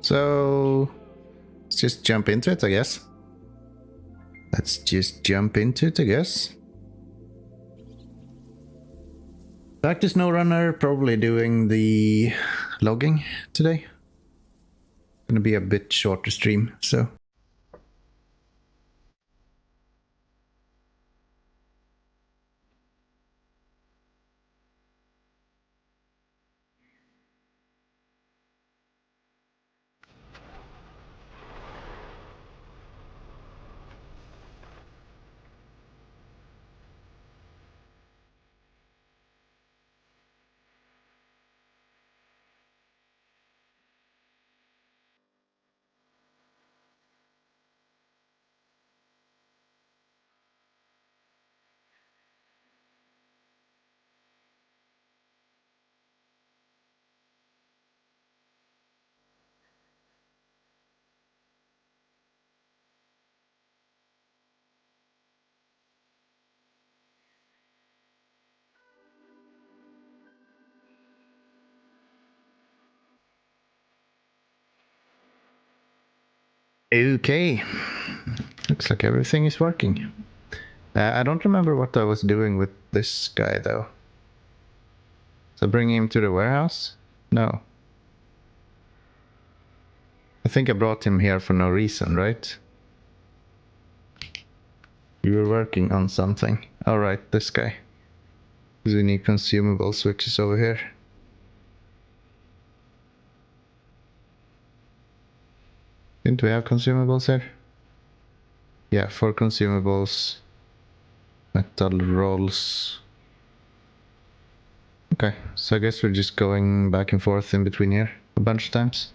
So let's just jump into it, I guess. Let's just jump into it, I guess. Back to SnowRunner, probably doing the logging today. Gonna be a bit shorter stream, so. Okay, looks like everything is working. I don't remember what I was doing with this guy though. So bringing him to the warehouse? No. I think I brought him here for no reason, right? You were working on something. Alright, this guy. Because we need consumables, which is over here. Didn't we have consumables here? Yeah, 4 consumables. Metal rolls. Okay, so I guess we're just going back and forth in between here a bunch of times.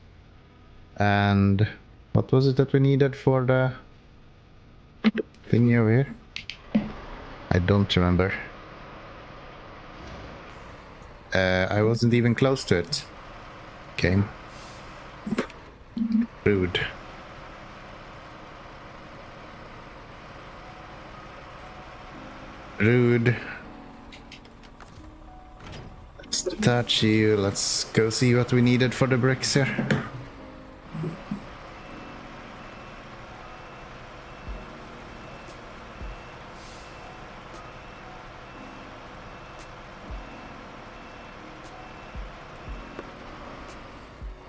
And what was it that we needed for the thingy over here? I don't remember. I wasn't even close to it. Game. Rude. Rude. Let's detach you. Let's go see what we needed for the bricks here.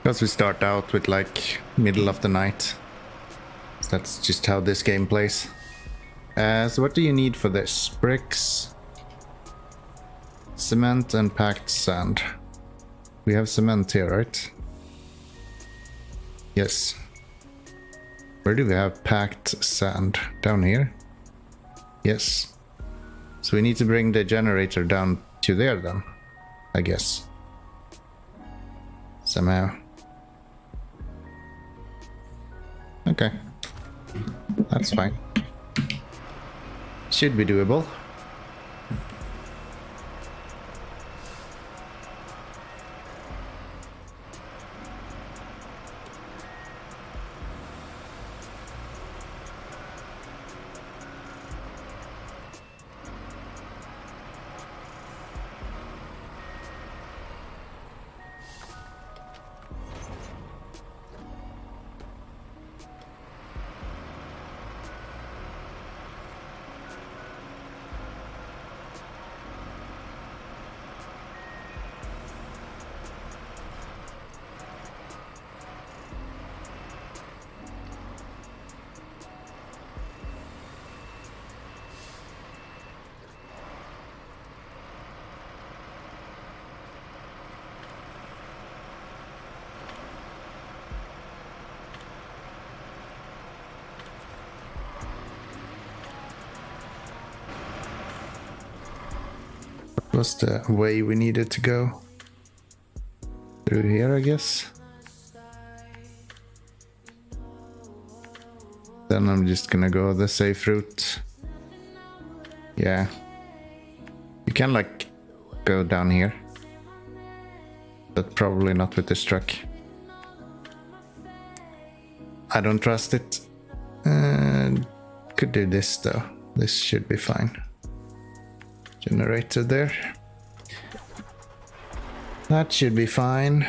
Because we start out with like middle of the night. So that's just how this game plays. So what do you need for this? Bricks, cement and packed sand. We have cement here, right? Yes. Where do we have packed sand? Down here? Yes. So we need to bring the generator down to there then, I guess. Somehow. Okay. That's fine. Should be doable. Was the way we needed to go? Through here, I guess. Then I'm just gonna go the safe route. Yeah. You can like go down here. But probably not with this truck. I don't trust it. Could do this though. This should be fine. Generator there. That should be fine.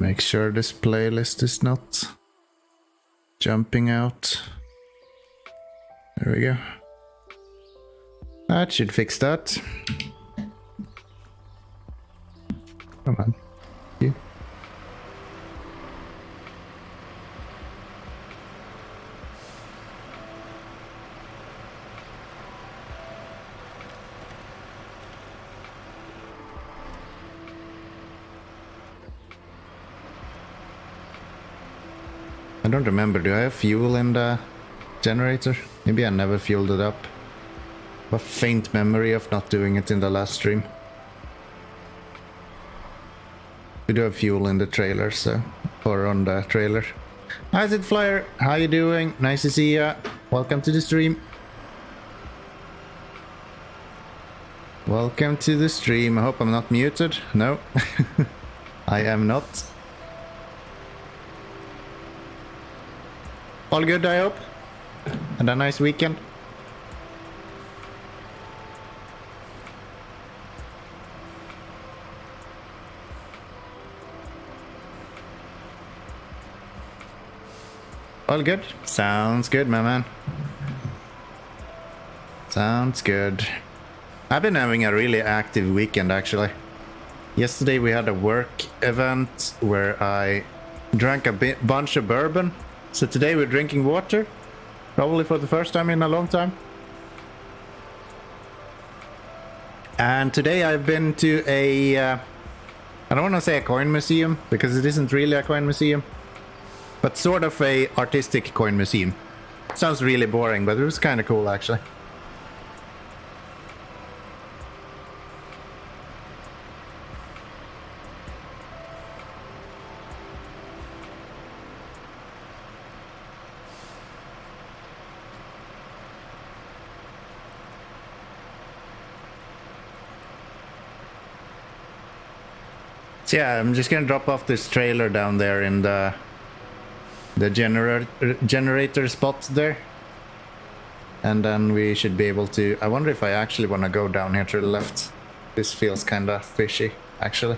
Make sure this playlist is not jumping out. There we go. That should fix that. Come on. You. I don't remember, do I have fuel in the generator? Maybe I never fueled it up. A faint memory of not doing it in the last stream. We do have fuel in the trailer, so... or on the trailer. Hi Zed Flyer, how you doing? Nice to see ya. Welcome to the stream. Welcome to the stream. I hope I'm not muted. No. I am not. All good, I hope. And a nice weekend. All good? Sounds good, my man. Sounds good. I've been having a really active weekend, actually. Yesterday we had a work event where I drank a bunch of bourbon. So today we're drinking water. Probably for the first time in a long time. And today I've been to a... I don't want to say a coin museum, because it isn't really a coin museum. But sort of a artistic coin museum. Sounds really boring, but it was kind of cool actually. So yeah, I'm just gonna drop off this trailer down there in the generator spot there, and then we should be able to... I wonder if I actually want to go down here to the left. This feels kind of fishy actually.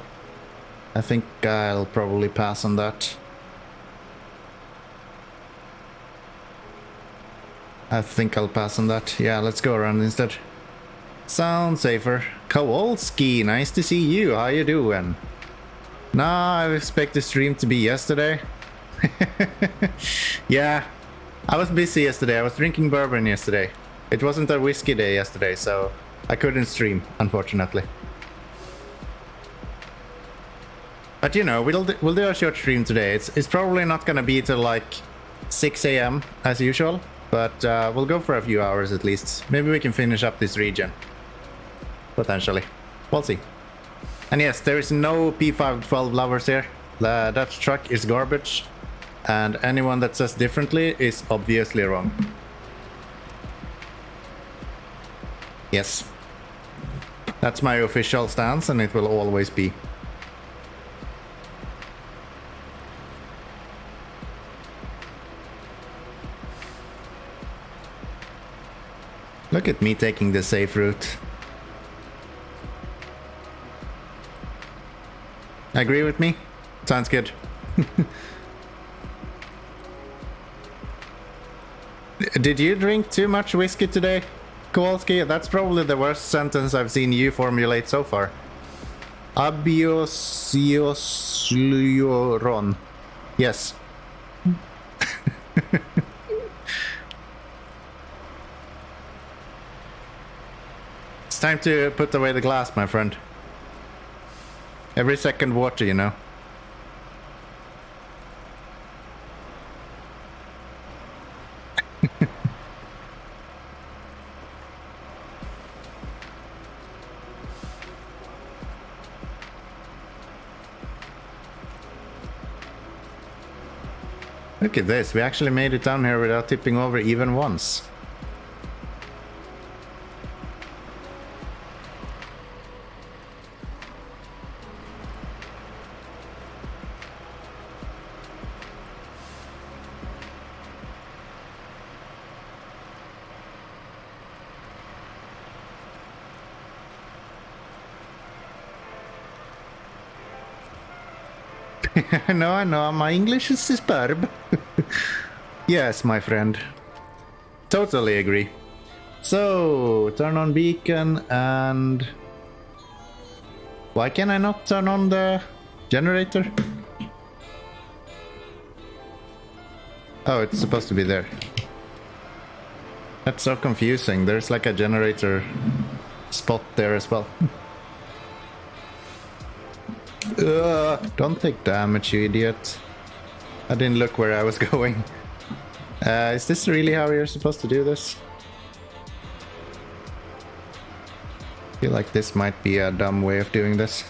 I think I'll probably pass on that. I think I'll pass on that. Yeah, let's go around instead. Sounds safer. Kowalski, nice to see you. How you doing? Nah, I expect the stream to be yesterday. Yeah, I was busy yesterday. I was drinking bourbon yesterday. It wasn't a whiskey day yesterday, so I couldn't stream, unfortunately. But you know, we'll do a short stream today. It's probably not gonna be till like 6 AM as usual, but we'll go for a few hours at least. Maybe we can finish up this region. Potentially. We'll see. And yes, there is no P512 lovers here. That truck is garbage. And anyone that says differently is obviously wrong. Yes. That's my official stance, and it will always be. Look at me taking the safe route. Agree with me? Sounds good. Did you drink too much whiskey today, Kowalski? That's probably the worst sentence I've seen you formulate so far. Abiosiosluoron. Yes. It's time to put away the glass, my friend. Every second water, you know. Look at this, we actually made it down here without tipping over even once. I know, my English is superb. Yes, my friend. Totally agree. So, turn on beacon and... Why can I not turn on the generator? Oh, it's supposed to be there. That's so confusing. There's like a generator spot there as well. Don't take damage, you idiot. I didn't look where I was going. Is this really how you're supposed to do this? I feel like this might be a dumb way of doing this.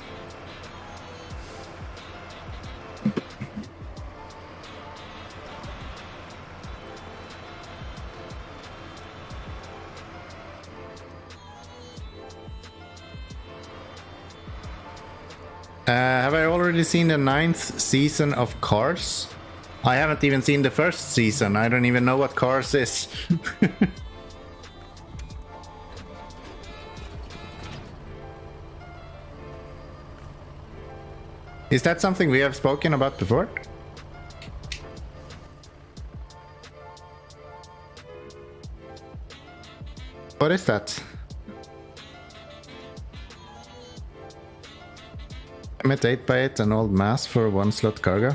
Have I already seen the 9th season of Cars? I haven't even seen the first season. I don't even know what Cars is. Is that something we have spoken about before? What is that? I'm at 8x8 an old mass for 1-slot cargo.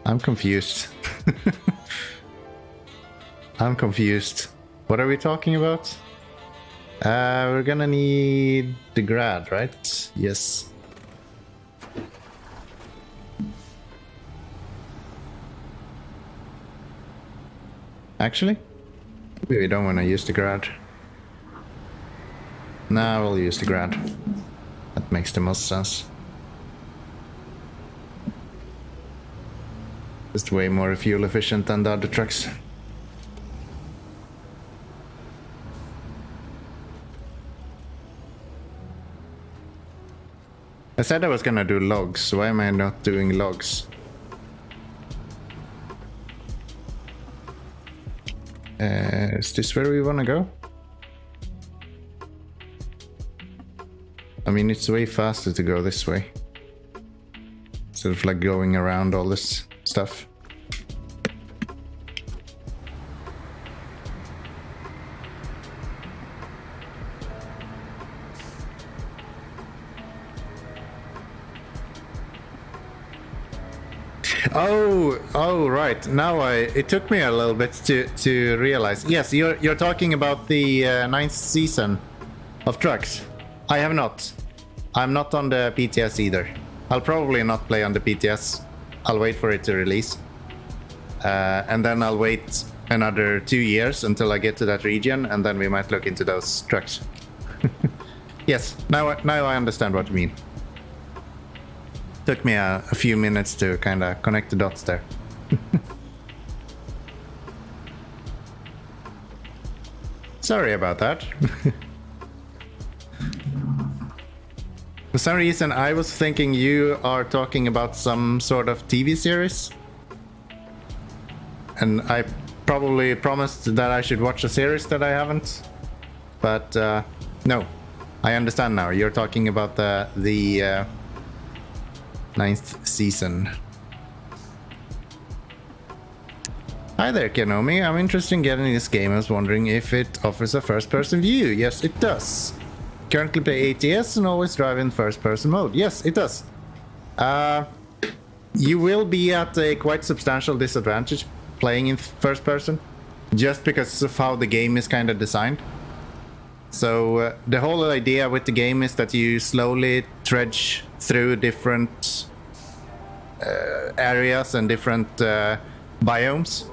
I'm confused. I'm confused. What are we talking about? We're gonna need the grad, right? Yes. Actually, maybe we don't want to use the grad. Nah, we'll use the grad. That makes the most sense. Just way more fuel efficient than the other trucks. I said I was gonna do logs, so why am I not doing logs? Is this where we wanna go? I mean, it's way faster to go this way. Instead of like going around all this stuff. Oh, right. Now it took me a little bit to realize. Yes, you're talking about the 9th season of Trucks. I have not. I'm not on the PTS either. I'll probably not play on the PTS. I'll wait for it to release. And then I'll wait another 2 years until I get to that region, and then we might look into those trucks. Yes, now I understand what you mean. Took me a few minutes to kind of connect the dots there. Sorry about that. For some reason, I was thinking you are talking about some sort of TV series. And I probably promised that I should watch a series that I haven't. But no, I understand now. You're talking about the 9th season. Hi there, Kenomi. I'm interested in getting this game. I was wondering if it offers a first-person view. Yes, it does. Currently play ATS and always drive in first-person mode. Yes, it does. You will be at a quite substantial disadvantage playing in first-person, just because of how the game is kind of designed. So the whole idea with the game is that you slowly trudge through different areas and different biomes.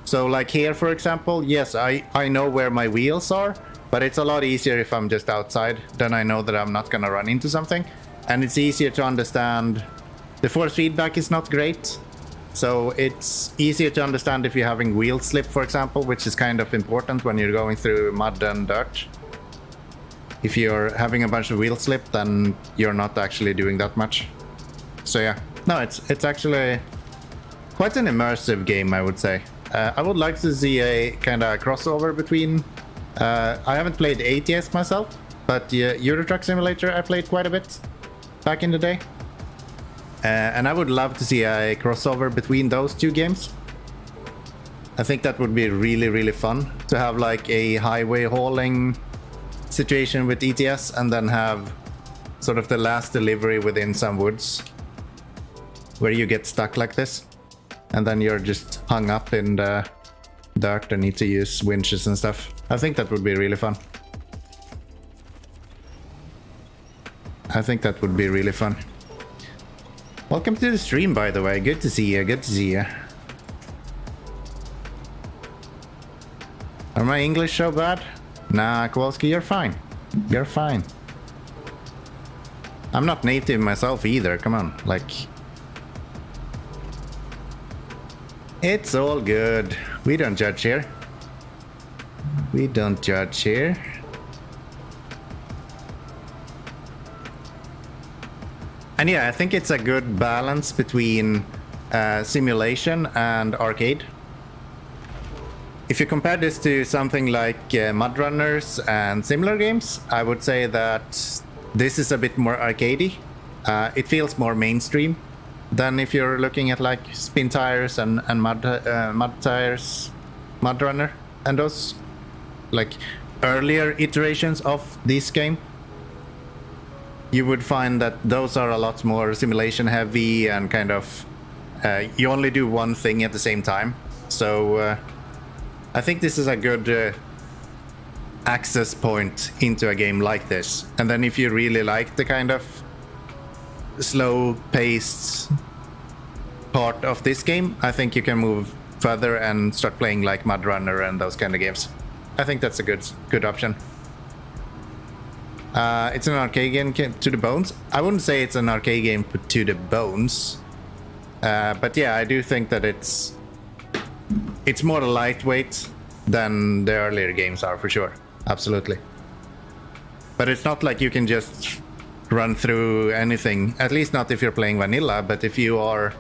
So like here, for example, yes, I know where my wheels are, but it's a lot easier if I'm just outside. Then I know that I'm not gonna run into something. And it's easier to understand. The force feedback is not great. So it's easier to understand if you're having wheel slip, for example, which is kind of important when you're going through mud and dirt. If you're having a bunch of wheel slip, then you're not actually doing that much. So yeah, no, it's actually quite an immersive game, I would say. I would like to see a kind of crossover between... I haven't played ATS myself, but Euro Truck Simulator I played quite a bit. back in the day. And I would love to see a crossover between those two games. I think that would be really, really fun to have like a highway hauling situation with ETS and then have sort of the last delivery within some woods where you get stuck like this and then you're just hung up in the dirt and need to use winches and stuff. I think that would be really fun. I think that would be really fun. Welcome to the stream, by the way. Good to see you. Good to see you. Are my English so bad? Nah, Kowalski, you're fine. You're fine. I'm not native myself either. Come on, like... It's all good. We don't judge here. We don't judge here. And yeah, I think it's a good balance between simulation and arcade. If you compare this to something like Mud Runners and similar games, I would say that this is a bit more arcadey. It feels more mainstream than if you're looking at like Spin Tires and Mud Tires, Mud Runner, and those like earlier iterations of this game. You would find that those are a lot more simulation heavy and kind of you only do one thing at the same time. So I think this is a good access point into a game like this. And then if you really like the kind of slow-paced part of this game, I think you can move further and start playing like Mud Runner and those kind of games. I think that's a good option. It's an arcade game to the bones. I wouldn't say it's an arcade game to the bones. But yeah, I do think that it's more lightweight than the earlier games are, for sure. Absolutely. But it's not like you can just run through anything, at least not if you're playing vanilla. But if you are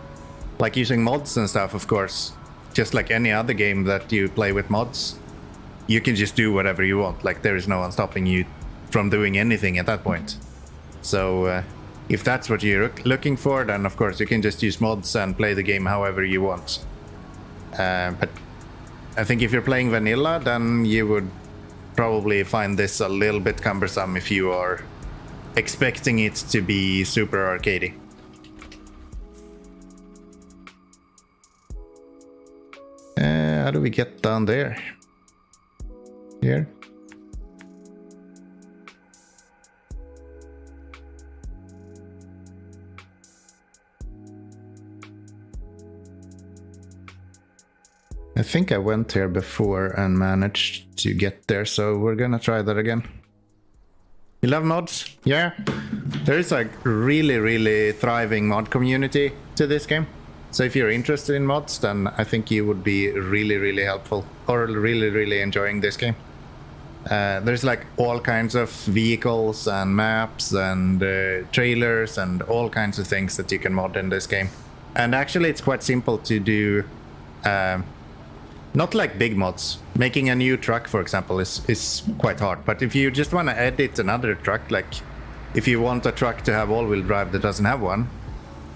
like using mods and stuff, of course, just like any other game that you play with mods, you can just do whatever you want. Like there is no one stopping you from doing anything at that point. So if that's what you're looking for, then of course you can just use mods and play the game however you want. But I think if you're playing vanilla, then you would probably find this a little bit cumbersome if you are expecting it to be super arcadey. How do we get down there? Here? I think I went here before and managed to get there, so we're gonna try that again. You love mods? Yeah. There is a really thriving mod community to this game. So if you're interested in mods, then I think you would be really helpful, or really enjoying this game. There's like all kinds of vehicles and maps and trailers and all kinds of things that you can mod in this game. And actually it's quite simple to do. Not like big mods. Making a new truck, for example, is quite hard. But if you just want to edit another truck, like if you want a truck to have all-wheel drive that doesn't have one,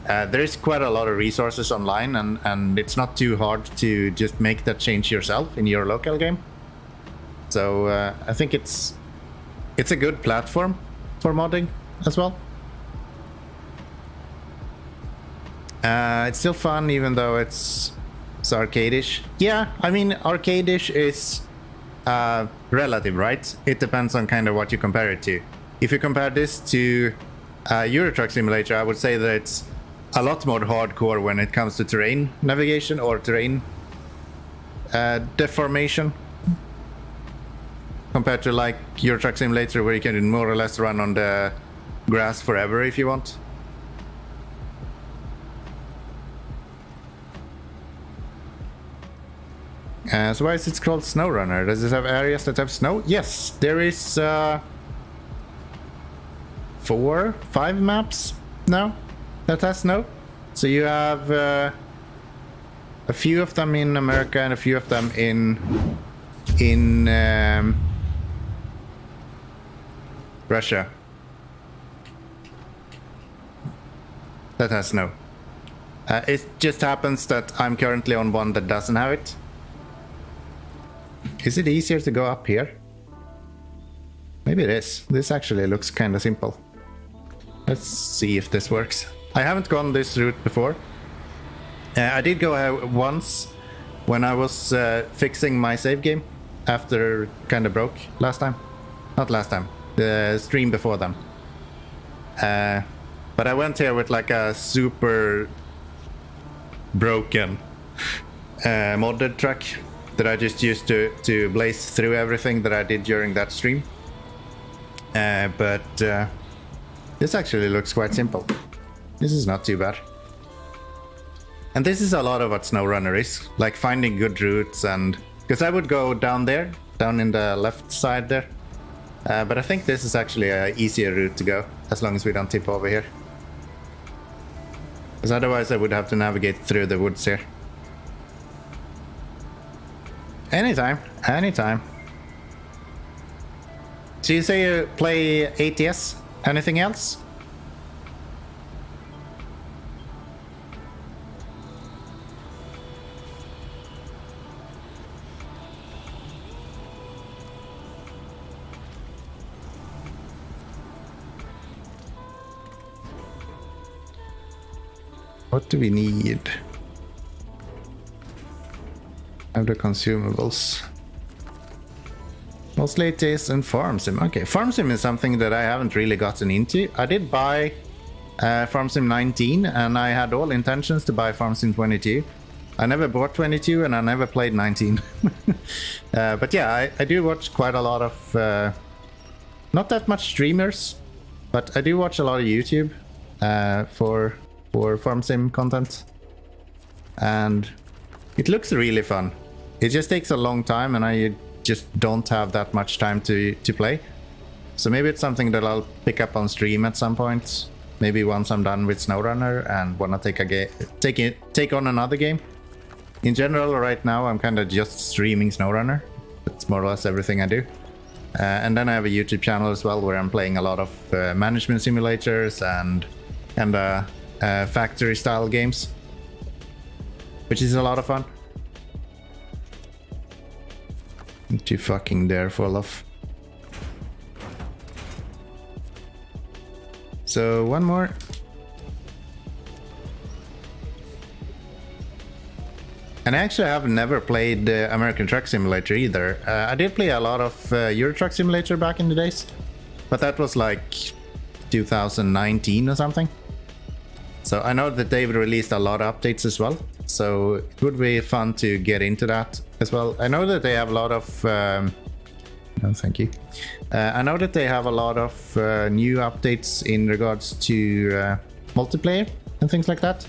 there is quite a lot of resources online, and it's not too hard to just make that change yourself in your local game. So I think it's a good platform for modding as well. It's still fun, even though it's arcade-ish. Yeah, I mean, arcade-ish is relative, right? It depends on kind of what you compare it to. If you compare this to Euro Truck Simulator, I would say that it's a lot more hardcore when it comes to terrain navigation or terrain deformation, compared to like Euro Truck Simulator, where you can more or less run on the grass forever if you want. So why is it called SnowRunner? Does it have areas that have snow? Yes, there is 4, 5 maps now that has snow. So you have a few of them in America and a few of them in Russia. that has snow. It just happens that I'm currently on one that doesn't have it. Is it easier to go up here? Maybe it is. This actually looks kind of simple. Let's see if this works. I haven't gone this route before. I did go once when I was fixing my save game after kind of broke last time. Not last time, the stream before them. But I went here with like a super broken modded truck that I just used to blaze through everything that I did during that stream. But this actually looks quite simple. This is not too bad. And this is a lot of what SnowRunner is, like finding good routes, and because I would go down there, down in the left side there. But I think this is actually an easier route to go, as long as we don't tip over here. Because otherwise I would have to navigate through the woods here. Anytime, anytime. So you say you play ATS? Anything else? What do we need? Other consumables. Mostly it is in Farm Sim. Okay, Farm Sim is something that I haven't really gotten into. I did buy Farm Sim 19 and I had all intentions to buy Farm Sim 22. I never bought 22 and I never played 19. But yeah, I do watch quite a lot of... not that much streamers, but I do watch a lot of YouTube for Farm Sim content. And it looks really fun. It just takes a long time and I just don't have that much time to play. So maybe it's something that I'll pick up on stream at some point. Maybe once I'm done with SnowRunner and wanna take on another game. In general, right now I'm kind of just streaming SnowRunner. That's more or less everything I do. And then I have a YouTube channel as well where I'm playing a lot of management simulators and factory style games, which is a lot of fun. Don't you fucking dare fall off. So one more. And actually I have never played American Truck Simulator either. I did play a lot of Euro Truck Simulator back in the days, but that was like 2019 or something. So I know that they've released a lot of updates as well, so it would be fun to get into that as well. I know that they have a lot of... no, thank you. I know that they have a lot of new updates in regards to multiplayer and things like that.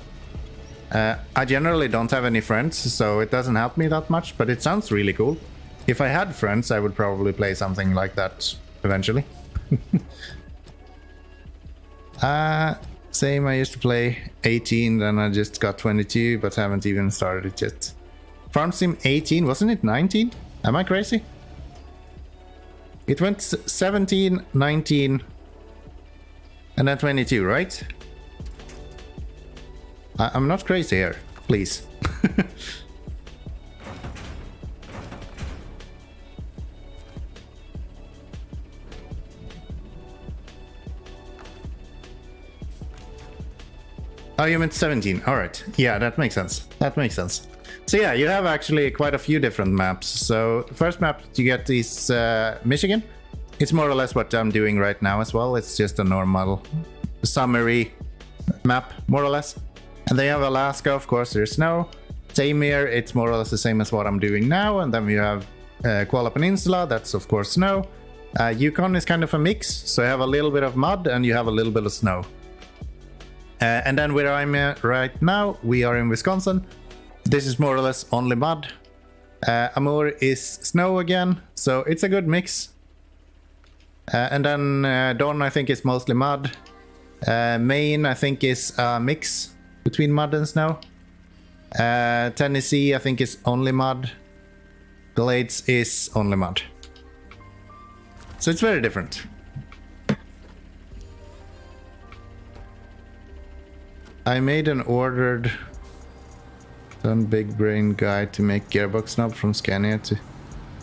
I generally don't have any friends, so it doesn't help me that much, but it sounds really cool. If I had friends, I would probably play something like that eventually. Same, I used to play 18, then I just got 22, but haven't even started it yet. Farm Sim 18, wasn't it 19? Am I crazy? It went 17, 19, and then 22, right? I'm not crazy here, please. Oh, you meant 17. All right. Yeah, that makes sense. That makes sense. So yeah, you have actually quite a few different maps. So the first map you get is Michigan. It's more or less what I'm doing right now as well. It's just a normal summary map, more or less. And then you have Alaska, of course, there's snow. Tamir, it's more or less the same as what I'm doing now. And then we have Kuala Peninsula, that's of course snow. Yukon is kind of a mix. So you have a little bit of mud and you have a little bit of snow. And then where I'm at right now, we are in Wisconsin. This is more or less only mud. Amur is snow again, so it's a good mix. And then Don, I think, is mostly mud. Maine, I think, is a mix between mud and snow. Tennessee, I think, is only mud. Glades is only mud. So it's very different. I made an ordered done big brain guide to make gearbox knob from Scania to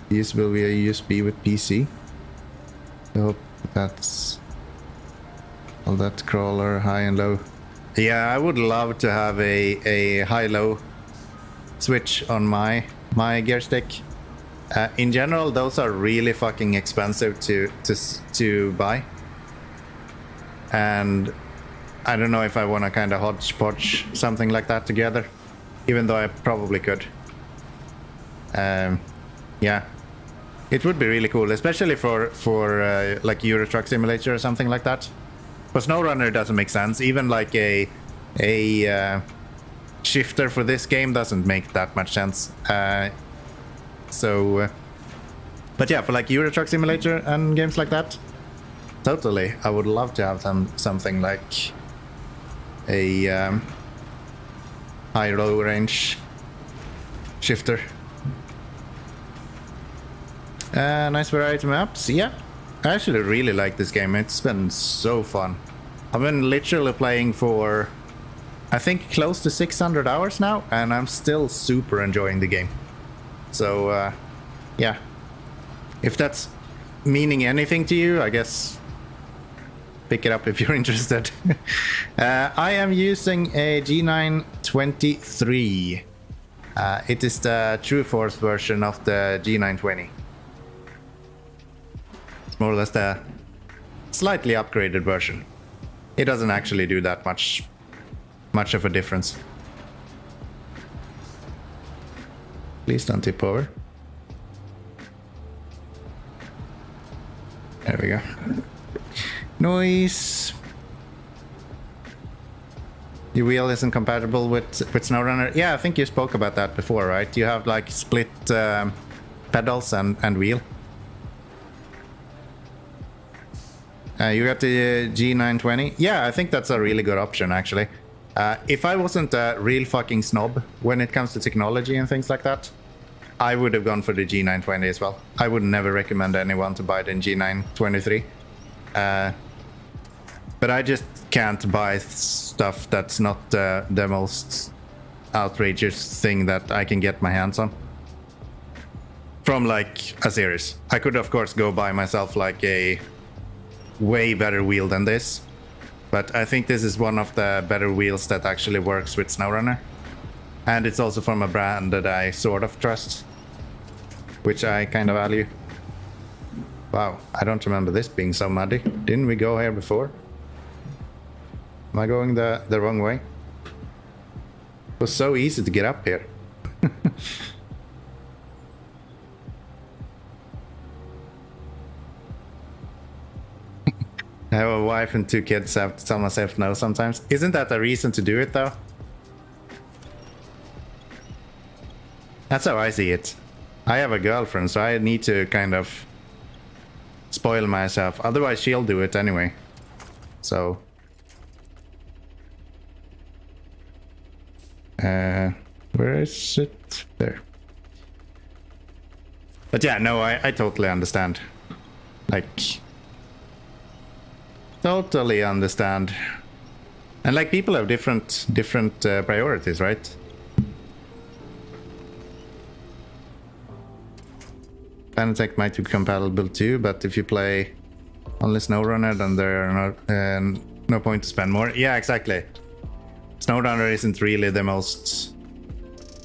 usable via USB with PC. I hope that's all. That crawler high and low. Yeah, I would love to have a high-low switch on my gear stick. In general, those are really fucking expensive to buy, and I don't know if I want to kind of hodgepodge something like that together, even though I probably could. Yeah, it would be really cool, especially for like Euro Truck Simulator or something like that. For SnowRunner, it doesn't make sense. Even like a shifter for this game doesn't make that much sense. But yeah, for like Euro Truck Simulator and games like that, totally, I would love to have something like a high-low range shifter. Nice variety maps. Yeah, I actually really like this game. It's been so fun. I've been literally playing for, I think, close to 600 hours now, and I'm still super enjoying the game. So, yeah. If that's meaning anything to you, I guess pick it up if you're interested. I am using a G923. It is the True Force version of the G920. It's more or less the slightly upgraded version. It doesn't actually do that much of a difference. Please don't tip over. There we go. Noise. Your wheel isn't compatible with SnowRunner. Yeah, I think you spoke about that before, right? You have like split pedals and wheel. You got the G920. Yeah, I think that's a really good option, actually. If I wasn't a real fucking snob when it comes to technology and things like that, I would have gone for the G920 as well. I would never recommend anyone to buy the G923. But I just can't buy stuff that's not the most outrageous thing that I can get my hands on from like a series. I could of course go buy myself like a way better wheel than this, but I think this is one of the better wheels that actually works with SnowRunner, and it's also from a brand that I sort of trust, which I kind of value. Wow, I don't remember this being so muddy. Didn't we go here before? Am I going the wrong way? It was so easy to get up here. I have a wife and 2 kids. I have to tell myself no sometimes. Isn't that a reason to do it though? That's how I see it. I have a girlfriend, so I need to kind of spoil myself. Otherwise she'll do it anyway. So where is it? There. But yeah, no, I totally understand. Like, totally understand. And like, people have different priorities, right? Planetech might be compatible too, but if you play only SnowRunner, then there are no point to spend more. Yeah, exactly. SnowRunner isn't really the most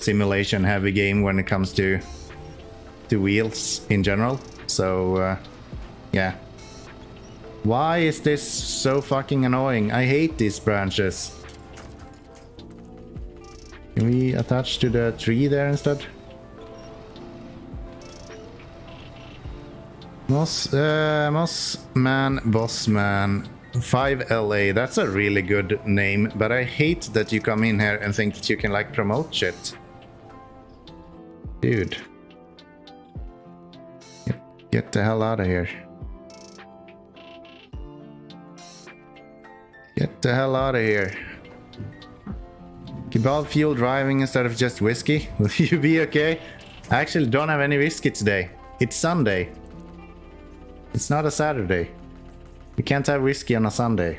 simulation heavy game when it comes to wheels in general. So yeah. Why is this so fucking annoying? I hate these branches. Can we attach to the tree there instead? Mossman Bossman 5LA. That's a really good name, but I hate that you come in here and think that you can like promote shit. Dude. Get the hell out of here. Get the hell out of here. Kebab fuel driving instead of just whiskey? Will you be okay? I actually don't have any whiskey today. It's Sunday. It's not a Saturday. We can't have whiskey on a Sunday.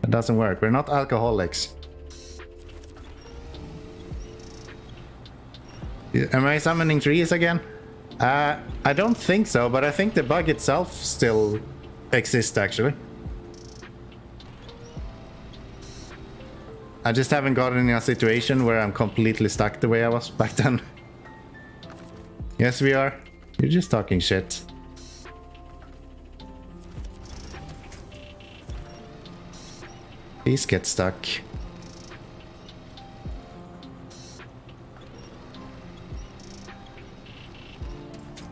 That doesn't work. We're not alcoholics. Am I summoning trees again? I don't think so, but I think the bug itself still exists, actually. I just haven't gotten in a situation where I'm completely stuck the way I was back then. Yes, we are. You're just talking shit. Please get stuck.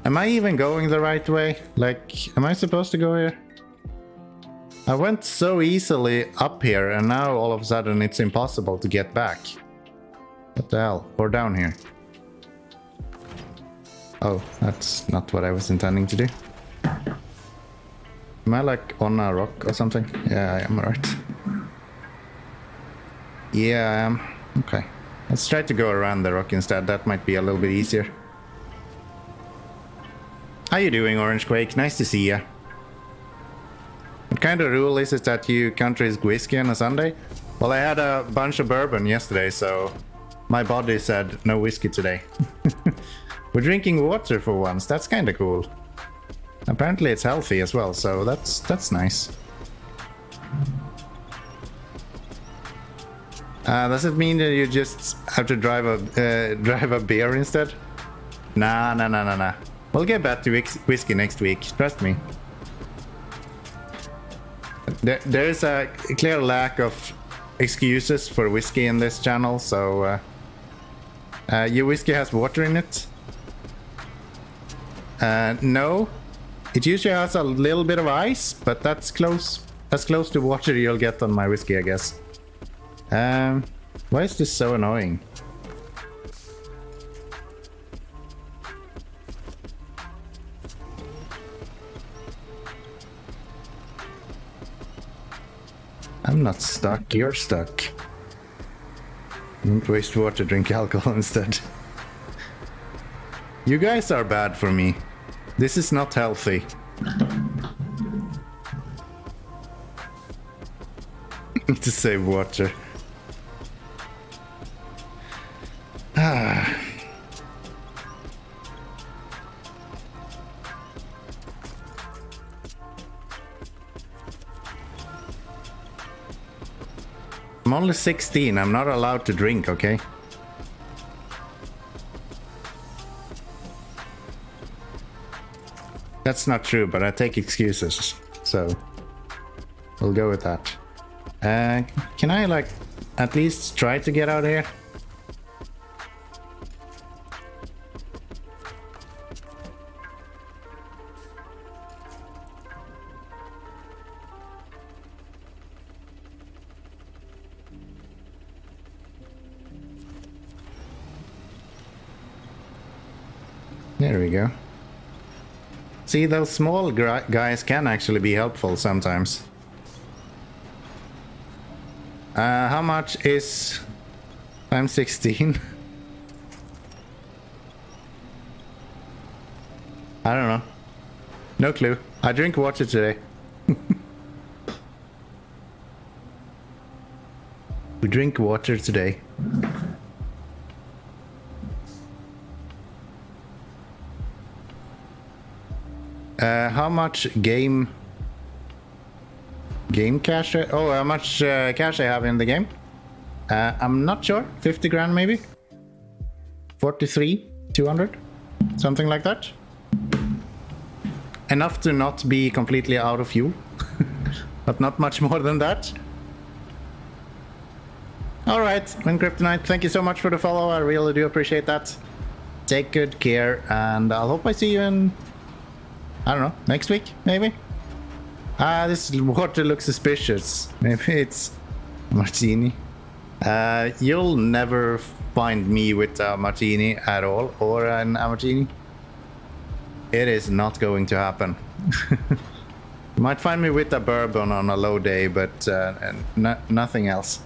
Am I even going the right way? Like, am I supposed to go here? I went so easily up here and now all of a sudden it's impossible to get back. What the hell? Or down here. Oh, that's not what I was intending to do. Am I like on a rock or something? Yeah, I am, right. Yeah, I am. Okay. Let's try to go around the rock instead. That might be a little bit easier. How you doing, Orange Quake? Nice to see ya. What kind of rule is it that you can't drink whiskey on a Sunday? Well, I had a bunch of bourbon yesterday, so my body said no whiskey today. We're drinking water for once. That's kind of cool. Apparently it's healthy as well, so that's nice. Does it mean that you just have to drive a beer instead? Nah. We'll get back to whiskey next week, trust me. There is a clear lack of excuses for whiskey in this channel, so your whiskey has water in it? No. It usually has a little bit of ice, but that's as close to water you'll get on my whiskey, I guess. Why is this so annoying? I'm not stuck, you're stuck. Don't waste water, drink alcohol instead. You guys are bad for me. This is not healthy. Need to save water. Ah. I'm only 16, I'm not allowed to drink, okay? That's not true, but I take excuses, so we'll go with that. Can I, like, at least try to get out of here? There we go. See, those small guys can actually be helpful sometimes. How much is... I'm 16. I don't know. No clue. I drink water today. We drink water today. How much game cash? Oh, how much cash I have in the game? I'm not sure. 50 grand maybe? 43, 200? Something like that. Enough to not be completely out of fuel. But not much more than that. Alright, Kryptonite, thank you so much for the follow. I really do appreciate that. Take good care, and I'll hope I see you in... I don't know, next week, maybe? This water looks suspicious. Maybe it's martini. You'll never find me with a martini at all, or an martini. It is not going to happen. You might find me with a bourbon on a low day, but nothing else.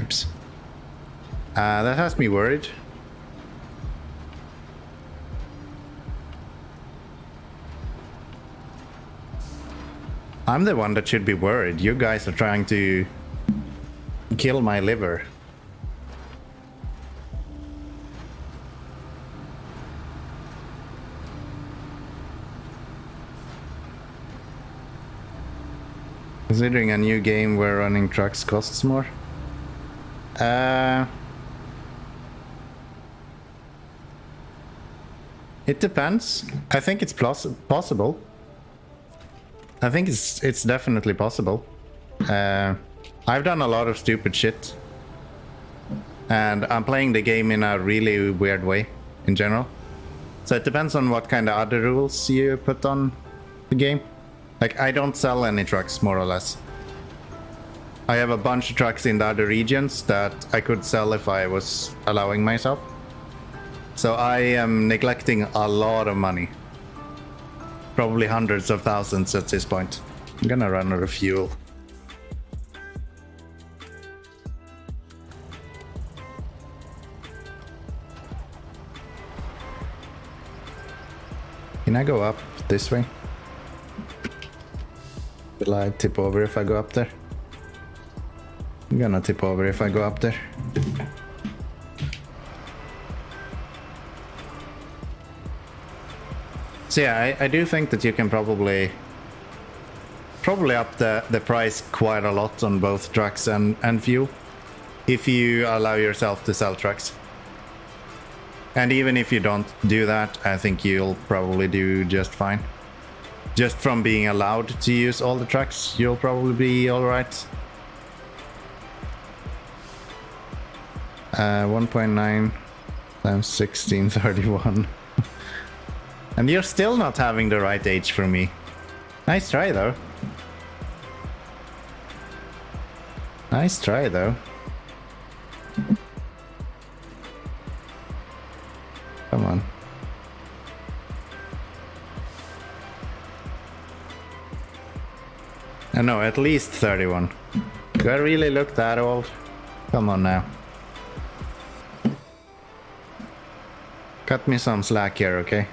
Oops. That has me worried. I'm the one that should be worried. You guys are trying to kill my liver. Considering a new game where running trucks costs more. It depends. I think it's possible. I think it's definitely possible. I've done a lot of stupid shit. And I'm playing the game in a really weird way, in general. So it depends on what kind of other rules you put on the game. Like, I don't sell any trucks, more or less. I have a bunch of trucks in the other regions that I could sell if I was allowing myself. So I am neglecting a lot of money. Probably hundreds of thousands at this point. I'm gonna run out of fuel. Can I go up this way? Will I tip over if I go up there? I'm gonna tip over if I go up there. So yeah, I do think that you can probably up the price quite a lot on both trucks and fuel if you allow yourself to sell trucks. And even if you don't do that, I think you'll probably do just fine. Just from being allowed to use all the trucks, you'll probably be alright. 1.9 times 1631. And you're still not having the right age for me. Nice try though. Nice try though. Come on. No, at least 31. Do I really look that old? Come on now. Cut me some slack here, okay?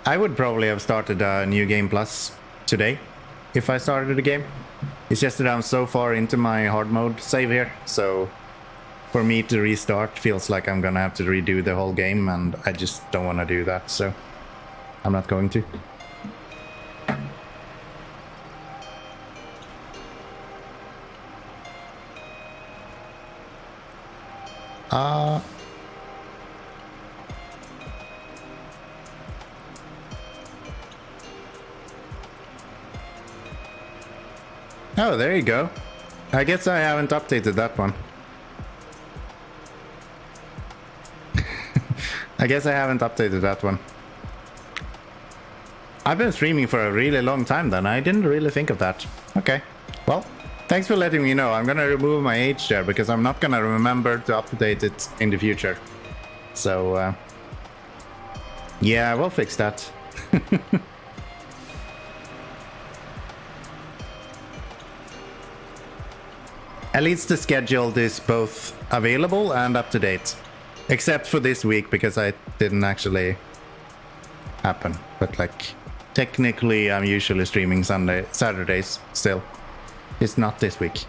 I would probably have started a new game plus today if I started the game. It's just that I'm so far into my hard mode save here, so for me to restart feels like I'm gonna have to redo the whole game, and I just don't want to do that, so I'm not going to. Oh, there you go. I guess I haven't updated that one. I guess I haven't updated that one. I've been streaming for a really long time then. I didn't really think of that. Okay. Well, thanks for letting me know. I'm gonna remove my age there because I'm not gonna remember to update it in the future. So, yeah, we'll fix that. At least the schedule is both available and up to date. Except for this week, because it didn't actually happen. But like, technically I'm usually streaming Saturdays still. It's not this week.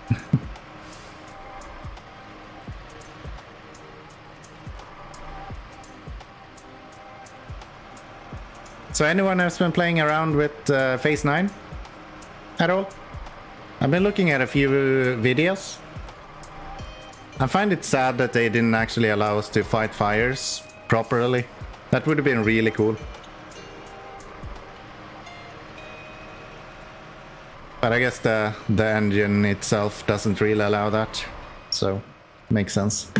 So anyone has been playing around with Phase 9 at all? I've been looking at a few videos. I find it sad that they didn't actually allow us to fight fires properly. That would have been really cool. But I guess the engine itself doesn't really allow that, so makes sense.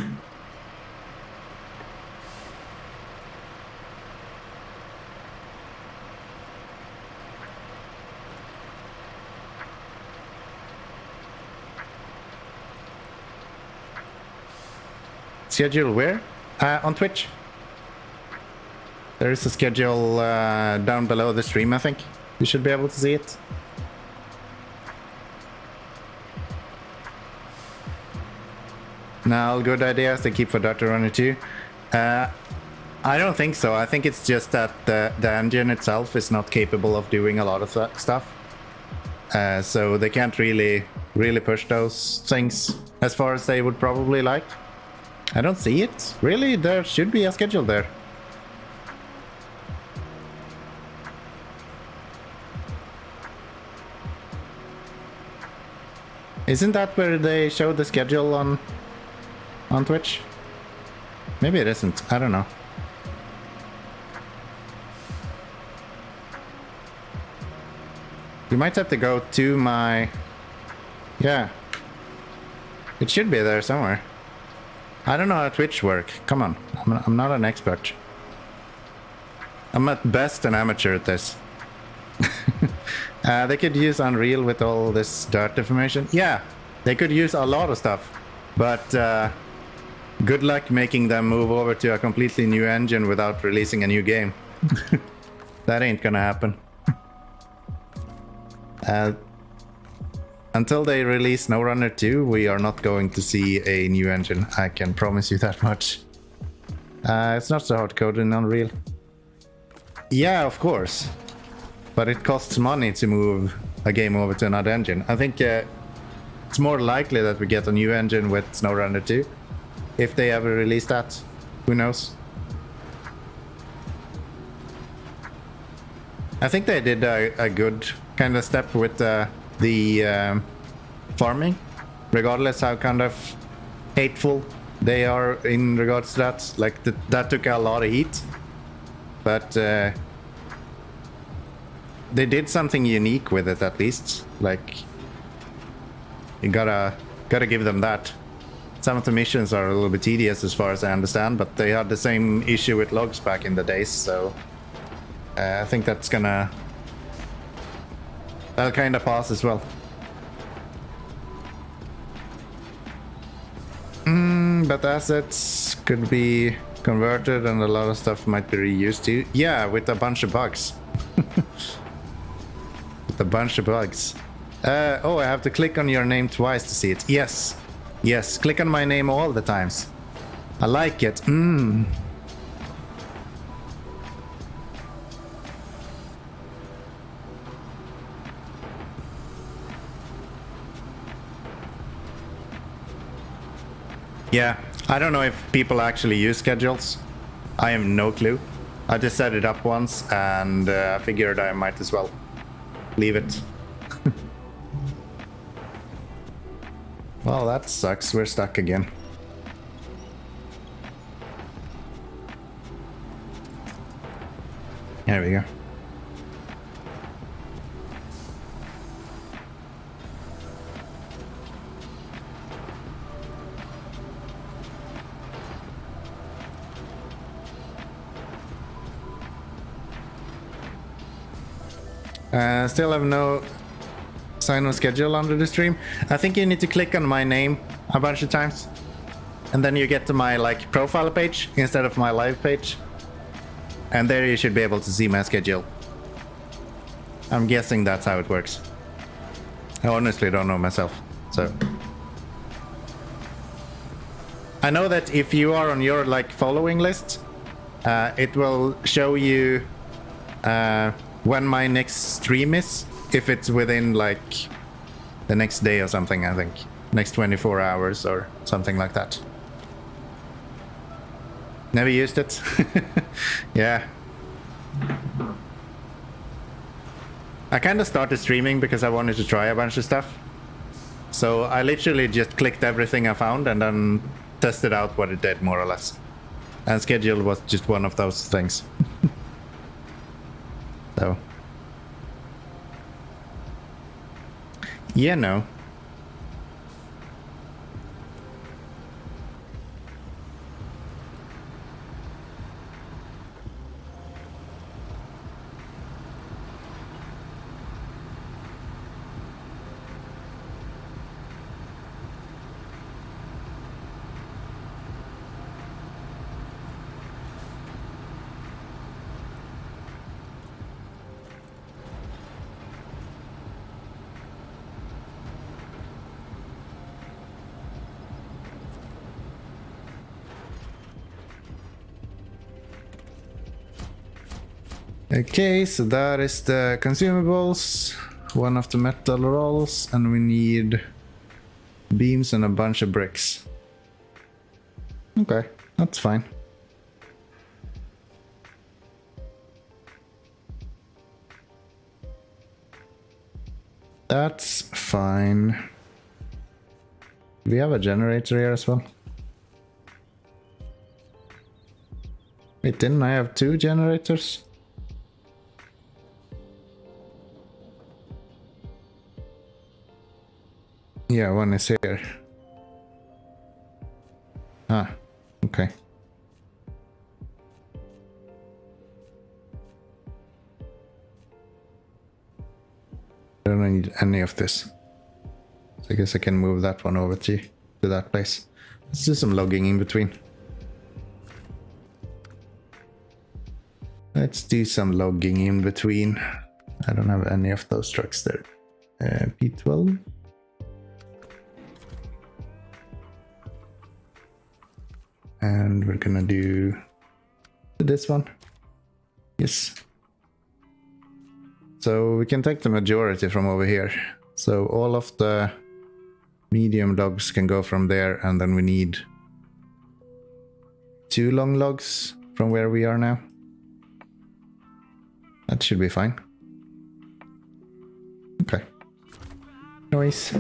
Schedule where? On Twitch. There is a schedule down below the stream, I think. You should be able to see it. Now, good ideas they keep for Dr. Runner 2. I don't think so. I think it's just that the engine itself is not capable of doing a lot of that stuff. So they can't really push those things as far as they would probably like. I don't see it. Really? There should be a schedule there. Isn't that where they show the schedule on Twitch? Maybe it isn't. I don't know. You might have to go to my... Yeah. It should be there somewhere. I don't know how Twitch works. Come on. I'm not an expert. I'm at best an amateur at this. They could use Unreal with all this dirt information. Yeah, they could use a lot of stuff. But good luck making them move over to a completely new engine without releasing a new game. That ain't gonna happen. Until they release SnowRunner 2, we are not going to see a new engine. I can promise you that much. It's not so hard coded in Unreal. Yeah, of course. But it costs money to move a game over to another engine. I think it's more likely that we get a new engine with SnowRunner 2. If they ever release that. Who knows? I think they did a good kind of step with the farming, regardless how kind of hateful they are in regards to that. Like that took a lot of heat, but they did something unique with it at least. Like you gotta give them that. Some of the missions are a little bit tedious as far as I understand, but they had the same issue with logs back in the days, so I think that'll kind of pass as well. But assets could be converted and a lot of stuff might be reused too. Yeah, with a bunch of bugs. With a bunch of bugs. Oh, I have to click on your name twice to see it. Yes. Yes, click on my name all the times. I like it. Yeah, I don't know if people actually use schedules. I have no clue. I just set it up once and I figured I might as well leave it. Well, that sucks. We're stuck again. There we go. Still have no sign of schedule under the stream. I think you need to click on my name a bunch of times, and then you get to my like profile page instead of my live page, and there you should be able to see my schedule. I'm guessing that's how it works. I honestly don't know myself, so I know that if you are on your like following list, it will show you when my next stream is, if it's within like the next day or something. I think next 24 hours or something like that. Never used it. Yeah, I kind of started streaming because I wanted to try a bunch of stuff, so I literally just clicked everything I found and then tested out what it did, more or less, and schedule was just one of those things. So, yeah, no. Okay, so that is the consumables, one of the metal rolls, and we need beams and a bunch of bricks. Okay, that's fine. That's fine. We have a generator here as well. Wait, didn't I have 2 generators? Yeah, one is here. Ah, okay. I don't need any of this. So I guess I can move that one over to that place. Let's do some logging in between. Let's do some logging in between. I don't have any of those trucks there. P12. And we're gonna do this one. Yes. So we can take the majority from over here. So all of the medium logs can go from there, and then we need 2 long logs from where we are now. That should be fine. Okay. Noise.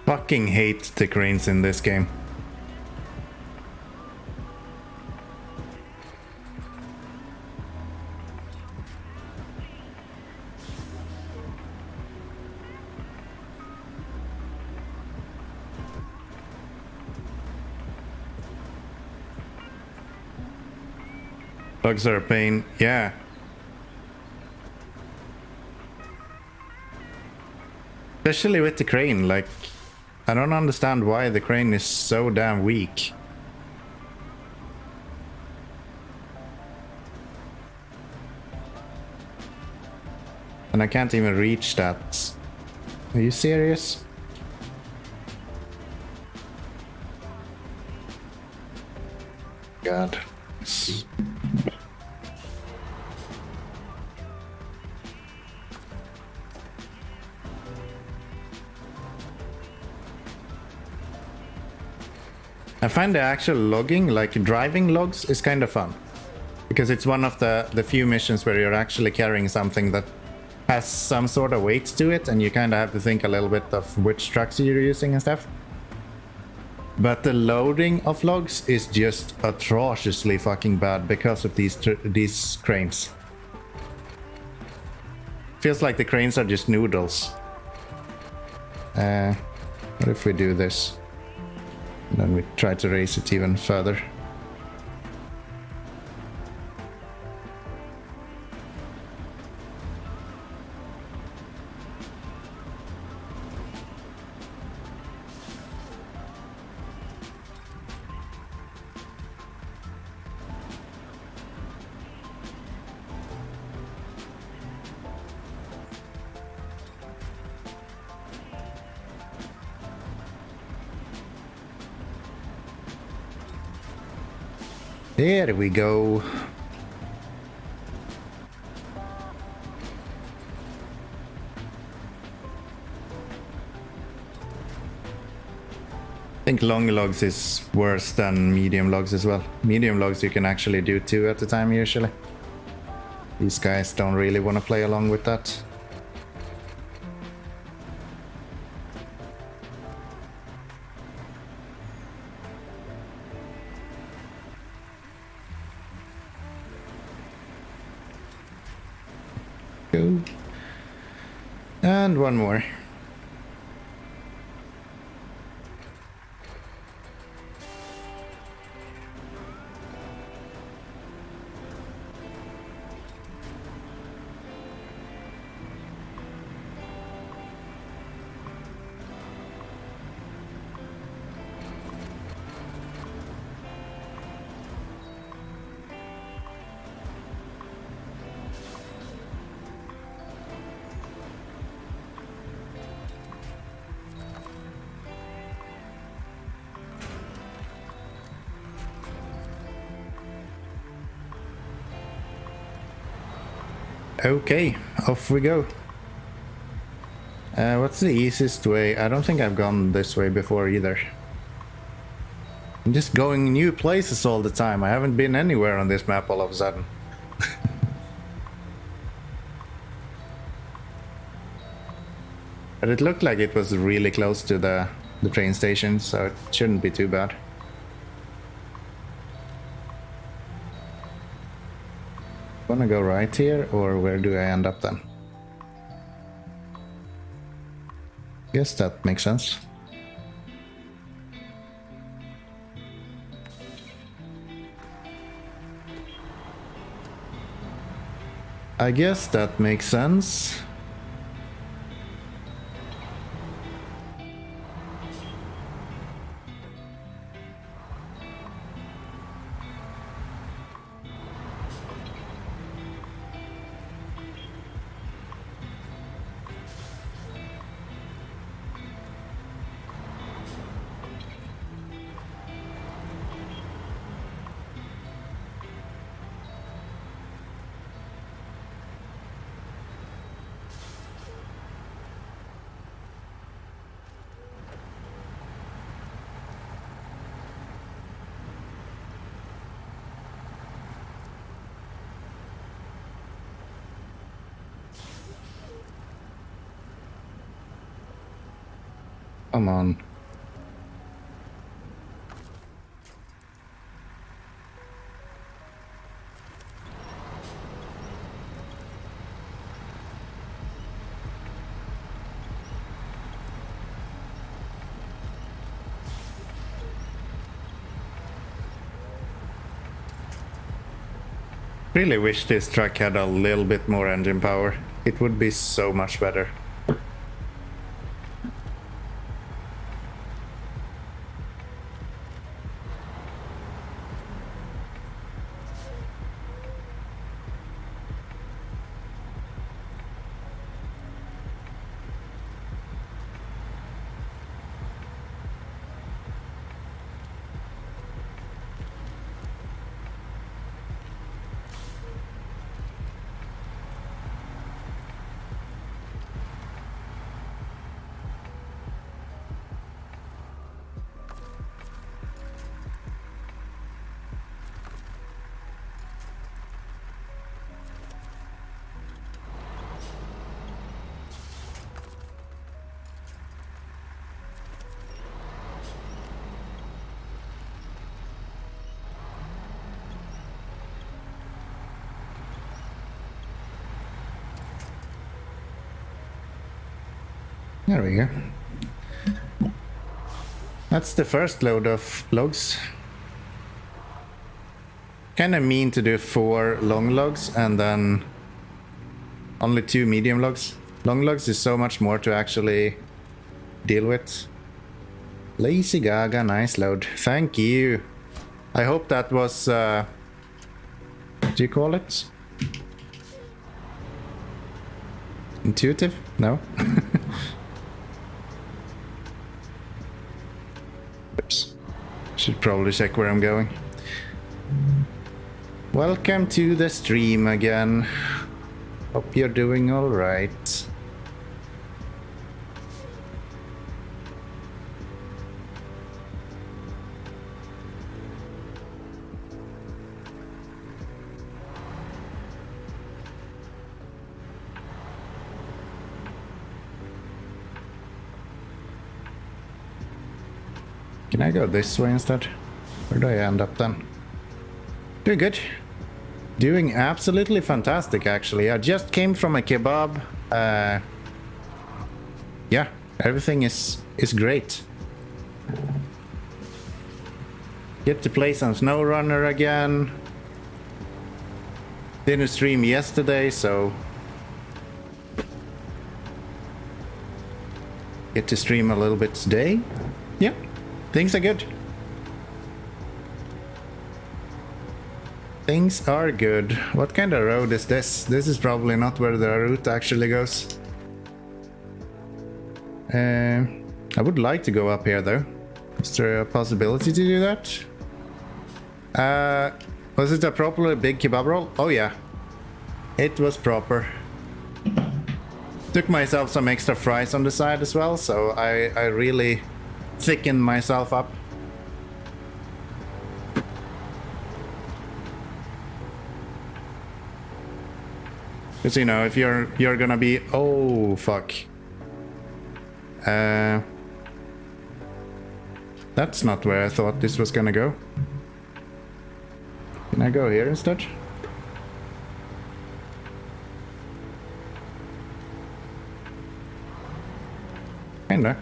Fucking hate the cranes in this game. Bugs are a pain, yeah. Especially with the crane, like, I don't understand why the crane is so damn weak. And I can't even reach that. Are you serious? God. I find the actual logging, like driving logs, is kind of fun. Because it's one of the few missions where you're actually carrying something that has some sort of weight to it, and you kind of have to think a little bit of which trucks you're using and stuff. But the loading of logs is just atrociously fucking bad because of these cranes. Feels like the cranes are just noodles. What if we do this? And then we try to raise it even further. There we go. I think long logs is worse than medium logs as well. Medium logs you can actually do 2 at a time usually. These guys don't really want to play along with that. Go. And one more. Okay, off we go. What's the easiest way? I don't think I've gone this way before either. I'm just going new places all the time. I haven't been anywhere on this map all of a sudden. But it looked like it was really close to the train station, so it shouldn't be too bad. Wanna go right here, or where do I end up then? Guess that makes sense. I guess that makes sense. Come on. Really wish this truck had a little bit more engine power. It would be so much better. There we go. That's the first load of logs. Kinda mean to do 4 long logs and then only 2 medium logs. Long logs is so much more to actually deal with. Lazy Gaga, nice load. Thank you. I hope that was, what do you call it? Intuitive? No? Oops. Should probably check where I'm going. Welcome to the stream again. Hope you're doing alright. Can I go this way instead? Where do I end up then? Doing good. Doing absolutely fantastic, actually. I just came from a kebab. Yeah, everything is great. Get to play some SnowRunner again. Didn't stream yesterday, so get to stream a little bit today. Yeah, things are good. Things are good. What kind of road is this? This is probably not where the route actually goes. I would like to go up here though. Is there a possibility to do that? Was it a properly big kebab roll? Oh yeah. It was proper. Took myself some extra fries on the side as well, so I really thickened myself up. Because, you know, if you're gonna be... Oh, fuck. That's not where I thought this was gonna go. Can I go here instead? Kinda.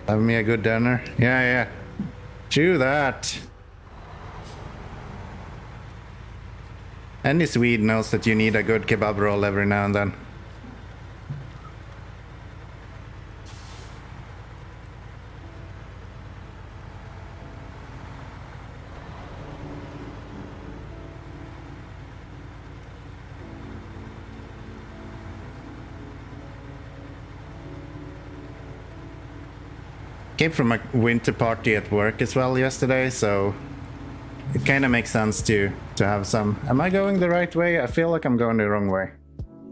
Have me a good dinner. Yeah. Chew that. Any Swede knows that you need a good kebab roll every now and then. Came from a winter party at work as well yesterday, so it kind of makes sense to have some. Am I going the right way? I feel like I'm going the wrong way.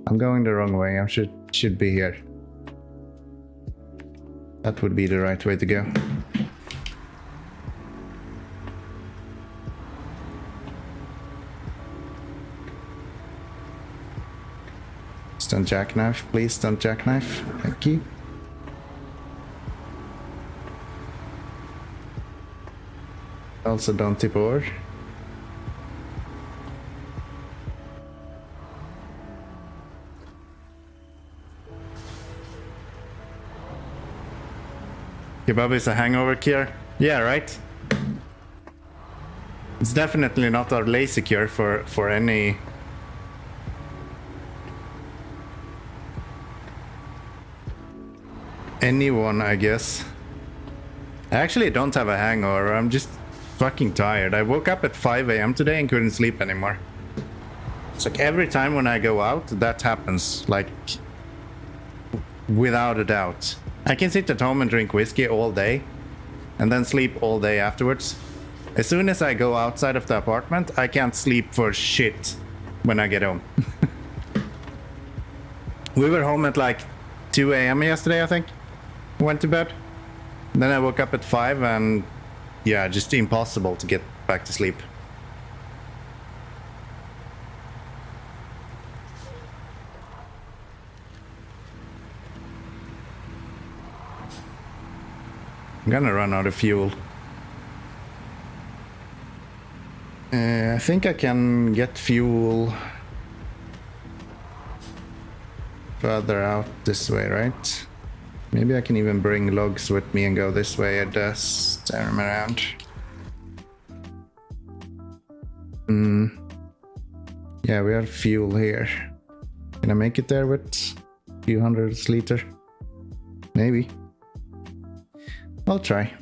I'm going the wrong way. I should be here. That would be the right way to go. Don't jackknife, please don't jackknife. Thank you. Also don't tip over. Kebab is a hangover cure? Yeah, right? It's definitely not a lazy cure for anyone, I guess. I actually don't have a hangover, I'm just fucking tired. I woke up at 5 AM today and couldn't sleep anymore. It's like every time when I go out, that happens, like, without a doubt. I can sit at home and drink whiskey all day, and then sleep all day afterwards. As soon as I go outside of the apartment, I can't sleep for shit when I get home. We were home at like 2 AM yesterday, I think. Went to bed. Then I woke up at 5 and yeah, just impossible to get back to sleep. I'm gonna run out of fuel. I think I can get fuel further out this way, right? Maybe I can even bring logs with me and go this way and just turn them around. Yeah, we have fuel here. Can I make it there with a few hundred liters? Maybe. I'll try.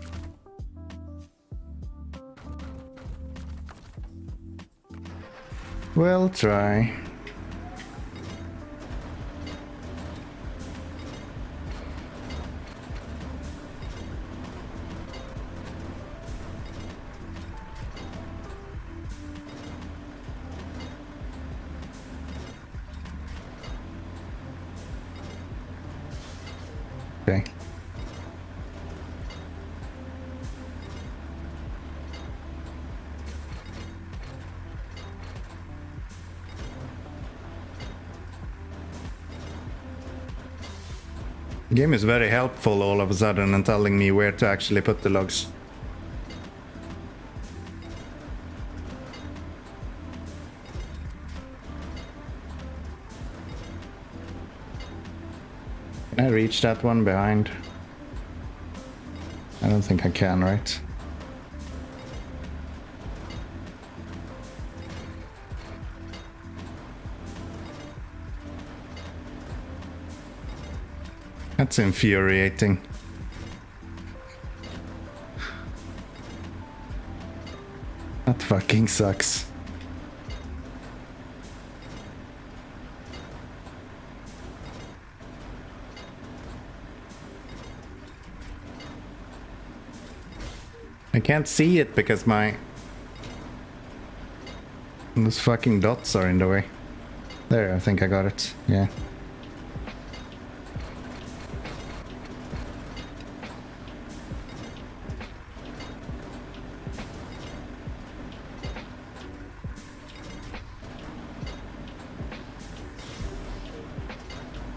We'll try. Okay. The game is very helpful all of a sudden and telling me where to actually put the logs. Can I reach that one behind? I don't think I can, right? That's infuriating. That fucking sucks. I can't see it because those fucking dots are in the way. There, I think I got it. Yeah.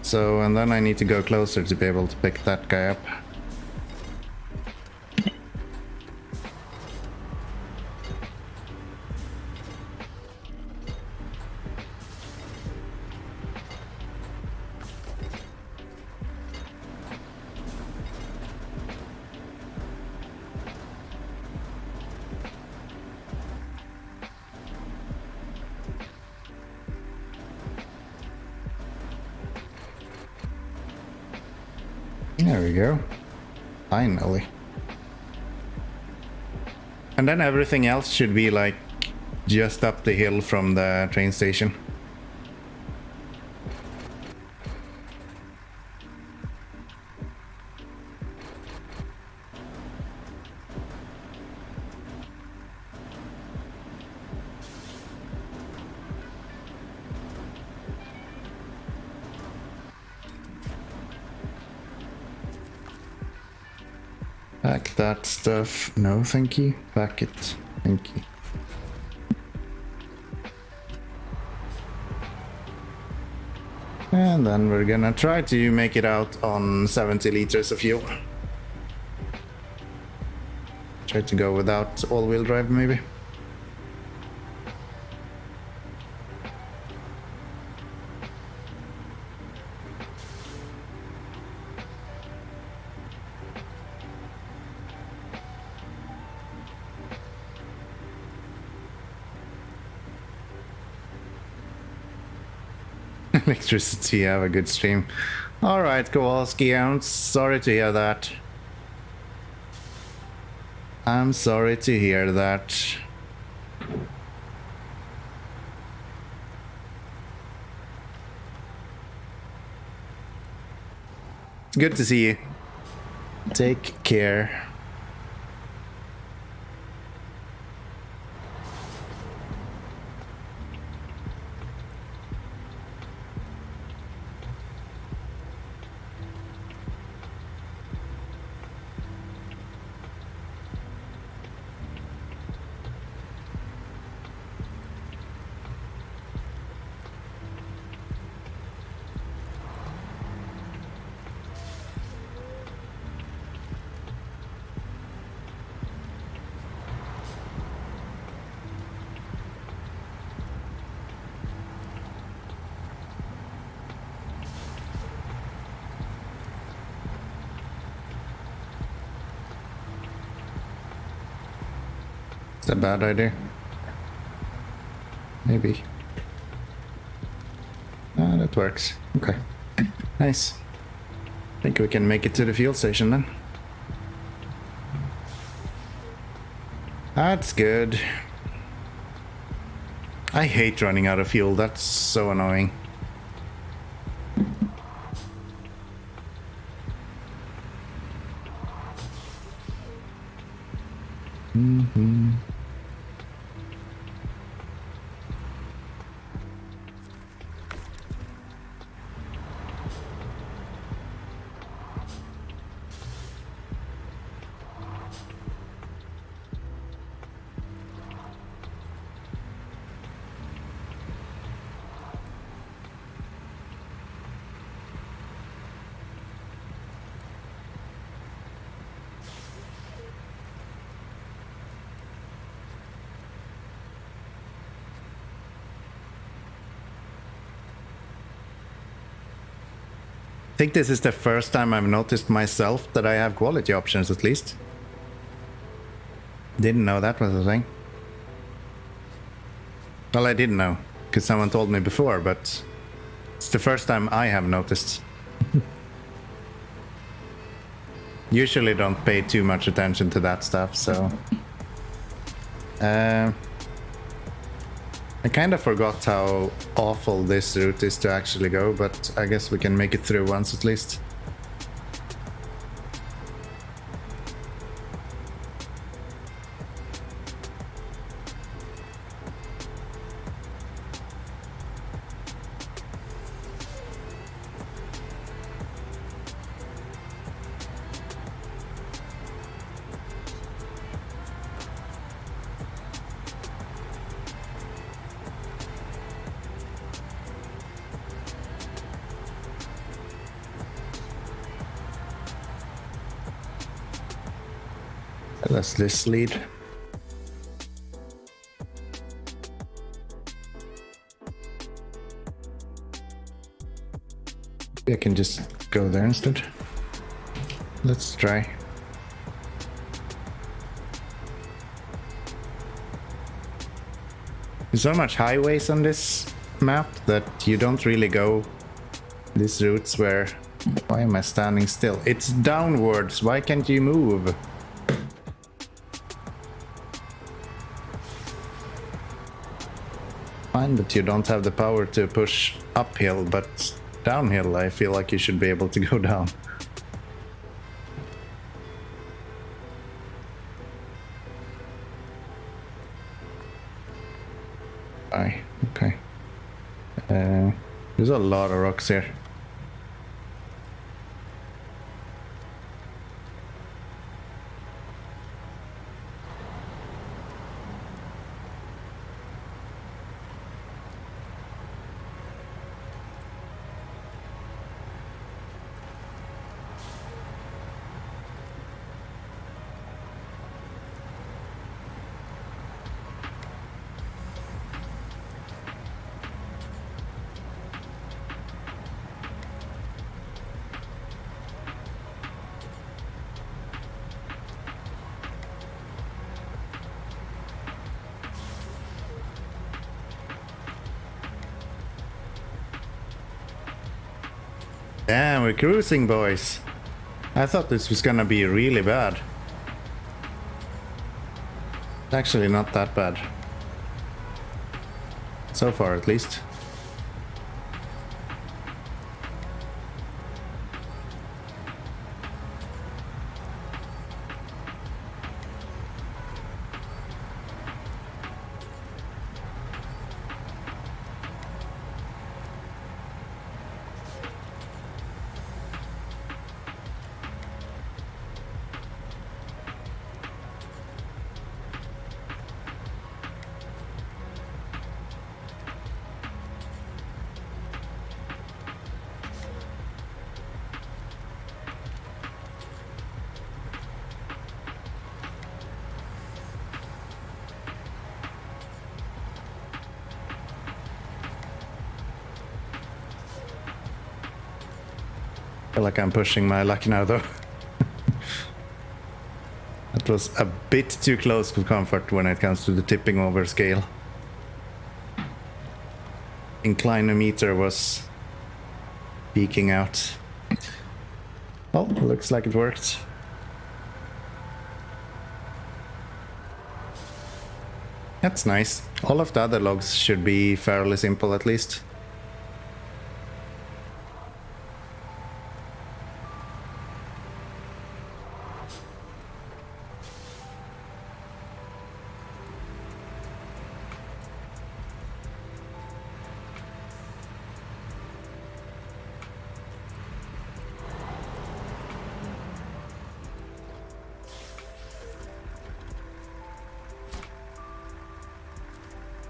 So, and then I need to go closer to be able to pick that guy up. There we go. Finally. And then everything else should be like just up the hill from the train station. Pack that stuff. No, thank you. Pack it. Thank you. And then we're gonna try to make it out on 70 liters of fuel. Try to go without all-wheel drive, maybe. Electricity, have a good stream. Alright, Kowalski, I'm sorry to hear that. I'm sorry to hear that. It's good to see you. Take care. Is that a bad idea? Maybe. Ah, that works. Okay. Nice. Think we can make it to the fuel station then. That's good. I hate running out of fuel. That's so annoying. Mm-hmm. think this is the first time I've noticed myself that I have quality options at least. Didn't know that was a thing. Well, I didn't know, because someone told me before, but it's the first time I have noticed. Usually don't pay too much attention to that stuff, so... I kind of forgot how awful this route is to actually go, but I guess we can make it through once at least. That's this lead. I can just go there instead. Let's try. There's so much highways on this map that you don't really go these routes where... Why am I standing still? It's downwards, why can't you move? Fine that you don't have the power to push uphill, but downhill I feel like you should be able to go down. Aye, okay. There's a lot of rocks here. Damn, we're cruising, boys. I thought this was gonna be really bad. It's actually not that bad. So far, at least. I feel like I'm pushing my luck now, though. That was a bit too close for comfort when it comes to the tipping over scale. Inclinometer was peeking out. Well, looks like it worked. That's nice. All of the other logs should be fairly simple at least.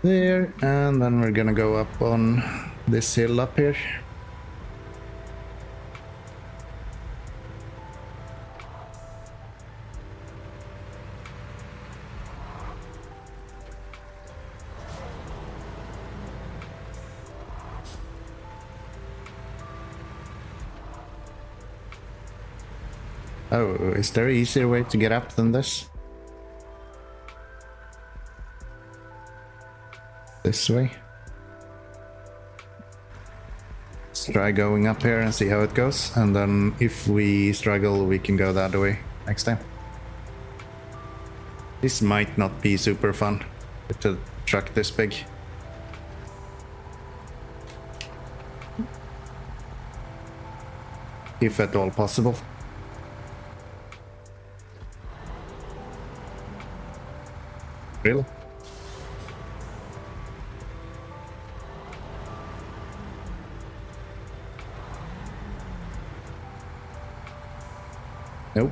There, and then we're gonna go up on this hill up here. Oh, is there an easier way to get up than this? This way? Let's try going up here and see how it goes, and then if we struggle we can go the other way next time. This might not be super fun with a truck this big. If at all possible. Really? Nope.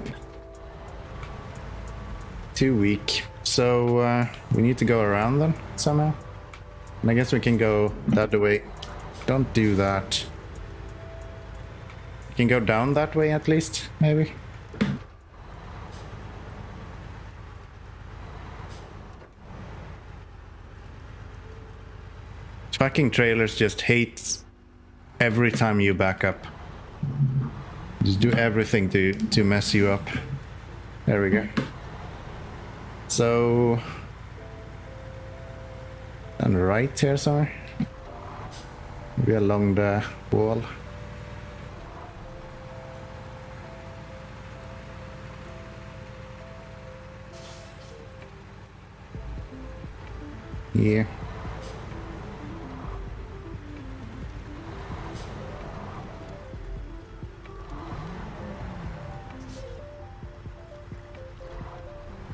Too weak. So we need to go around then somehow. And I guess we can go the other way. Don't do that. We can go down that way at least, maybe. Fucking trailers just hate every time you back up. Just do everything to mess you up. There we go. So, on the right here somewhere. Maybe along the wall. Yeah.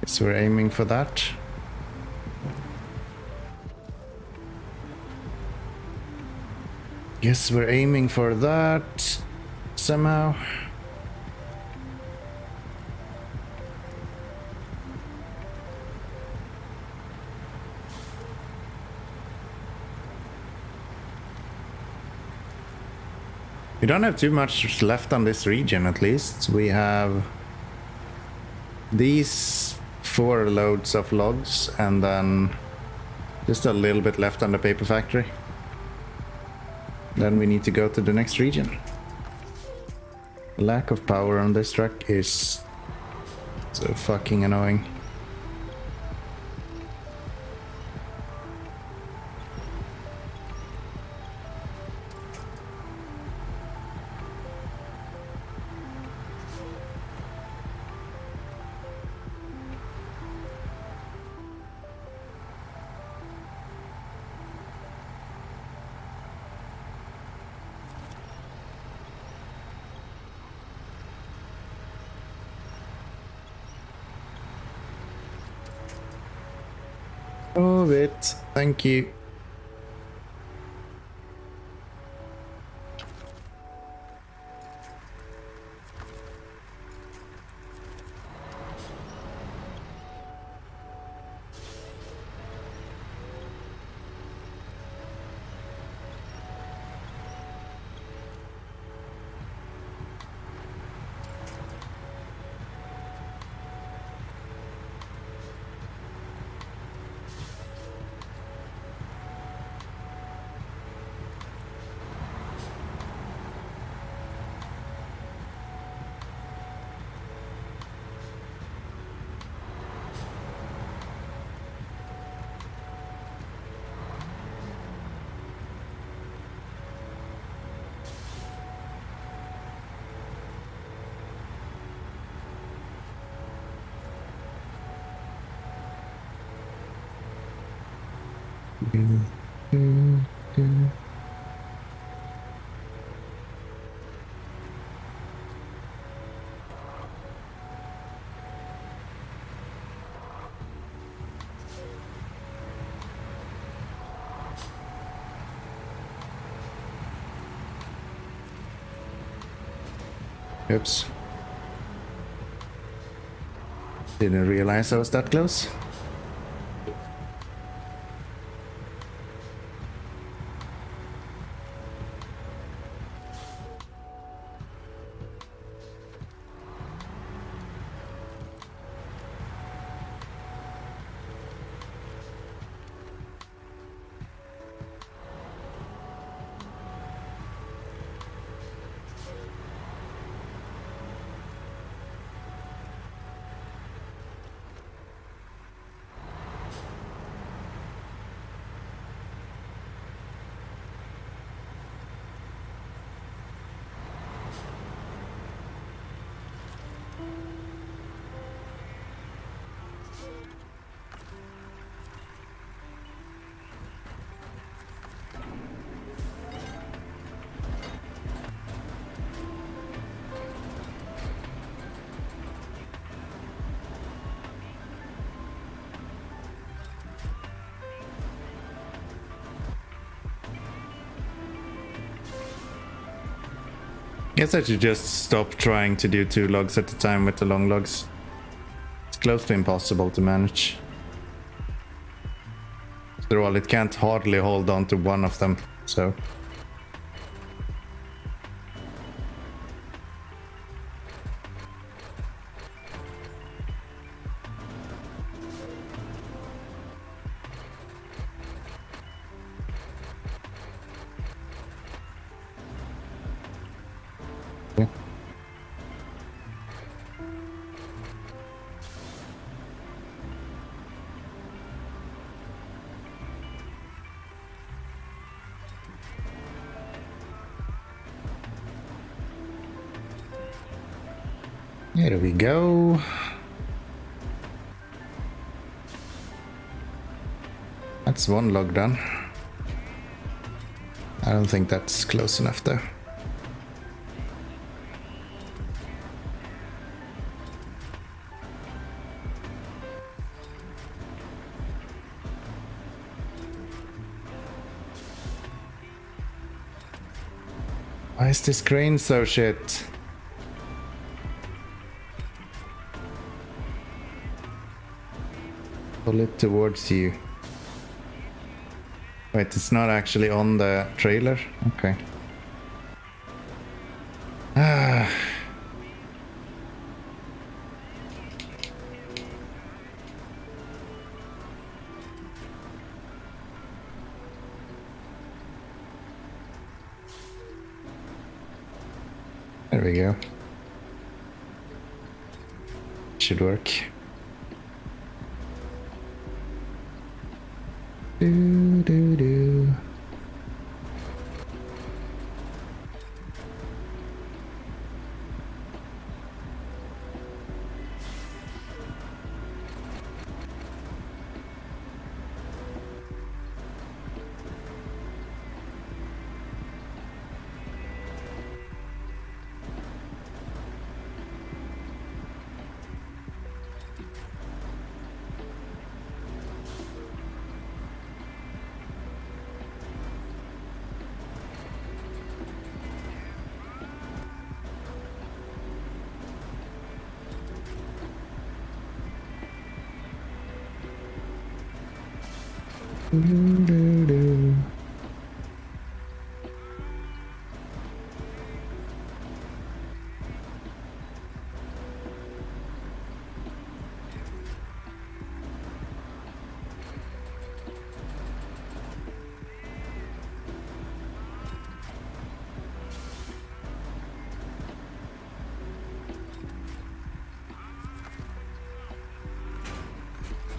Guess we're aiming for that. Guess we're aiming for that somehow. We don't have too much left on this region, at least. We have these 4 loads of logs and then just a little bit left on the paper factory. Then we need to go to the next region. Lack of power on this truck is so fucking annoying. Move it. Thank you. Oops. Didn't realize I was that close. Guess I should just stop trying to do 2 logs at a time with the long logs. It's close to impossible to manage. After all, it can't hardly hold on to one of them, so... Yeah. Here we go. That's 1 log done. I don't think that's close enough though. Why is this crane so shit? Pull it towards you. Wait, it's not actually on the trailer? Okay. Ah. There we go. Should work. Do do do.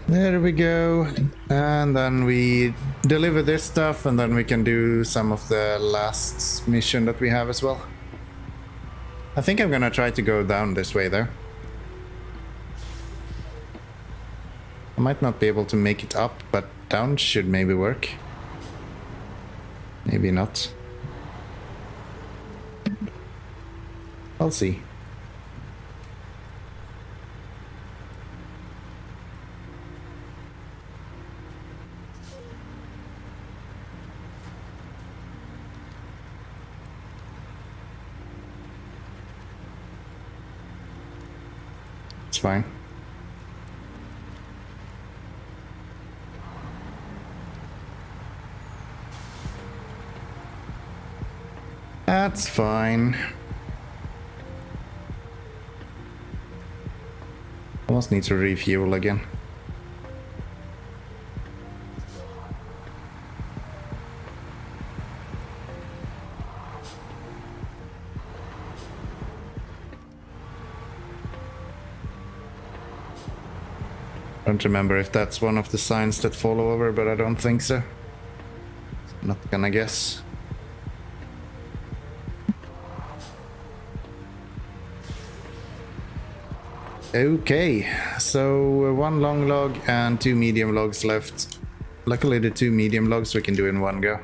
There we go. And then we deliver this stuff, and then we can do some of the last mission that we have as well. I think I'm gonna try to go down this way though. I might not be able to make it up, but down should maybe work. Maybe not. I'll see. It's fine. That's fine. Almost need to refuel again. Don't remember if that's one of the signs that follow over, but I don't think so. Not gonna guess. Okay, so one long log and 2 medium logs left. Luckily the 2 medium logs we can do in one go.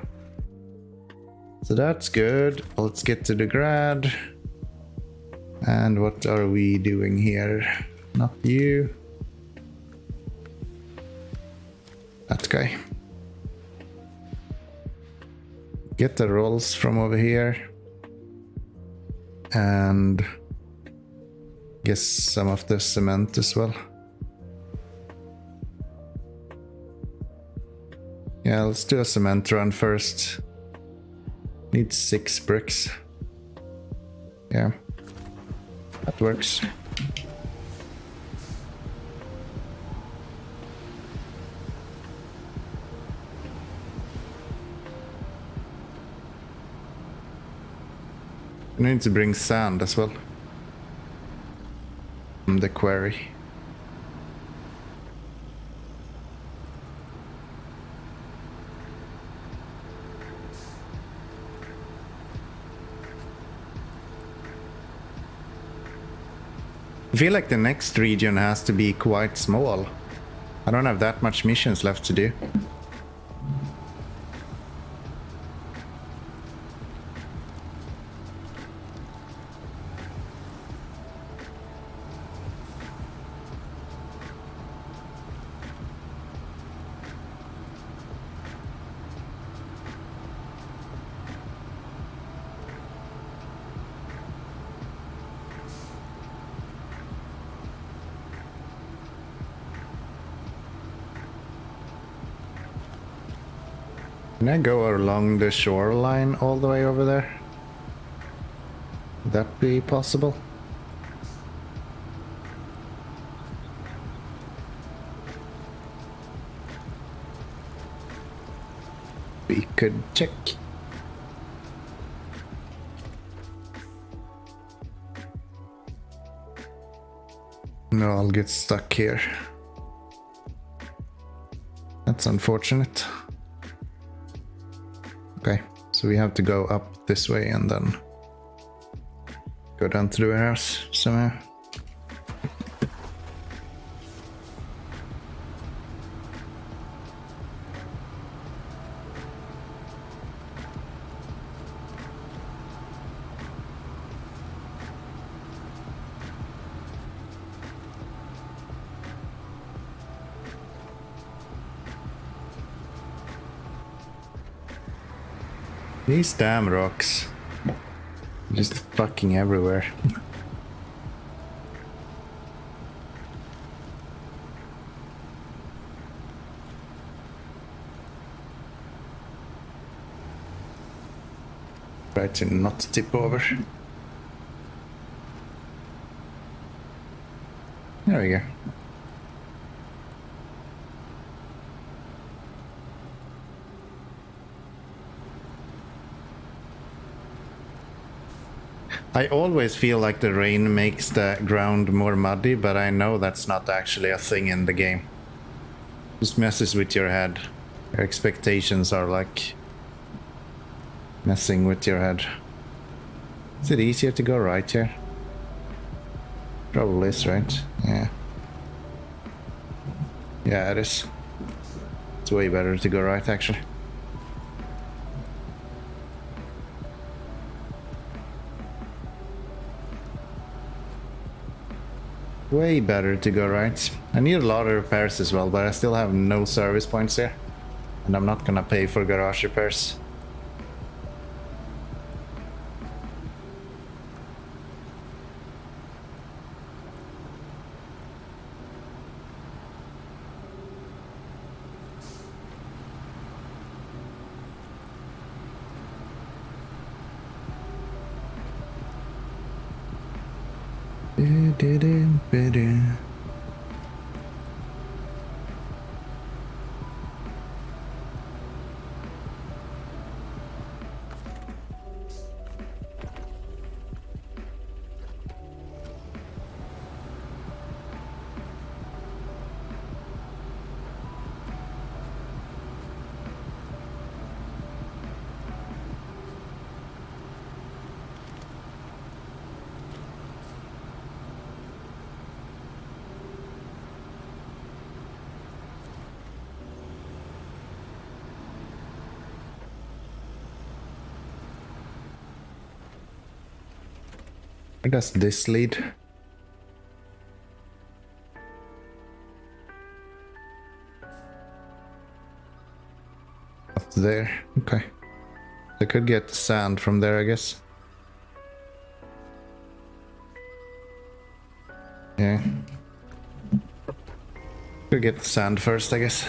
So that's good. Let's get to the grad. And what are we doing here? Not you. That guy. Get the rolls from over here. And guess some of the cement as well. Yeah, let's do a cement run first. Need 6 bricks. Yeah, that works. I need to bring sand as well. From the quarry. I feel like the next region has to be quite small. I don't have that much missions left to do. Can I go along the shoreline all the way over there? Would that be possible? We could check. No, I'll get stuck here. That's unfortunate. Okay, so we have to go up this way and then go down to the warehouse somehow. These damn rocks. Just fucking everywhere. Try to not tip over. There we go. I always feel like the rain makes the ground more muddy, but I know that's not actually a thing in the game. Just messes with your head. Your expectations are like messing with your head. Is it easier to go right here? Probably is, right? Yeah. Yeah, it is. It's way better to go right, actually. Way better to go right. I need a lot of repairs as well, but I still have no service points here. And I'm not gonna pay for garage repairs. Where does this lead? Up there. Okay. I could get sand from there, I guess. Yeah. Could get the sand first, I guess.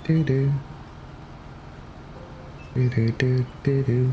Do do do do do do do.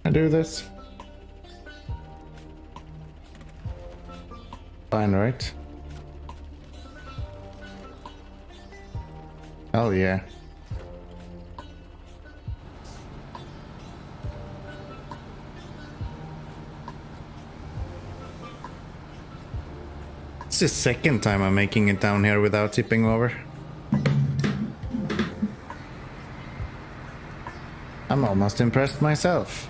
I do this. Fine, right? Hell yeah. It's the second time I'm making it down here without tipping over. I'm almost impressed myself.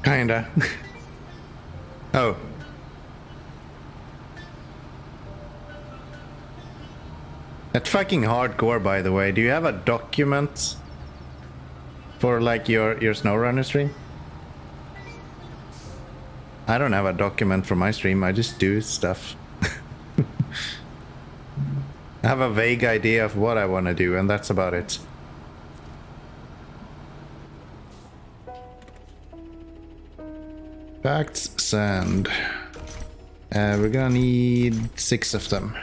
Kinda. Oh. That's fucking hardcore, by the way. Do you have a document for like your SnowRunner stream? I don't have a document for my stream, I just do stuff. I have a vague idea of what I want to do, and that's about it. Facts, sand. We're gonna need 6 of them.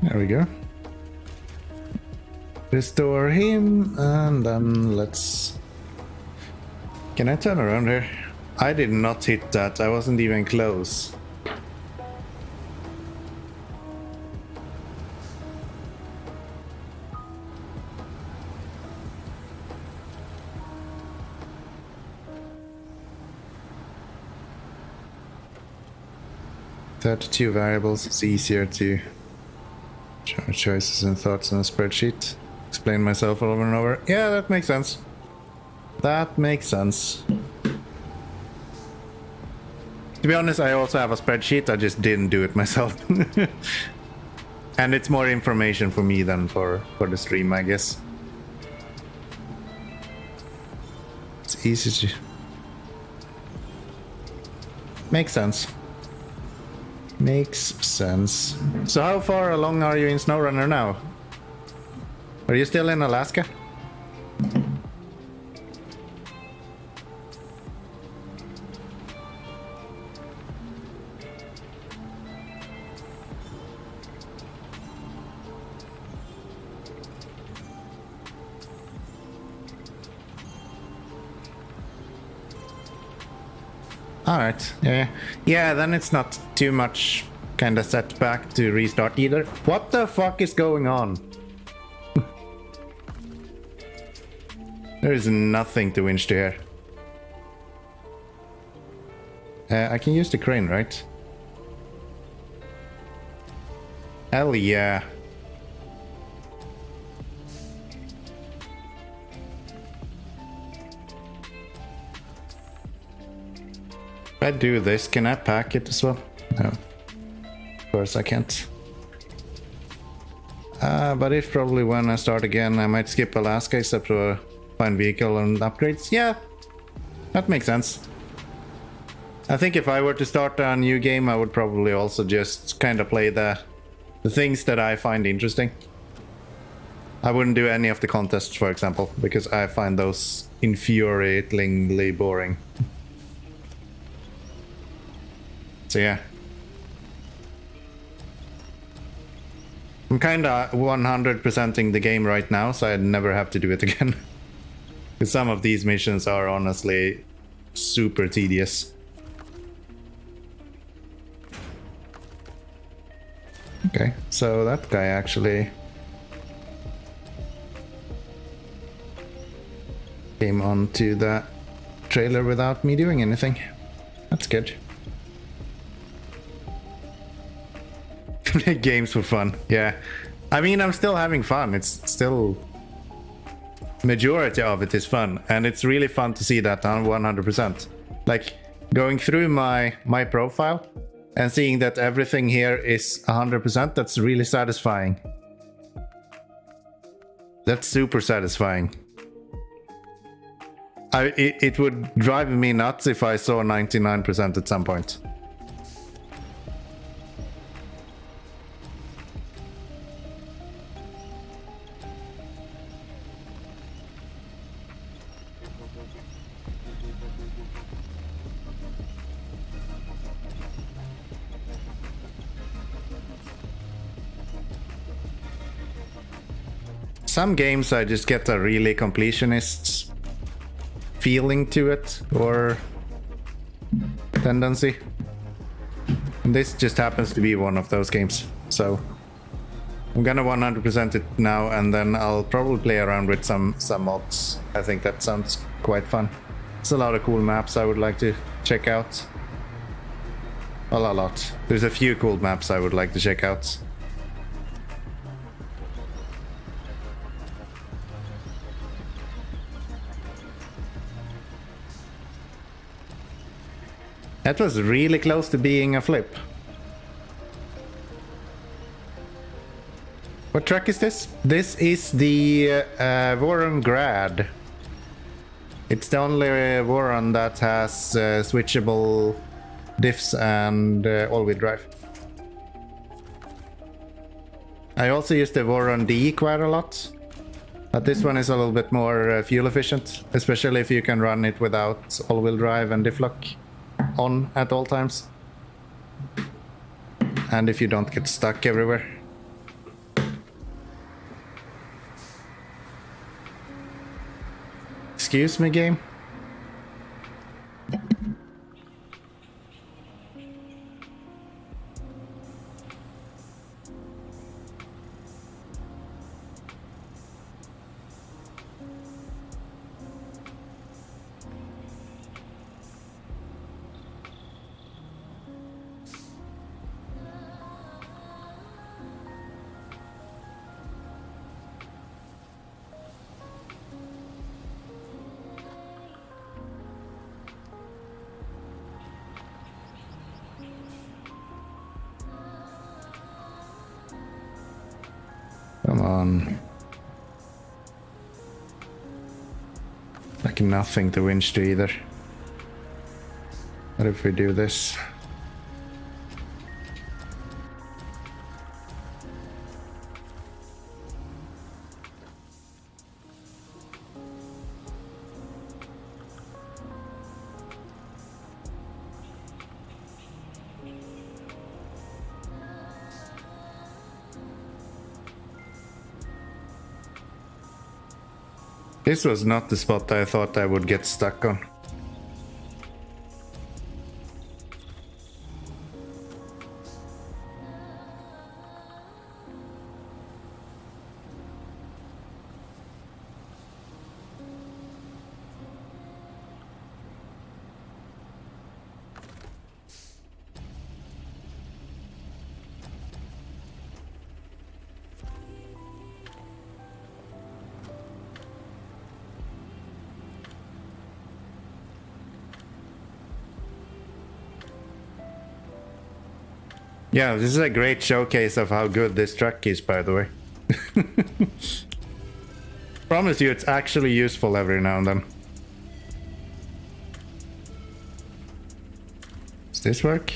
There we go. Restore him, and then let's... Can I turn around here? I did not hit that, I wasn't even close. Two variables, it's easier to show choices and thoughts on a spreadsheet. Explain myself over and over. Yeah, that makes sense. That makes sense. To be honest, I also have a spreadsheet, I just didn't do it myself. And it's more information for me than for the stream, I guess. It's easy to... Makes sense. Makes sense. So how far along are you in SnowRunner now? Are you still in Alaska? Alright, yeah, then it's not too much kind of setback to restart either. What the fuck is going on? There is nothing to winch to here. I can use the crane, right? Hell yeah. If I do this, can I pack it as well? No. Of course I can't. But if probably when I start again, I might skip Alaska except for find vehicle and upgrades. Yeah, that makes sense. I think if I were to start a new game, I would probably also just kind of play the things that I find interesting. I wouldn't do any of the contests, for example, because I find those infuriatingly boring. So yeah. I'm kinda 100%ing the game right now, so I'd never have to do it again. Because some of these missions are honestly super tedious. Okay, so that guy actually came onto the trailer without me doing anything. That's good. Games for fun, yeah. I mean, I'm still having fun. It's still... Majority of it is fun, and it's really fun to see that on 100%. Like, going through my profile and seeing that everything here is 100%, that's really satisfying. That's super satisfying. It would drive me nuts if I saw 99% at some point. Some games I just get a really completionist feeling to it, or tendency. And this just happens to be one of those games. So I'm gonna 100% it now, and then I'll probably play around with some mods. I think that sounds quite fun. It's a lot of cool maps I would like to check out. Well, a lot. There's a few cool maps I would like to check out. That was really close to being a flip. What track is this? This is the Warren Grad. It's the only Warren that has switchable diffs and all-wheel drive. I also use the Warren D quite a lot, but this one is a little bit more fuel efficient, especially if you can run it without all-wheel drive and diff lock on at all times, and if you don't get stuck everywhere. Excuse me, game? Come on. Like nothing to winch to either. What if we do this? This was not the spot I thought I would get stuck on. Yeah, this is a great showcase of how good this truck is, by the way. Promise you, it's actually useful every now and then. Does this work?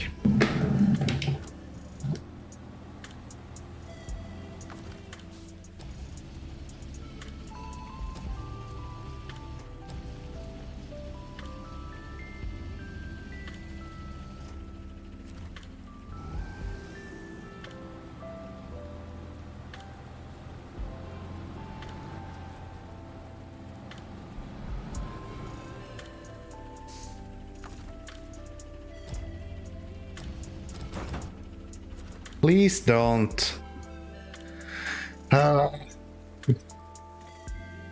Please don't.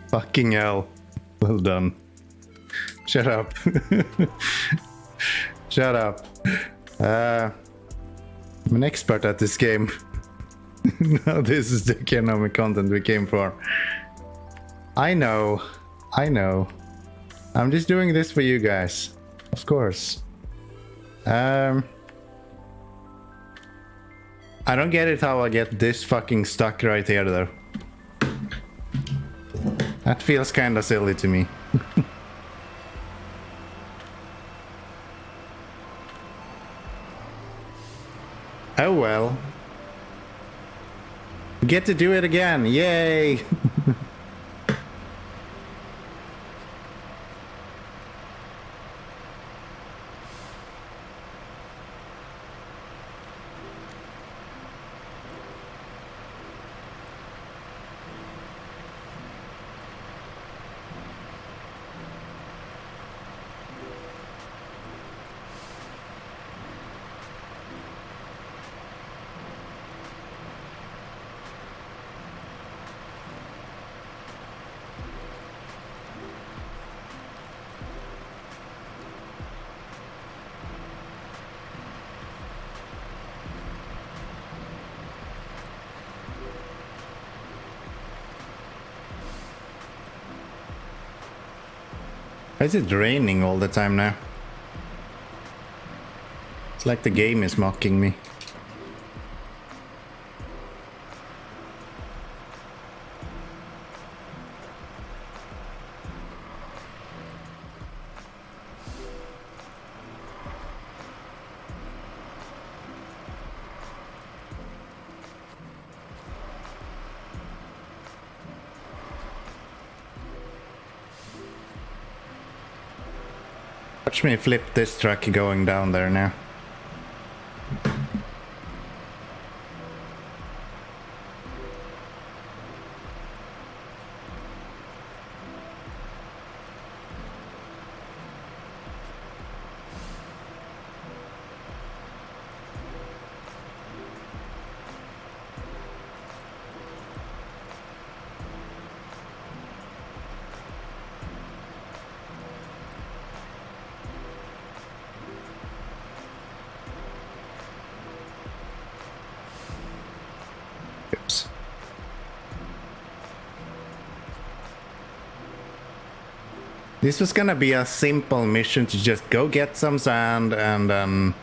Fucking hell. Well done. Shut up. Shut up. I'm an expert at this game. No, this is the economic content we came for. I know. I know. I'm just doing this for you guys. Of course. I don't get it how I get this fucking stuck right here though. That feels kinda silly to me. Oh well. Get to do it again, yay! Why is it raining all the time now? It's like the game is mocking me. Watch me flip this truck going down there now. This was gonna be a simple mission to just go get some sand and then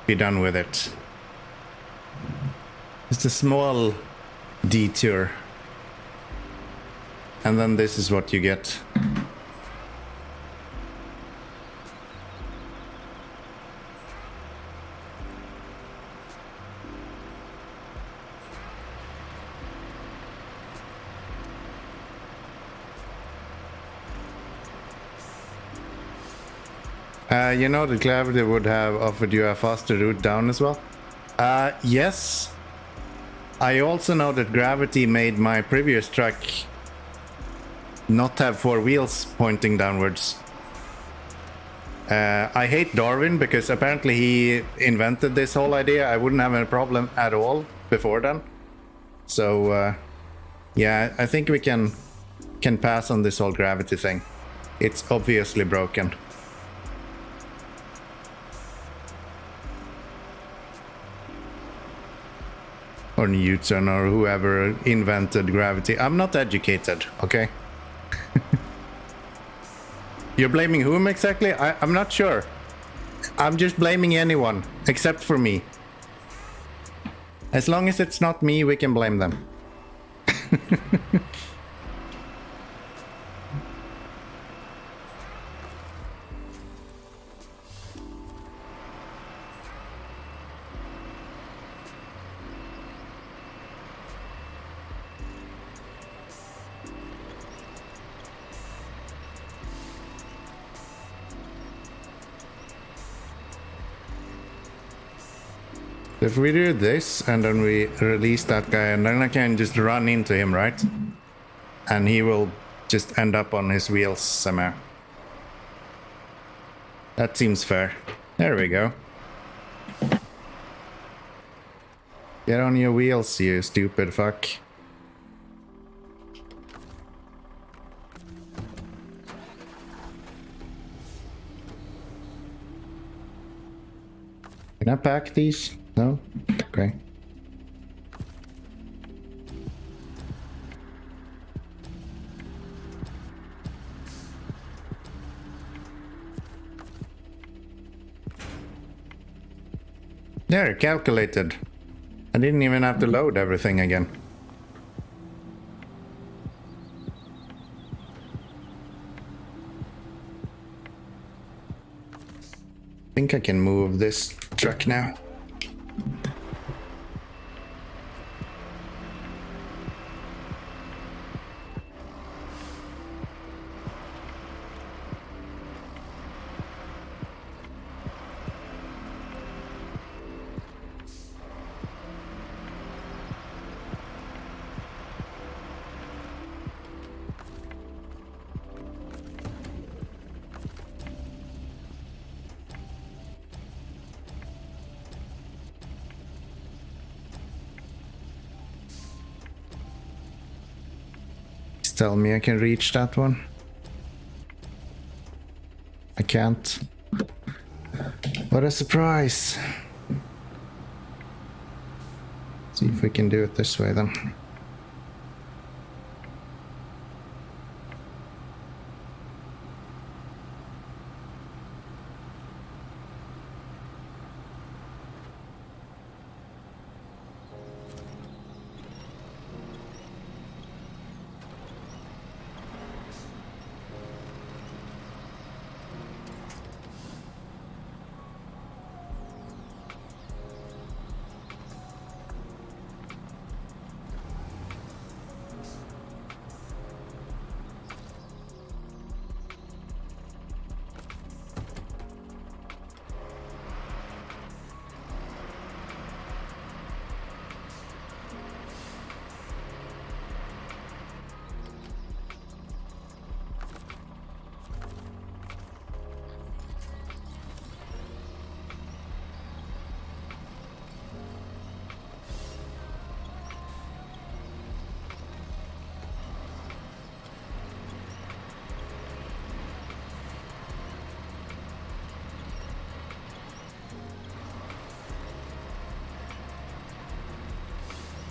be done with it. Just a small detour. And then this is what you get. You know that gravity would have offered you a faster route down as well? Yes. I also know that gravity made my previous truck not have 4 wheels pointing downwards. I hate Darwin because apparently he invented this whole idea. I wouldn't have a problem at all before then. So yeah, I think we can pass on this whole gravity thing. It's obviously broken. Or Newton or whoever invented gravity. I'm not educated, okay? You're blaming whom exactly? I'm not sure. I'm just blaming anyone, except for me. As long as it's not me, we can blame them. If we do this and then we release that guy and then I can just run into him, right? And he will just end up on his wheels somewhere. That seems fair. There we go. Get on your wheels, you stupid fuck. Can I pack these? No? Okay. There, calculated. I didn't even have to load everything again. I think I can move this truck now. Tell me I can reach that one. I can't. What a surprise. See if we can do it this way then.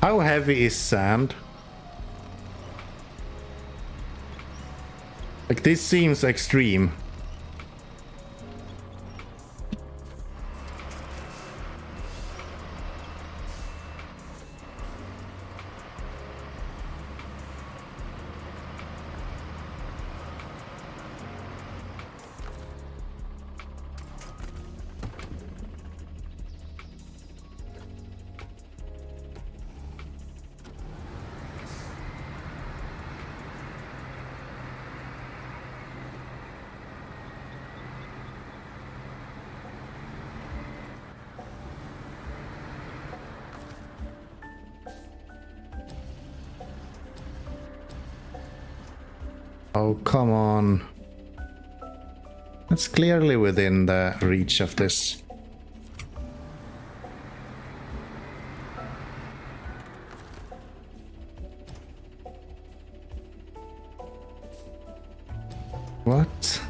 How heavy is sand? Like, this seems extreme. Oh, come on. That's clearly within the reach of this. What?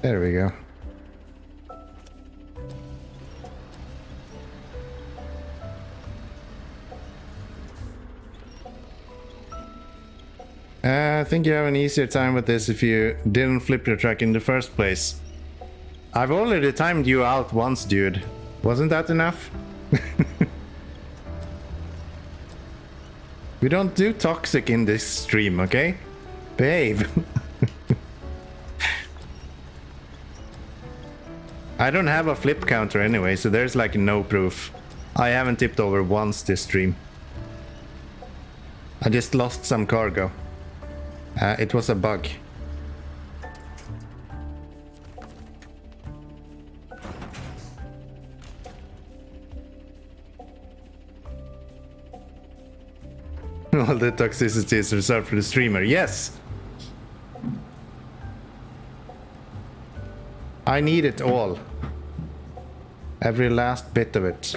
There we go. I think you have an easier time with this if you didn't flip your truck in the first place. I've already timed you out once, dude. Wasn't that enough? We don't do toxic in this stream, okay? Behave. I don't have a flip counter anyway, so there's like no proof. I haven't tipped over once this stream. I just lost some cargo. It was a bug. All the toxicity is reserved for the streamer. Yes! I need it all. Every last bit of it.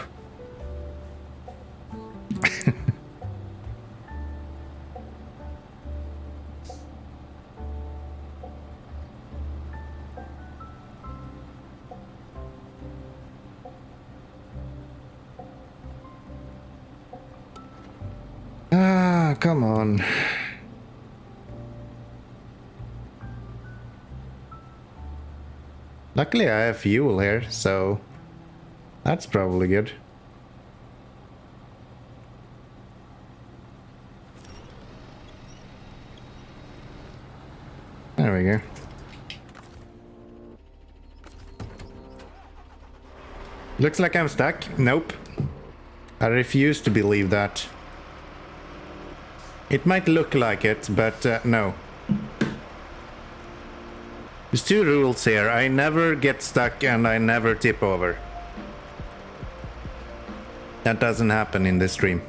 Come on. Luckily I have fuel here, so that's probably good. There we go. Looks like I'm stuck. Nope. I refuse to believe that. It might look like it, but no. There's two rules here. I never get stuck and I never tip over. That doesn't happen in this stream.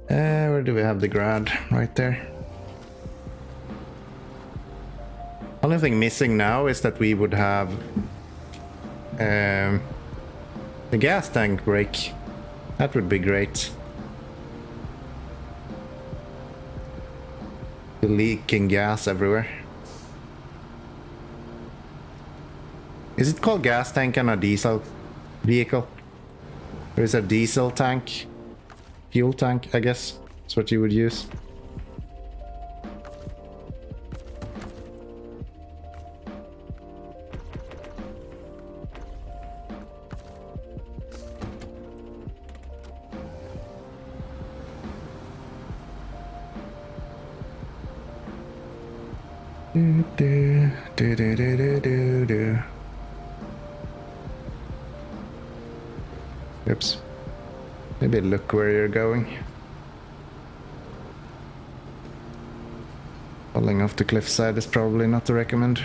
Where do we have the grad? Right there. Only thing missing now is that we would have the gas tank break. That would be great. The leaking gas everywhere. Is it called gas tank on a diesel vehicle? Or is it a diesel tank? Fuel tank, I guess. That's what you would use. Oops. Maybe look where you're going. Falling off the cliffside is probably not to recommend.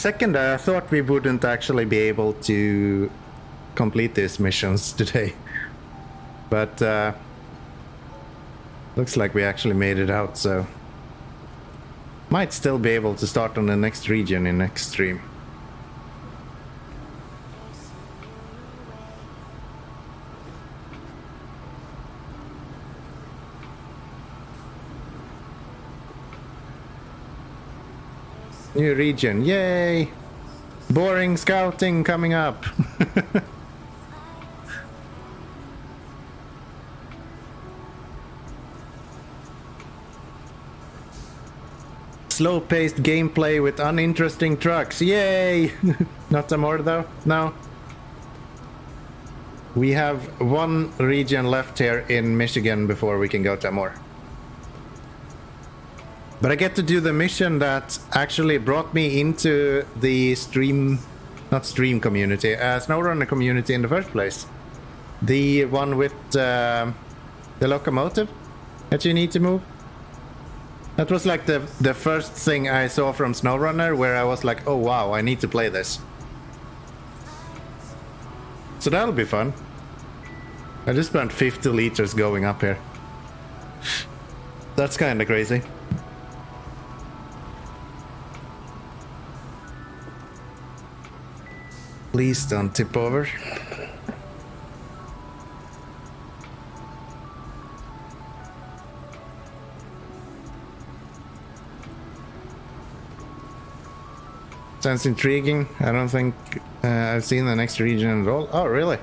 second I thought we wouldn't actually be able to complete these missions today. But looks like we actually made it out, so might still be able to start on the next region in next stream. New region, yay! Boring scouting coming up. Slow-paced gameplay with uninteresting trucks, yay! Not some more though, no. We have one region left here in Michigan before we can go to more. But I get to do the mission that actually brought me into the SnowRunner community in the first place. The one with the locomotive that you need to move. That was like the first thing I saw from SnowRunner where I was like, oh wow, I need to play this. So that'll be fun. I just spent 50 liters going up here. That's kinda crazy. Please don't tip over. Sounds intriguing. I don't think I've seen the next region at all. Oh, really?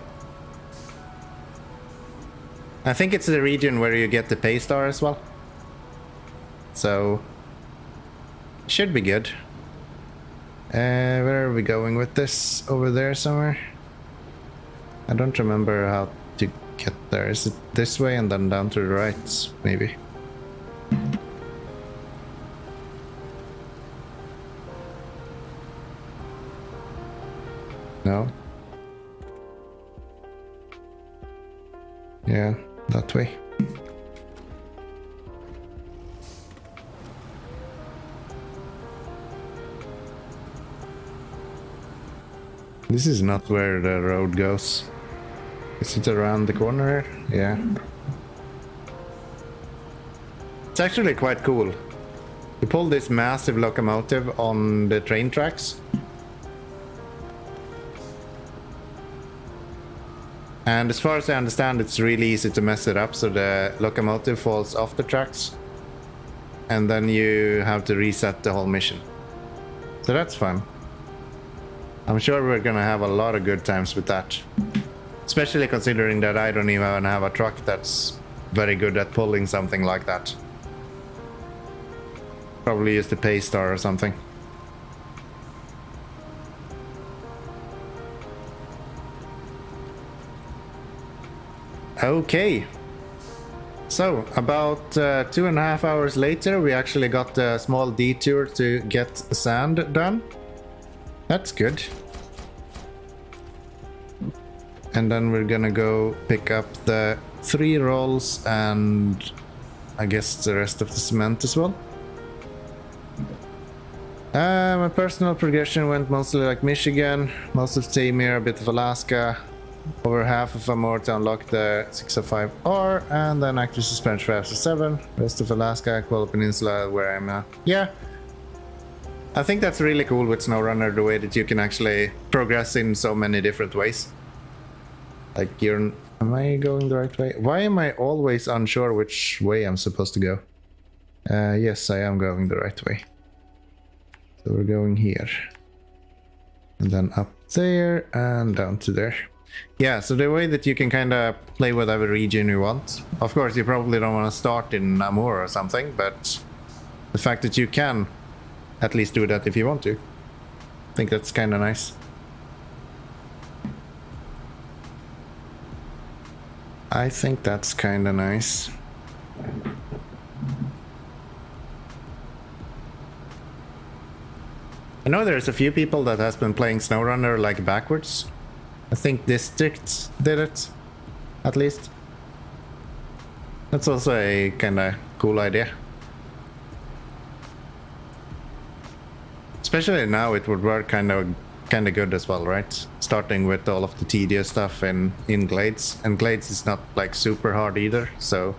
I think it's the region where you get the pay star as well. So, should be good. Where are we going with this? Over there somewhere? I don't remember how to get there. Is it this way and then down to the right? Maybe. No? Yeah, that way. This is not where the road goes. Is it around the corner here? Yeah. It's actually quite cool. You pull this massive locomotive on the train tracks. And as far as I understand, it's really easy to mess it up, so the locomotive falls off the tracks. And then you have to reset the whole mission. So that's fun. I'm sure we're gonna have a lot of good times with that. Especially considering that I don't even have a truck that's very good at pulling something like that. Probably use the pay star or something. Okay. So, about 2.5 hours later, we actually got a small detour to get sand done. That's good. And then we're gonna go pick up the 3 rolls and I guess the rest of the cement as well. My personal progression went mostly like Michigan, most of Tamir, a bit of Alaska, over half of more to unlock the 605R, and then active suspension for after 7, rest of Alaska, Kuala Peninsula, where I'm at. Yeah. I think that's really cool with SnowRunner, the way that you can actually progress in so many different ways. Like am I going the right way? Why am I always unsure which way I'm supposed to go? Yes, I am going the right way. So we're going here. And then up there and down to there. Yeah, so the way that you can kind of play whatever region you want. Of course, you probably don't want to start in Namur or something, but the fact that you can at least do that if you want to. I think that's kind of nice. I think that's kind of nice. I know there's a few people that has been playing SnowRunner like backwards. I think District did it, at least. That's also a kind of cool idea. Especially now, it would work kind of good as well, right? Starting with all of the tedious stuff in Glades, and Glades is not like super hard either, so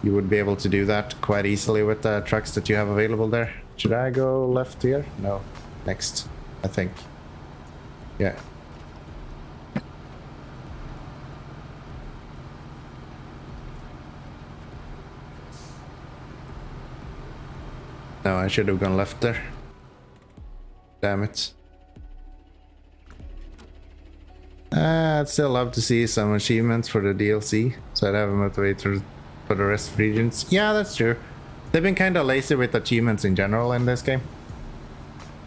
you would be able to do that quite easily with the trucks that you have available there. Should I go left here? No, next, I think. Yeah. No, I should have gone left there. Damn it. I'd still love to see some achievements for the DLC, so I'd have a motivator for the rest of regions. Yeah, that's true. They've been kind of lazy with achievements in general in this game.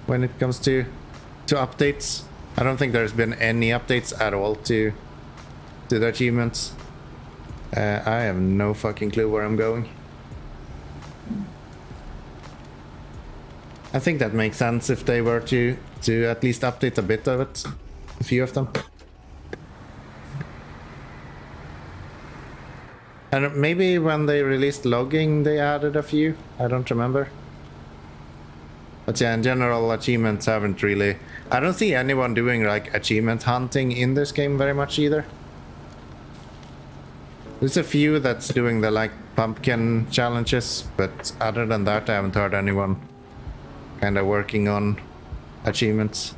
When it comes to updates. I don't think there's been any updates at all to the achievements. I have no fucking clue where I'm going. I think that makes sense if they were to at least update a bit of it. A few of them. And maybe when they released logging they added a few. I don't remember. But yeah, in general, achievements haven't really... I don't see anyone doing like achievement hunting in this game very much either. There's a few that's doing the like pumpkin challenges, but other than that I haven't heard anyone kind of working on achievements.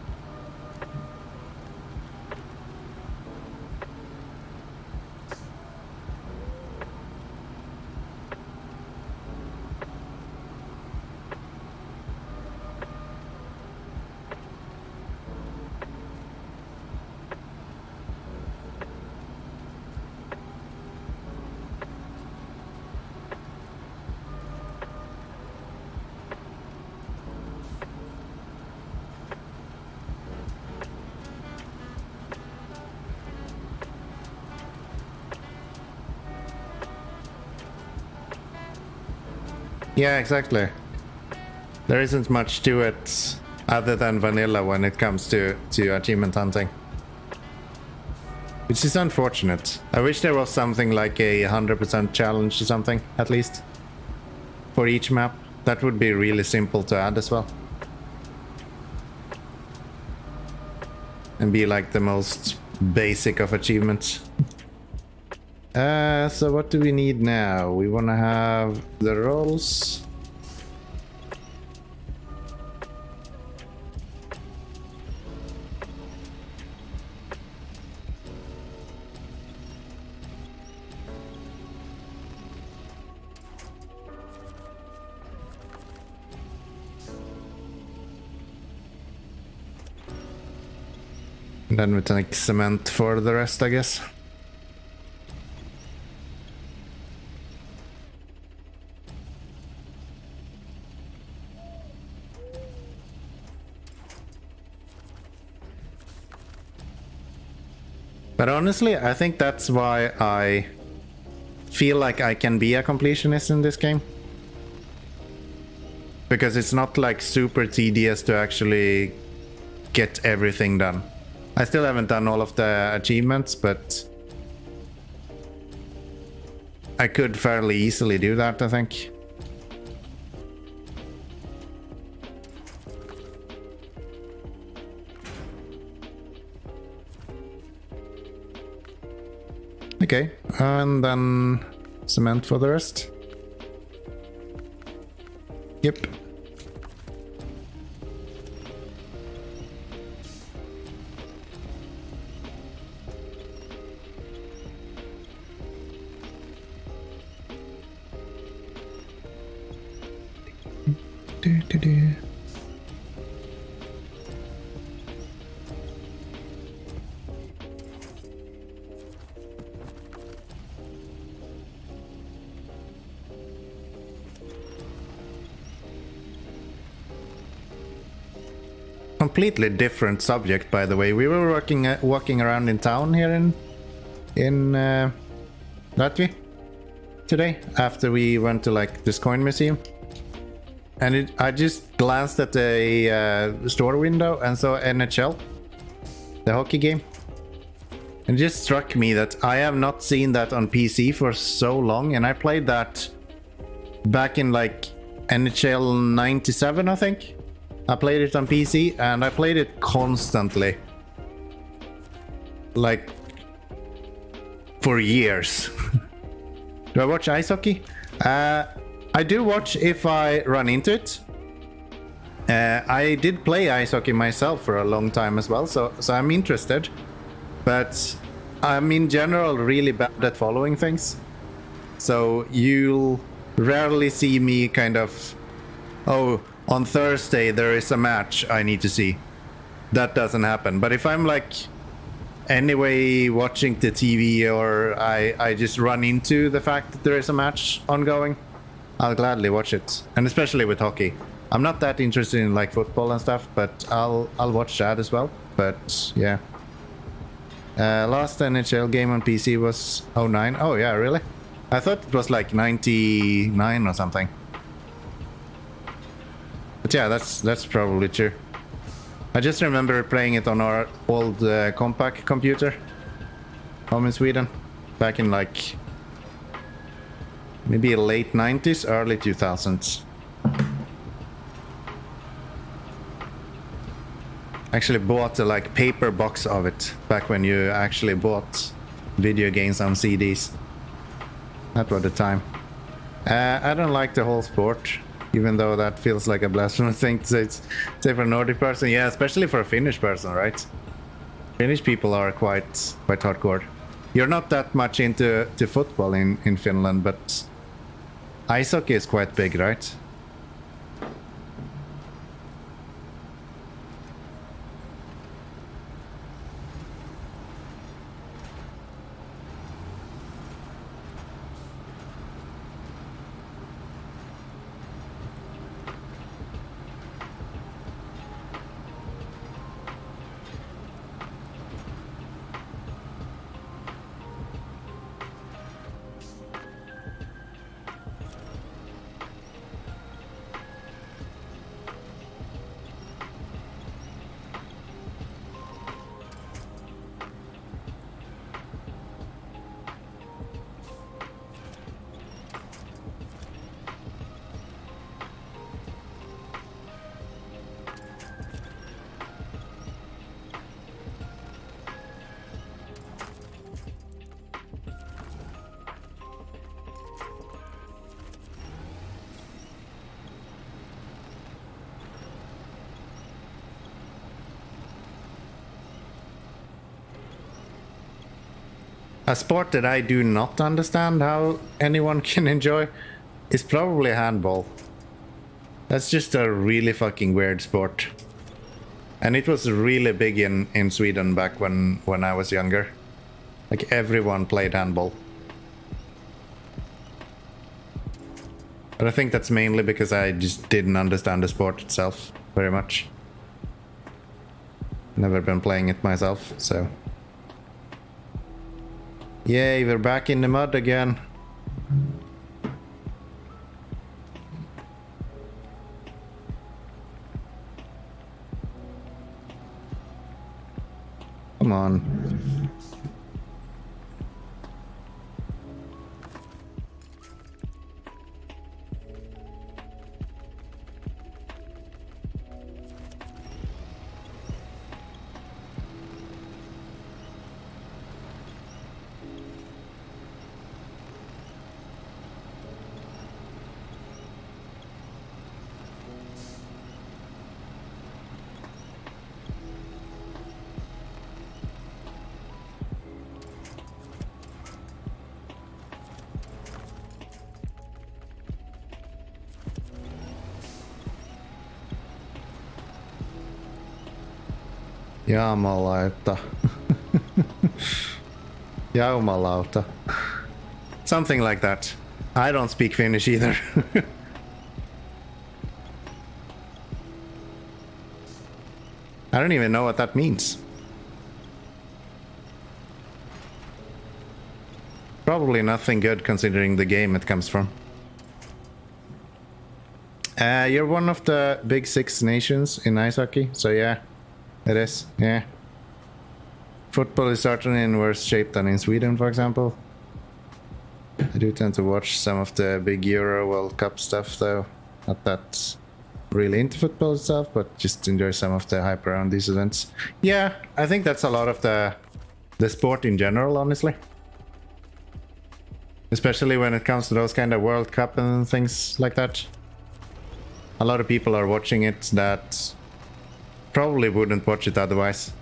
Yeah, exactly. There isn't much to it other than vanilla when it comes to achievement hunting. Which is unfortunate. I wish there was something like a 100% challenge or something, at least. For each map. That would be really simple to add as well. And be like the most basic of achievements. So what do we need now? We want to have the rolls. And then we take cement for the rest, I guess. But honestly, I think that's why I feel like I can be a completionist in this game. Because it's not like super tedious to actually get everything done. I still haven't done all of the achievements, but I could fairly easily do that, I think. Okay, and then cement for the rest. Yep. Completely different subject, by the way. We were walking around in town here in Latvia today after we went to like this coin museum, and I just glanced at the store window and saw NHL, the hockey game, and it just struck me that I have not seen that on PC for so long, and I played that back in like NHL 97, I think. I played it on PC and I played it constantly. Like, for years. Do I watch ice hockey? I do watch if I run into it. I did play ice hockey myself for a long time as well, so I'm interested. But I'm in general really bad at following things. So you'll rarely see me kind of, oh, on Thursday there is a match I need to see. That doesn't happen. But if I'm like anyway watching the TV, or I just run into the fact that there is a match ongoing, I'll gladly watch it. And especially with hockey. I'm not that interested in like football and stuff, but I'll watch that as well. But yeah. Last NHL game on PC was 09. Oh yeah, really? I thought it was like 99 or something. But yeah, that's probably true. I just remember playing it on our old compact computer home in Sweden back in like maybe late 90s, early 2000s. Actually bought a like paper box of it back when you actually bought video games on CDs. That was the time. I don't like the whole sport, even though that feels like a blasphemous thing to say for a Nordic person. Yeah, especially for a Finnish person, right? Finnish people are quite hardcore. You're not that much into football in Finland, but ice hockey is quite big, right? A sport that I do not understand how anyone can enjoy is probably handball. That's just a really fucking weird sport. And it was really big in Sweden back when I was younger. Like everyone played handball. But I think that's mainly because I just didn't understand the sport itself very much. Never been playing it myself, so... Yay, we're back in the mud again. Come on. Jumalauta. Jumalauta. Something like that. I don't speak Finnish either. I don't even know what that means. Probably nothing good considering the game it comes from. You're one of the big 6 nations in ice hockey, so yeah. It is, yeah. Football is certainly in worse shape than in Sweden, for example. I do tend to watch some of the big Euro World Cup stuff, though. Not that really into football itself, but just enjoy some of the hype around these events. Yeah, I think that's a lot of the sport in general, honestly. Especially when it comes to those kind of World Cup and things like that. A lot of people are watching it that probably wouldn't watch it otherwise.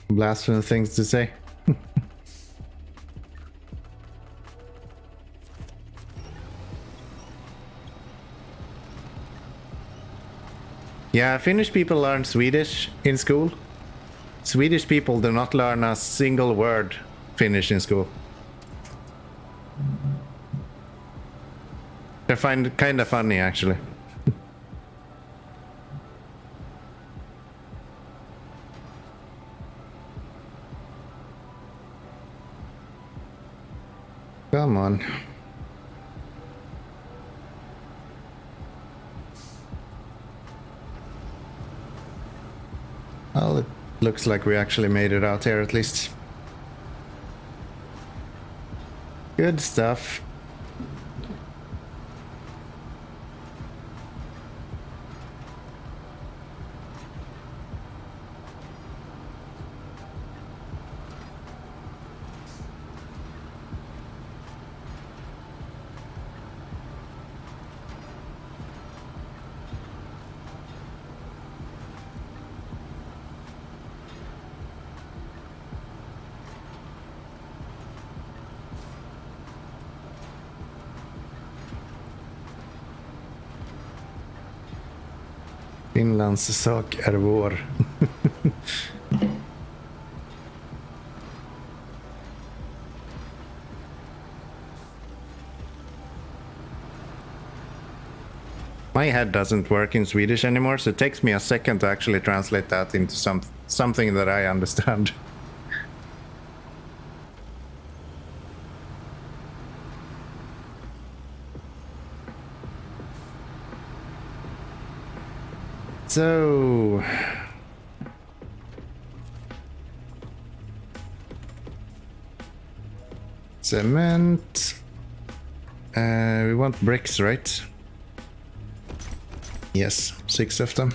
Blasphemous things to say. Yeah, Finnish people learn Swedish in school. Swedish people do not learn a single word Finnish in school. I find it kind of funny, actually. Come on. Well, it looks like we actually made it out here at least. Good stuff. Finlands sak är vår. My head doesn't work in Swedish anymore, so it takes me a second to actually translate that into something that I understand. So cement. We want bricks, right? Yes, 6 of them.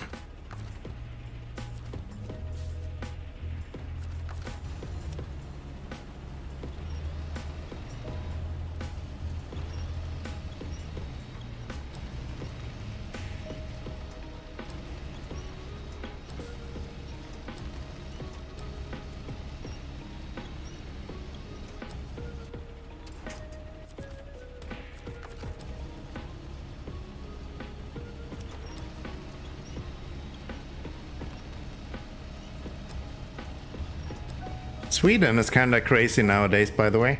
Sweden is kinda crazy nowadays, by the way.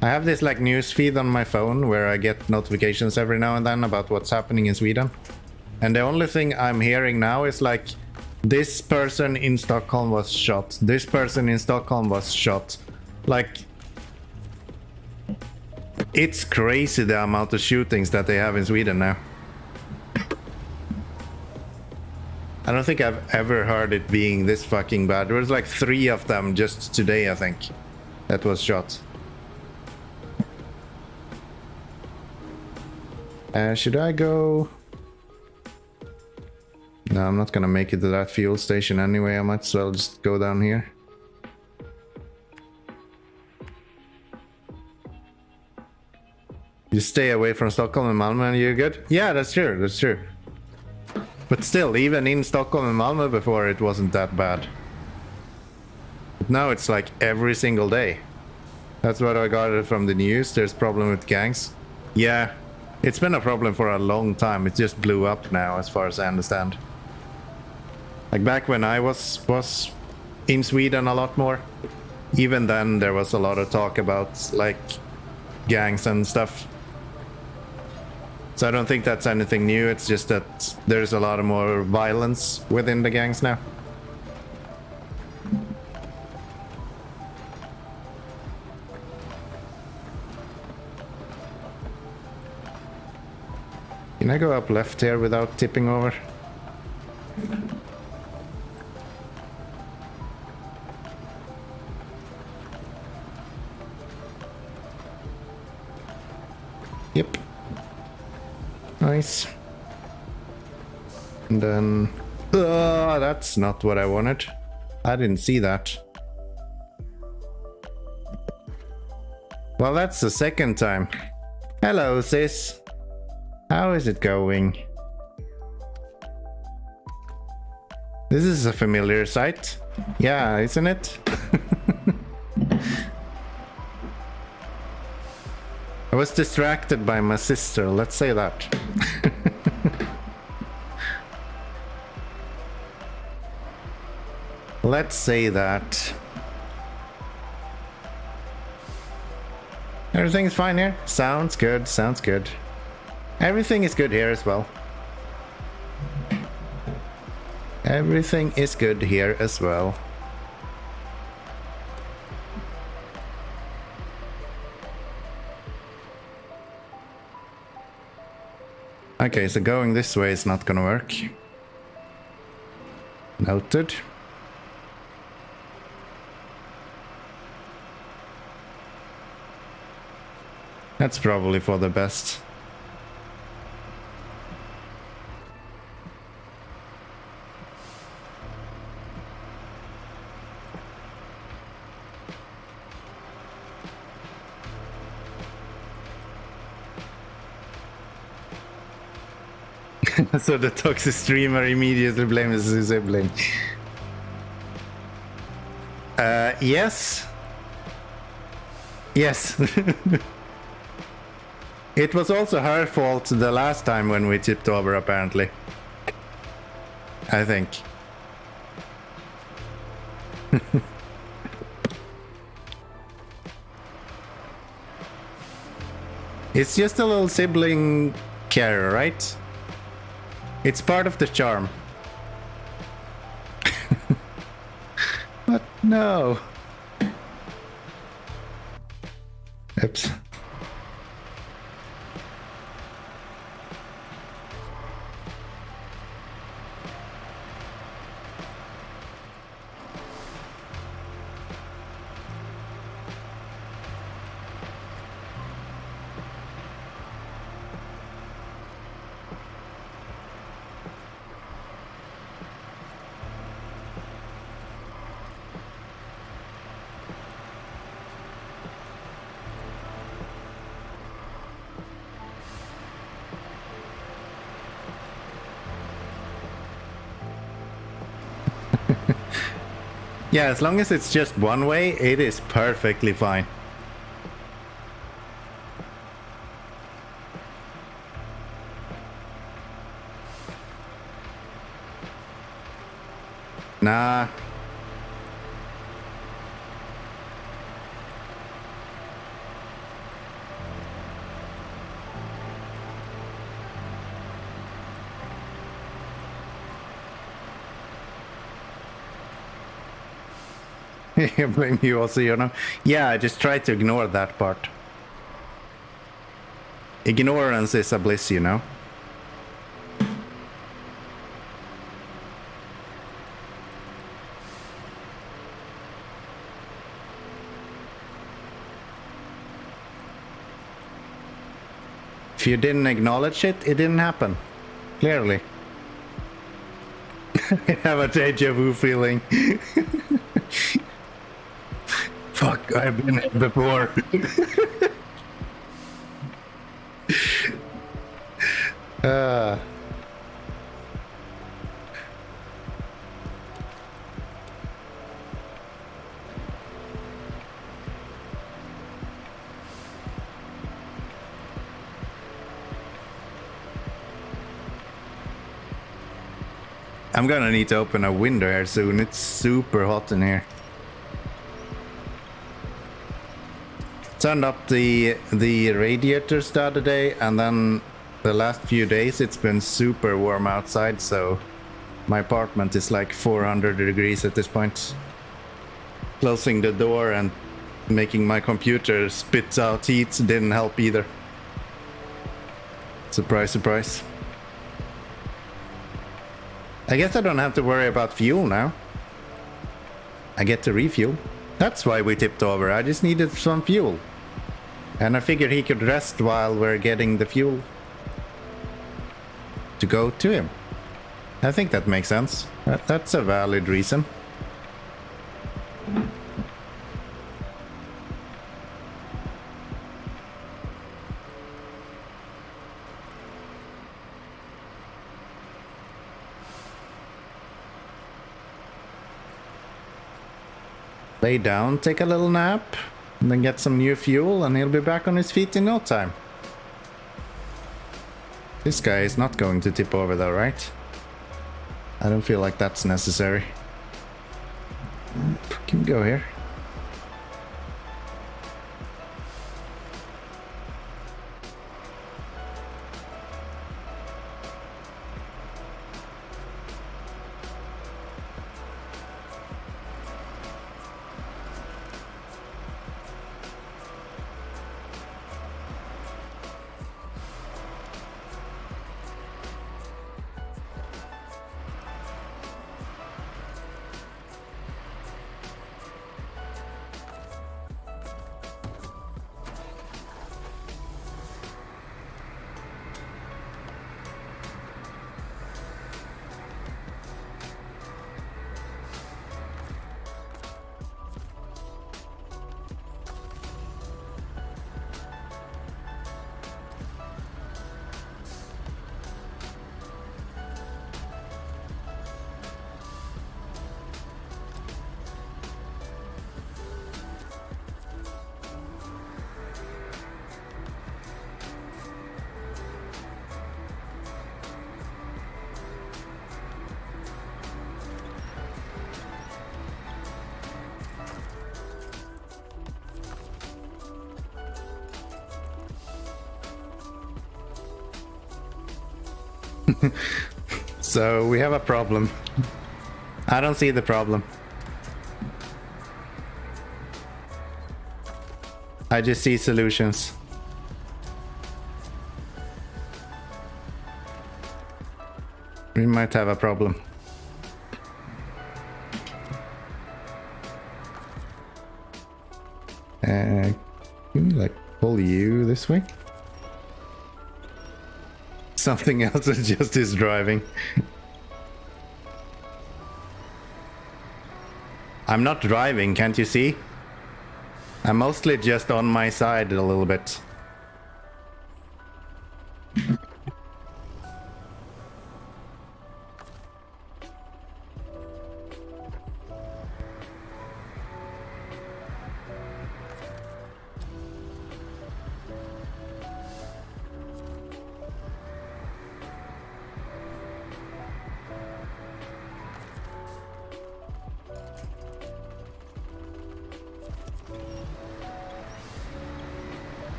I have this like news feed on my phone where I get notifications every now and then about what's happening in Sweden. And the only thing I'm hearing now is like, this person in Stockholm was shot. This person in Stockholm was shot. Like, it's crazy the amount of shootings that they have in Sweden now. I don't think I've ever heard it being this fucking bad. There was like 3 of them just today, I think, that was shot. Should I go? No, I'm not gonna make it to that fuel station anyway. I might as well just go down here. You stay away from Stockholm and Malmö and you're good? Yeah, that's true, that's true. But still, even in Stockholm and Malmö before, it wasn't that bad. But now it's like every single day. That's what I got from the news. There's problem with gangs. Yeah, it's been a problem for a long time. It just blew up now, as far as I understand. Like back when I was in Sweden a lot more, even then there was a lot of talk about like gangs and stuff. So I don't think that's anything new, it's just that there's a lot of more violence within the gangs now. Can I go up left here without tipping over? Yep. Nice. And then... that's not what I wanted. I didn't see that. Well, that's the second time. Hello, sis. How is it going? This is a familiar sight. Yeah, isn't it? I was distracted by my sister, let's say that. Let's say that. Everything's fine here? Sounds good, sounds good. Everything is good here as well. Everything is good here as well. Okay, so going this way is not gonna work. Noted. That's probably for the best. So the toxic streamer immediately blames his sibling. Yes. Yes. It was also her fault the last time when we tipped over, apparently. I think. It's just a little sibling care, right? It's part of the charm. But no. Oops. Yeah, as long as it's just one way, it is perfectly fine. Nah. I blame you also, you know? Yeah, I just try to ignore that part. Ignorance is a bliss, you know? If you didn't acknowledge it, it didn't happen. Clearly. I have a deja vu feeling. Fuck, I've been here before. I'm gonna need to open a window here soon. It's super hot in here. Turned up the radiators the other day, and then the last few days it's been super warm outside, so my apartment is like 400 degrees at this point. Closing the door and making my computer spit out heat didn't help either. Surprise, surprise. I guess I don't have to worry about fuel now. I get to refuel. That's why we tipped over. I just needed some fuel. And I figured he could rest while we're getting the fuel. to go to him. I think that makes sense. That's a valid reason. Lay down, take a little nap, and then get some new fuel, and he'll be back on his feet in no time. This guy is not going to tip over though, right? I don't feel like that's necessary. Can we go here? So we have a problem. I don't see the problem. I just see solutions. We might have a problem. Can we like pull you this way? Something else is just his driving. I'm not driving, can't you see? I'm mostly just on my side a little bit.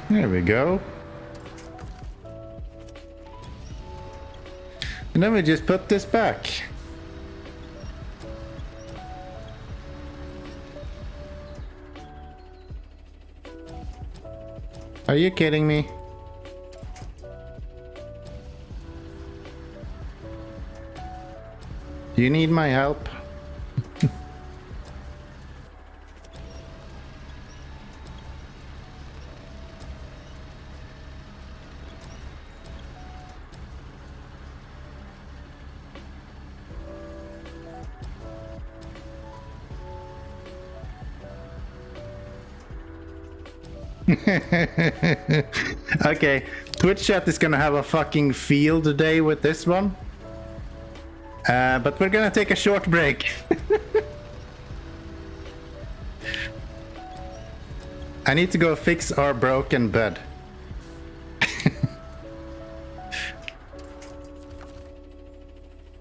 There we go. And then we just put this back. Are you kidding me? Do you need my help? Okay, Twitch chat is gonna have a fucking field day with this one. But we're gonna take a short break. I need to go fix our broken bed.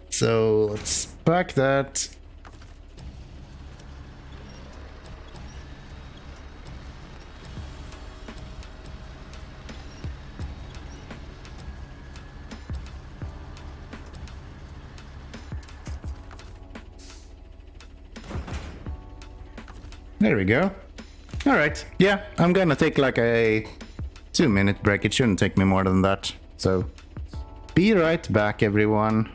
So let's pack that. There we go. All right. Yeah, I'm gonna take like a 2-minute break. It shouldn't take me more than that. So be right back, everyone.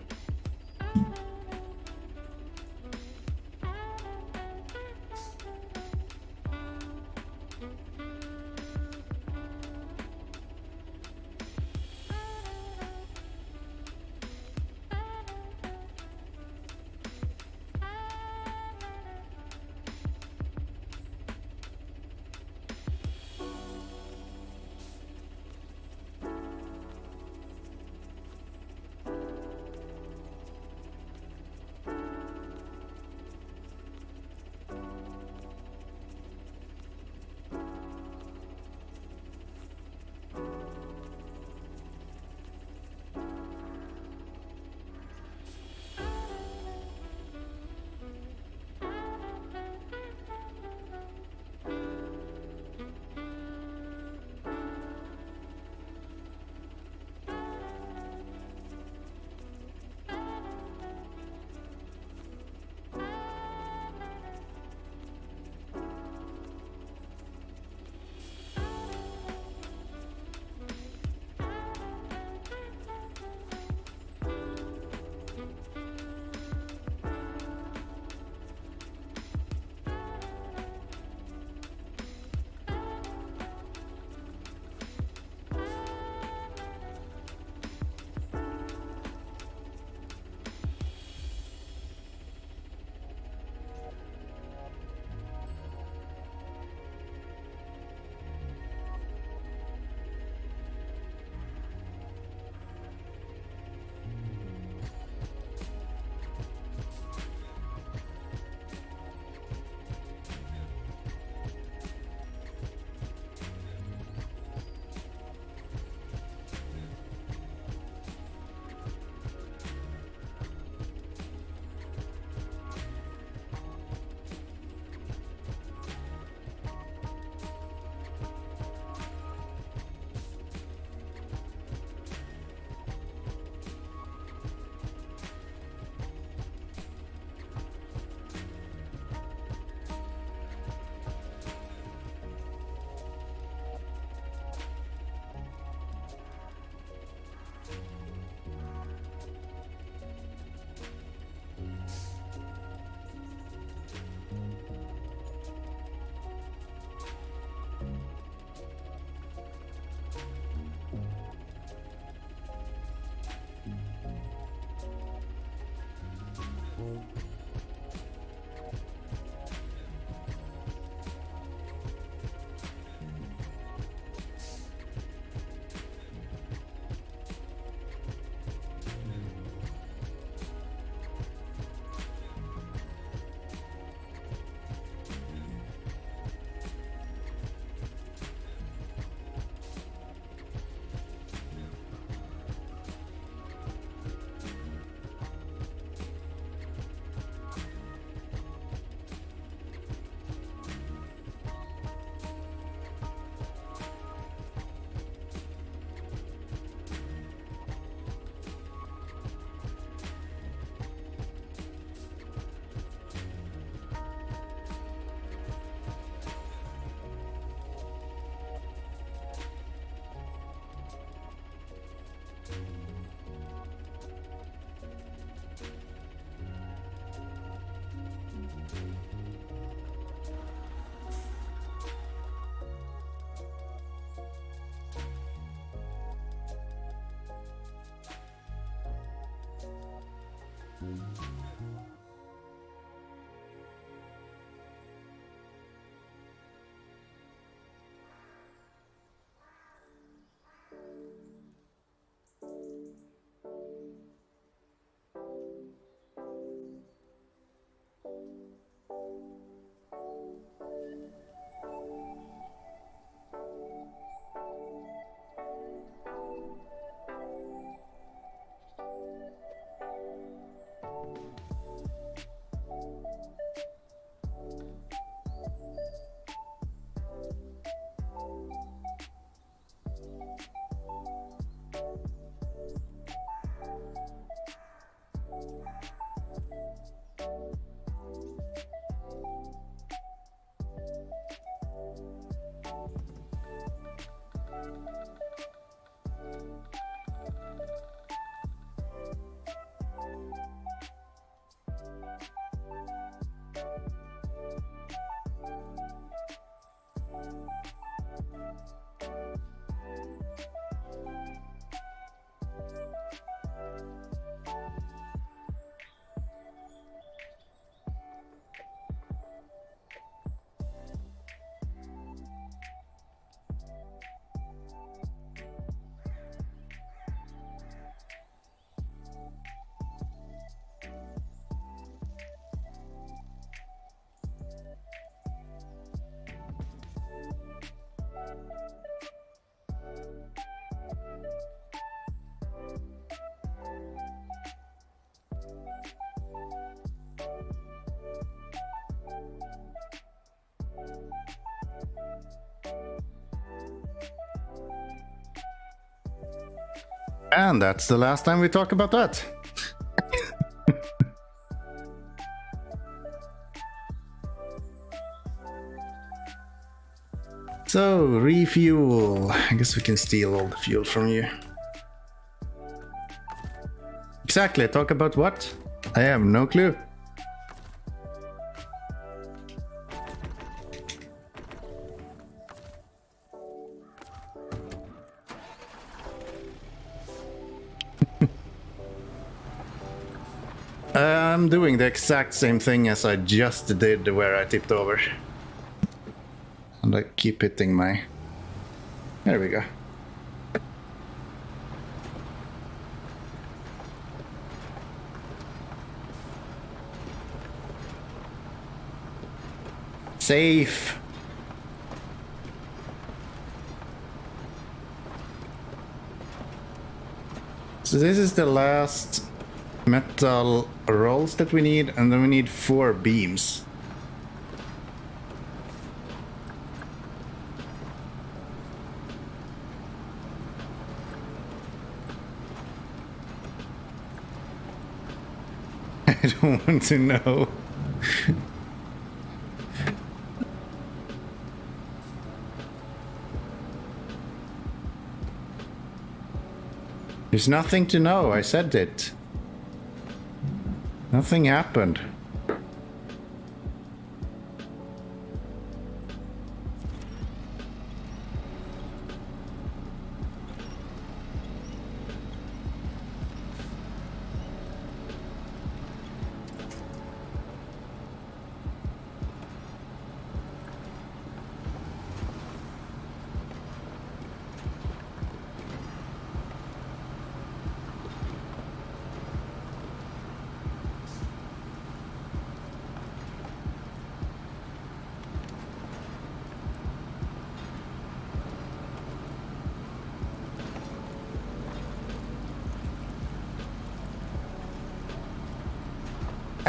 And that's the last time we talk about that. So, refuel. I guess we can steal all the fuel from you. Exactly, talk about what? I have no clue. I'm doing the exact same thing as I just did where I tipped over. And I keep hitting my... There we go. Safe. So this is the last metal rolls that we need, and then we need 4 beams. I don't want to know. There's nothing to know, I said it. Nothing happened.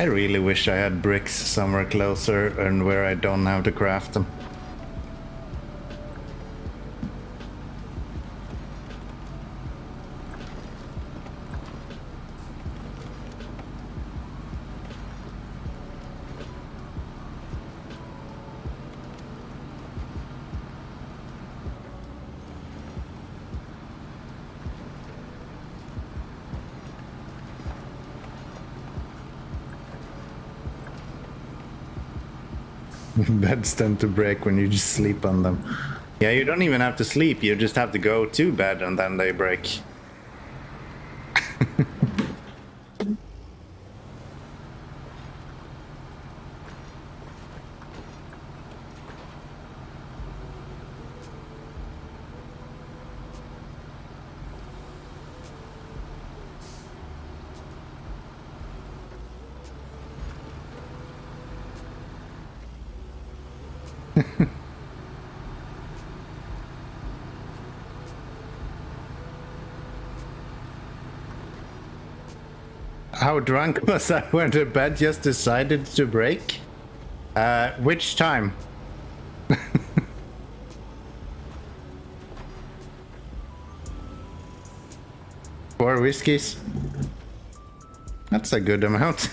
I really wish I had bricks somewhere closer and where I don't have to craft them. Beds tend to break when you just sleep on them. Yeah, you don't even have to sleep, you just have to go to bed and then they break. How drunk was I when the bed just decided to break? Which time? 4 whiskeys? That's a good amount.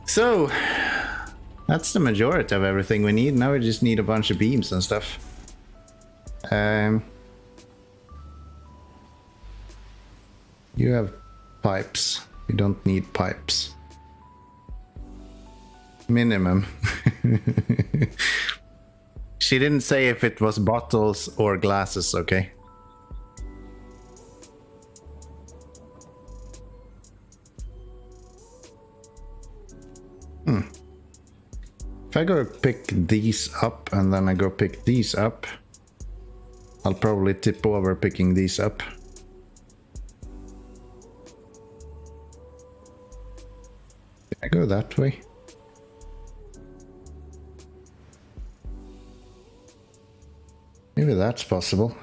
So, that's the majority of everything we need. Now we just need a bunch of beams and stuff. You have pipes. You don't need pipes. Minimum. She didn't say if it was bottles or glasses, okay? If I go pick these up and then I go pick these up, I'll probably tip over picking these up. Can I go that way? Maybe that's possible.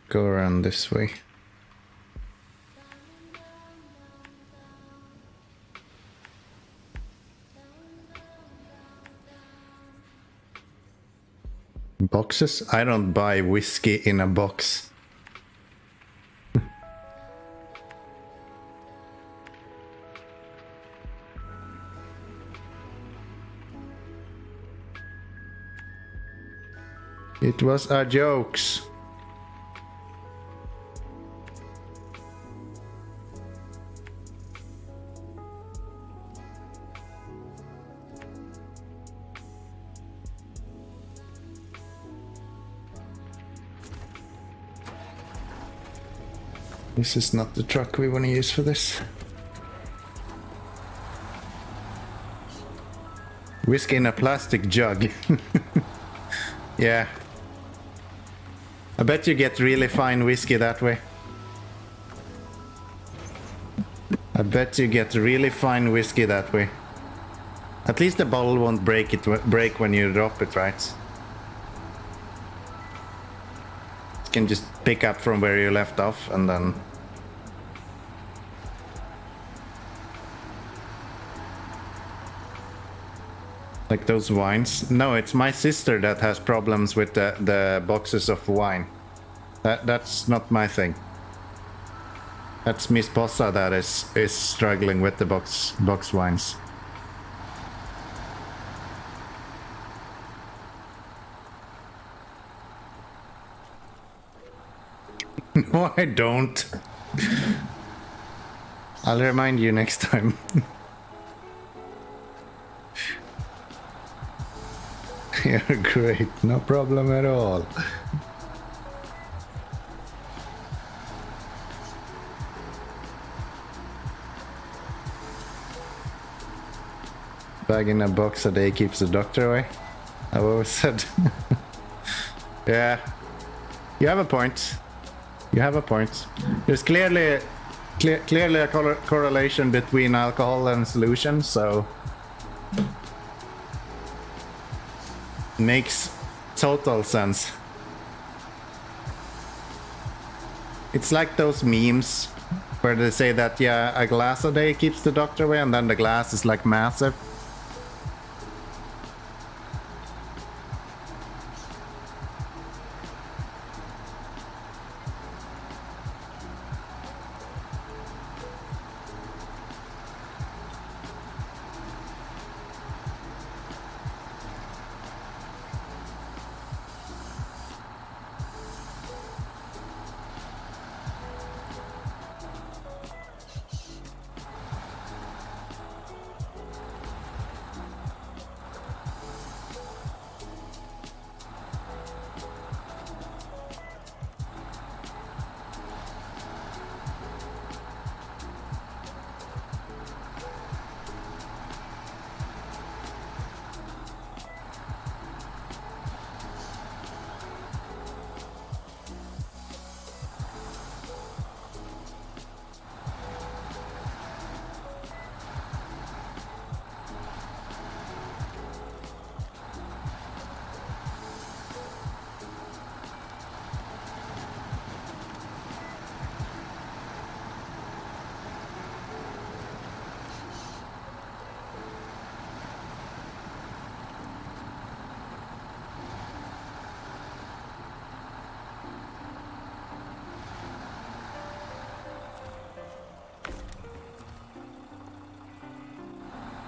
Go around this way. Boxes? I don't buy whiskey in a box. It was a jokes. This is not the truck we want to use for this. Whiskey in a plastic jug. Yeah. I bet you get really fine whiskey that way. I bet you get really fine whiskey that way. At least the bottle won't break when you drop it, right? You can just pick up from where you left off and then... Like those wines. No, it's my sister that has problems with the boxes of wine. That's not my thing. That's Miss Bossa that is struggling with the box wines. No, I don't. I'll remind you next time. You're great, no problem at all. Bag in a box a day keeps the doctor away. I've always said. Yeah, you have a point. You have a point. There's clearly a correlation between alcohol and solution, so makes total sense. It's like those memes where they say that, yeah, a glass a day keeps the doctor away, and then the glass is like massive.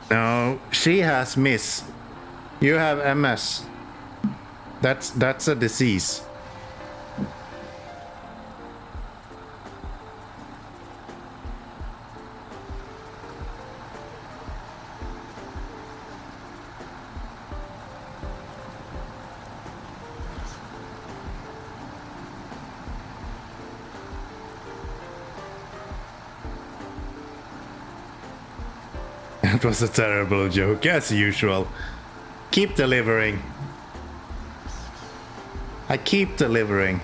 No, she has Miss. You have MS. That's a disease. It was a terrible joke, as usual. Keep delivering. I keep delivering.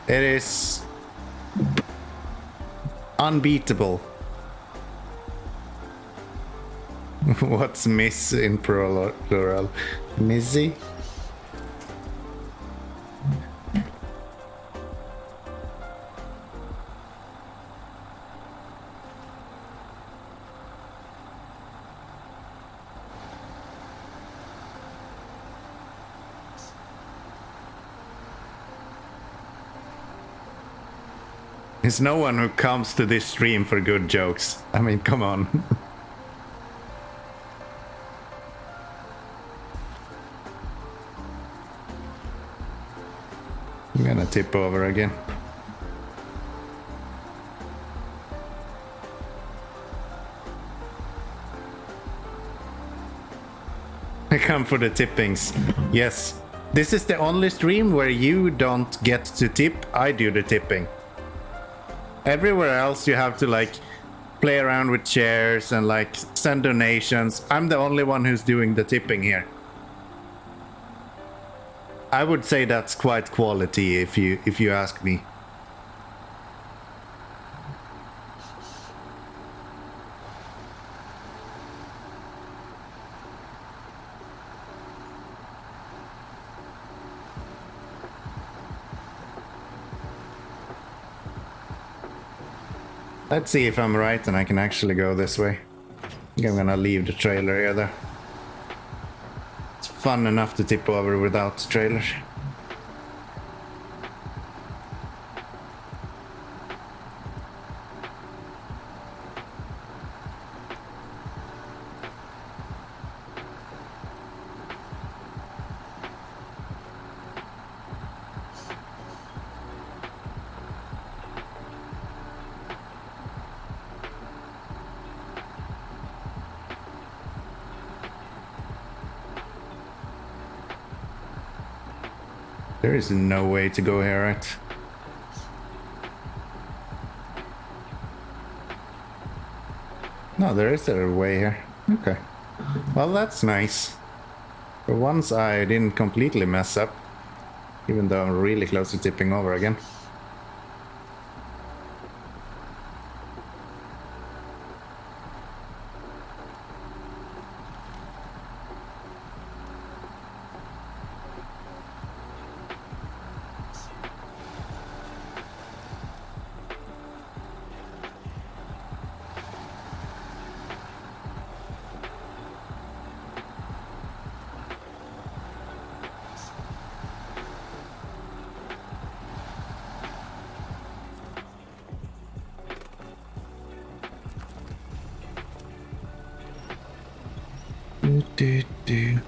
It is unbeatable. What's miss in plural? Missy? There's no one who comes to this stream for good jokes. I mean, come on. I'm gonna tip over again. I come for the tippings. Yes. This is the only stream where you don't get to tip. I do the tipping. Everywhere else you have to like play around with shares and like send donations. I'm the only one who's doing the tipping here. I would say that's quite quality if you ask me. Let's see if I'm right and I can actually go this way. I think I'm gonna leave the trailer here though. It's fun enough to tip over without the trailer. There is no way to go here, right? No, there is a way here. Okay. Well, that's nice. For once I didn't completely mess up, even though I'm really close to tipping over again. Do.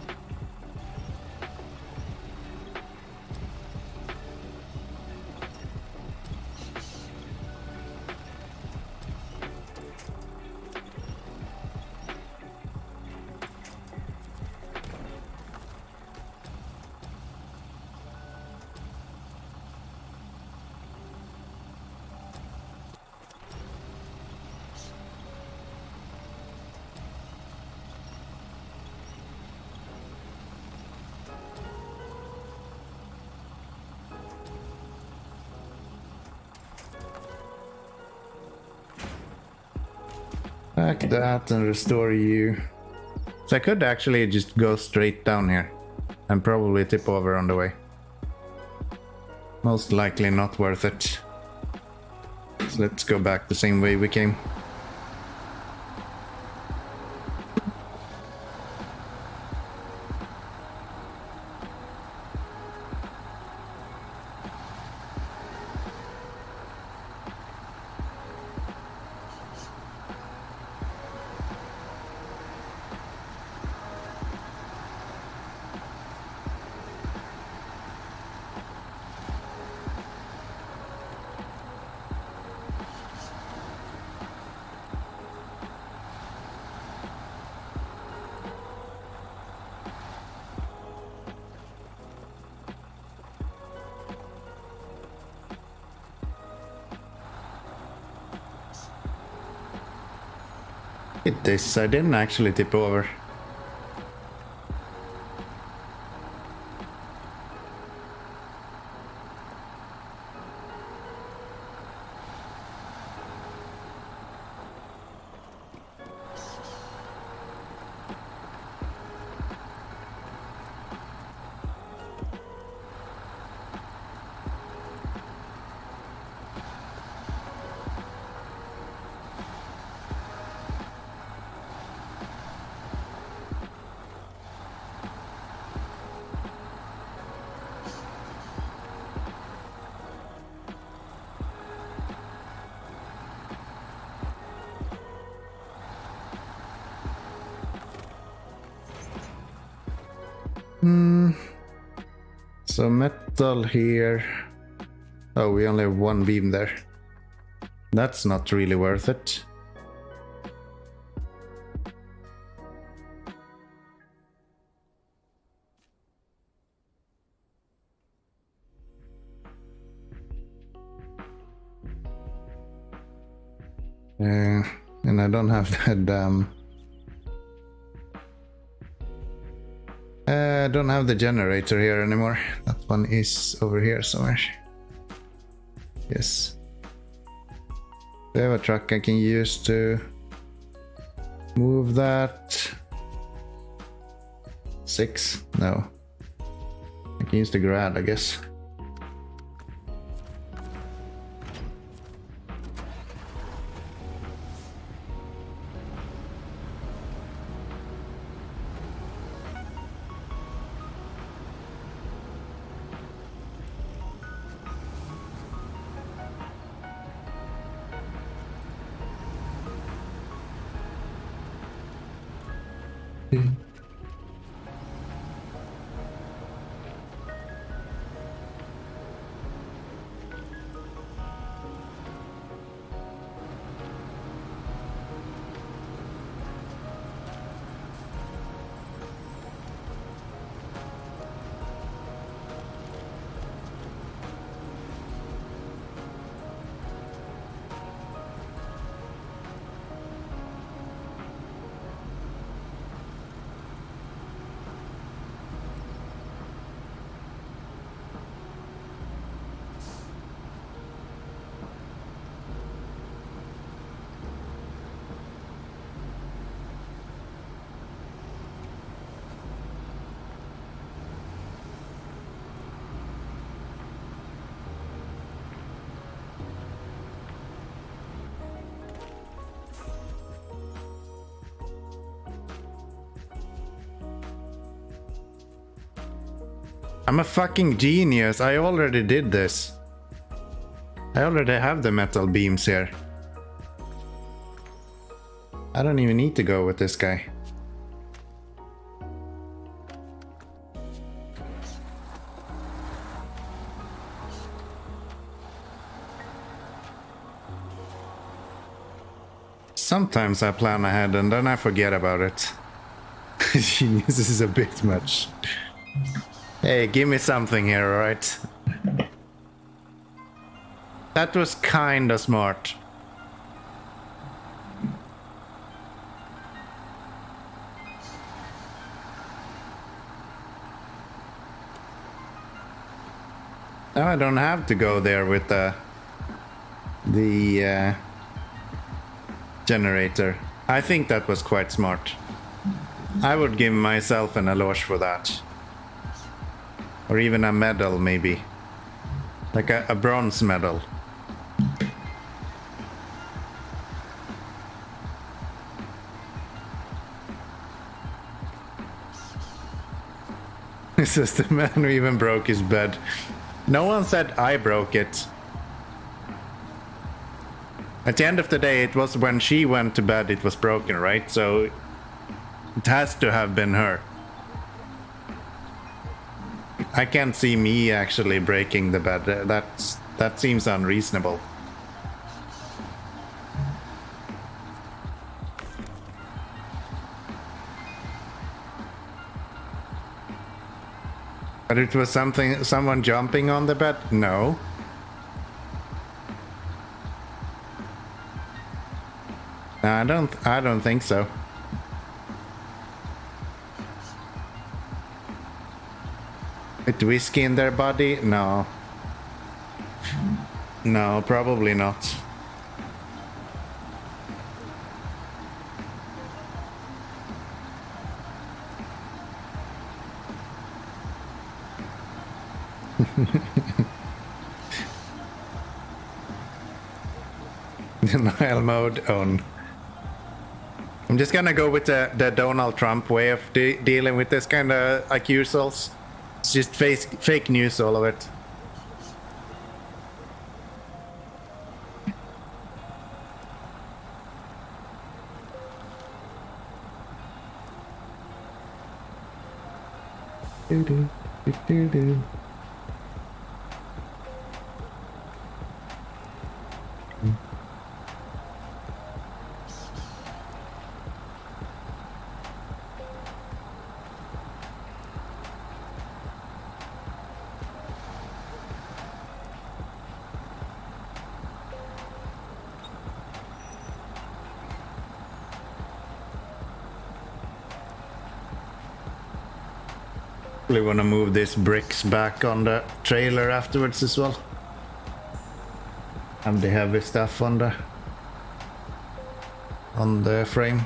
Back that and restore you. So I could actually just go straight down here and probably tip over on the way. Most likely not worth it. So let's go back the same way we came. At this, I didn't actually tip over. So metal here. Oh, we only have one beam there. That's not really worth it. And I don't have that I don't have the generator here anymore. That one is over here somewhere. Yes. I have a truck I can use to move that. 6? No. I can use the grad, I guess. I'm a fucking genius. I already did this. I already have the metal beams here. I don't even need to go with this guy. Sometimes I plan ahead and then I forget about it. Genius, this is a bit much. Hey, give me something here, alright? That was kinda smart. Now I don't have to go there with the generator. I think that was quite smart. I would give myself an eloge for that. Or even a medal, maybe. Like a bronze medal. This is the man who even broke his bed. No one said I broke it. At the end of the day, it was when she went to bed it was broken, right? So it has to have been her. I can't see me actually breaking the bed. That seems unreasonable. But it was someone jumping on the bed? No. I don't think so. With whiskey in their body? No. No, probably not. Denial mode on. I'm just gonna go with the Donald Trump way of dealing with this kind of accusals. It's just fake news, all of it. Probably want to move these bricks back on the trailer afterwards as well. And the heavy stuff on the frame.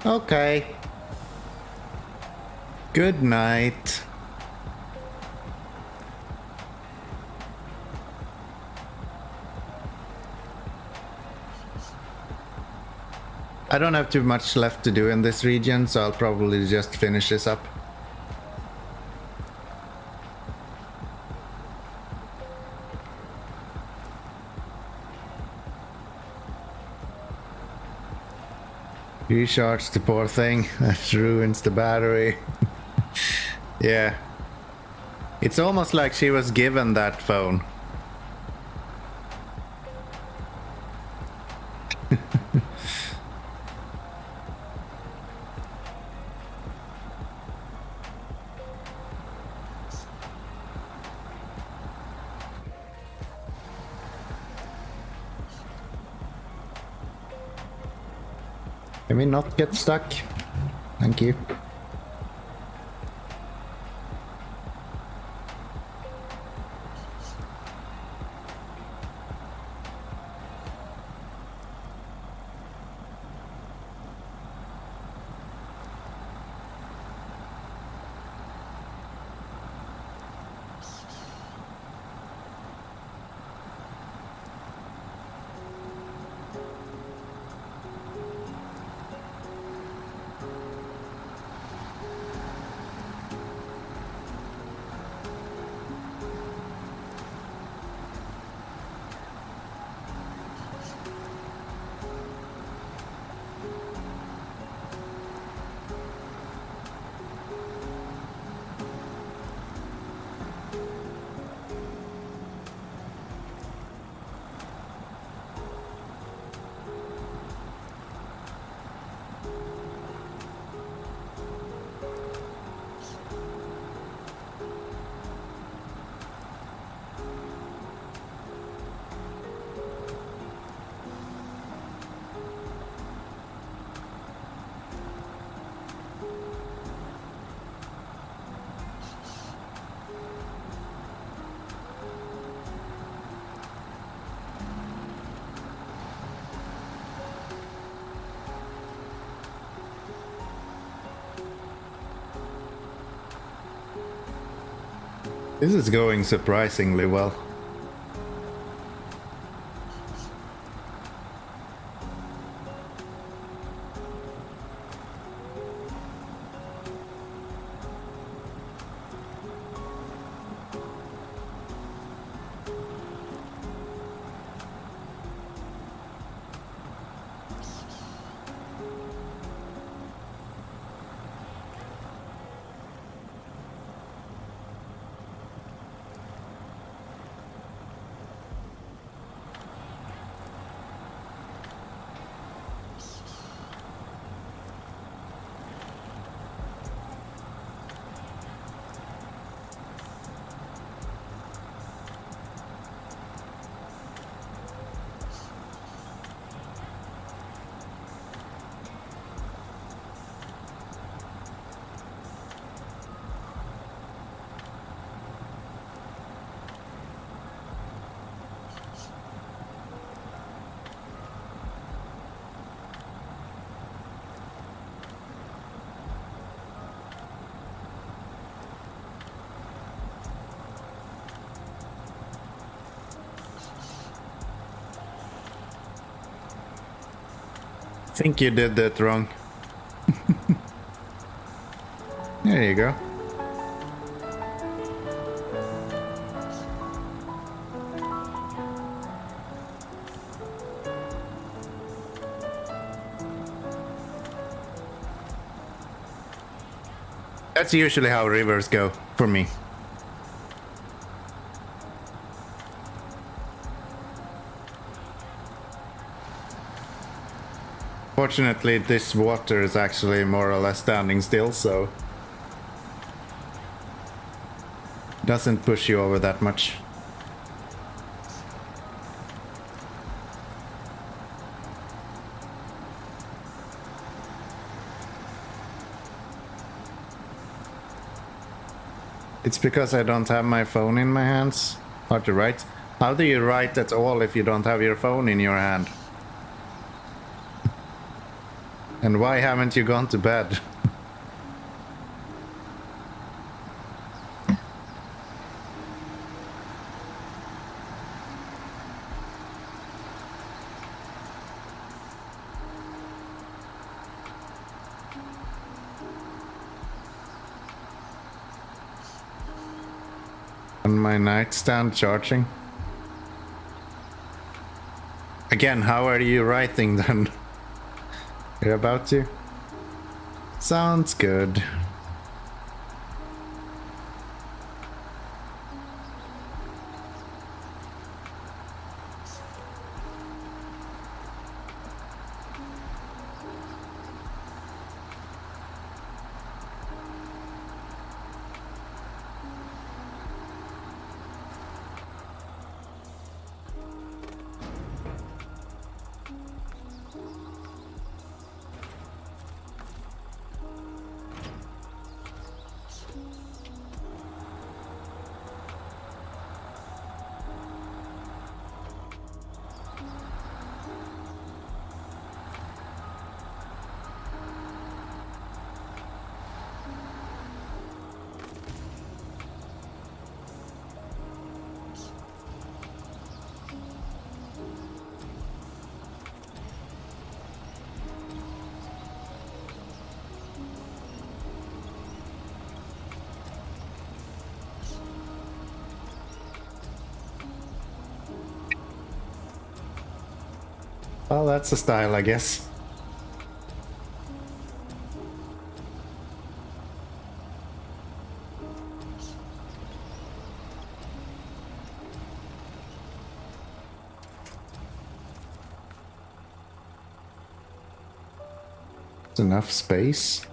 Okay. Good night. I don't have too much left to do in this region, so I'll probably just finish this up. Recharge the poor thing. That ruins the battery. Yeah. It's almost like she was given that phone. Can we not get stuck? Thank you. This is going surprisingly well. I think you did that wrong. There you go. That's usually how rivers go for me. Fortunately, this water is actually more or less standing still, so doesn't push you over that much. It's because I don't have my phone in my hands. Hard to write. How do you write at all if you don't have your phone in your hand? And why haven't you gone to bed? On my nightstand charging. Again, how are you writing then? You're about to? Sounds good. Well, that's a style, I guess. It's enough space.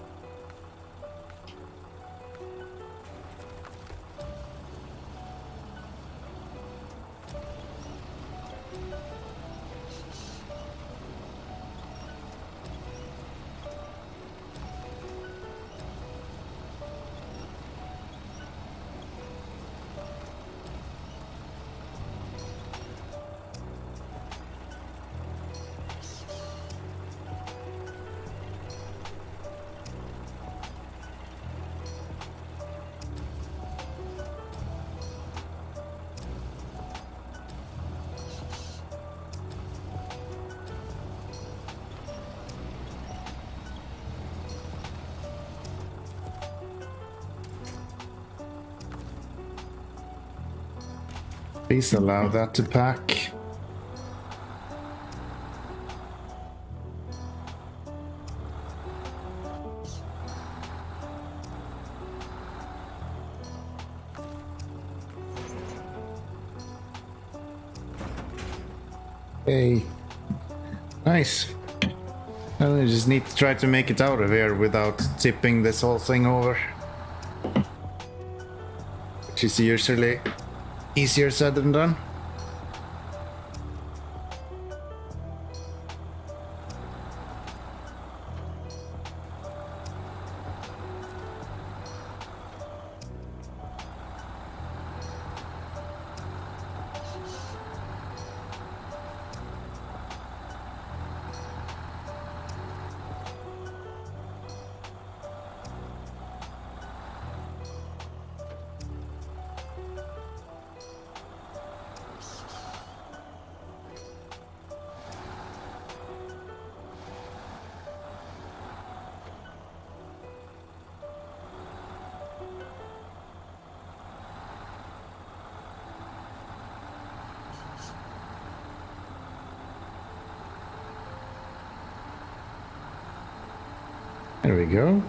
Please allow that to pack. Hey, nice. I just need to try to make it out of here without tipping this whole thing over. Which is usually easier said than done. There we go.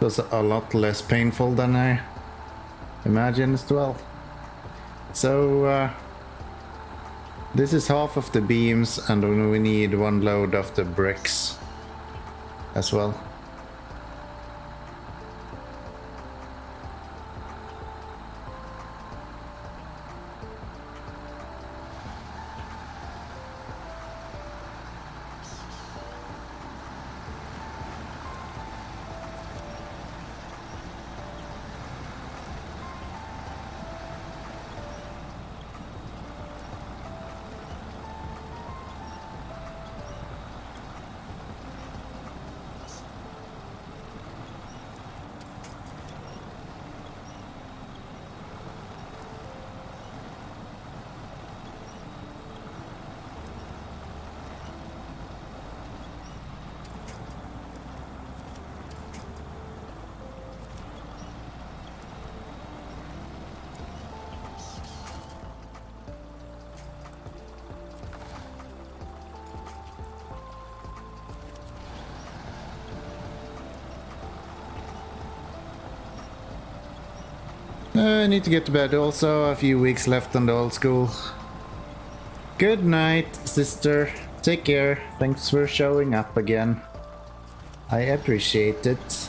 It was a lot less painful than I imagined as well. So this is half of the beams, and we need one load of the bricks as well. I need to get to bed. Also, a few weeks left on the old school. Good night, sister. Take care. Thanks for showing up again. I appreciate it.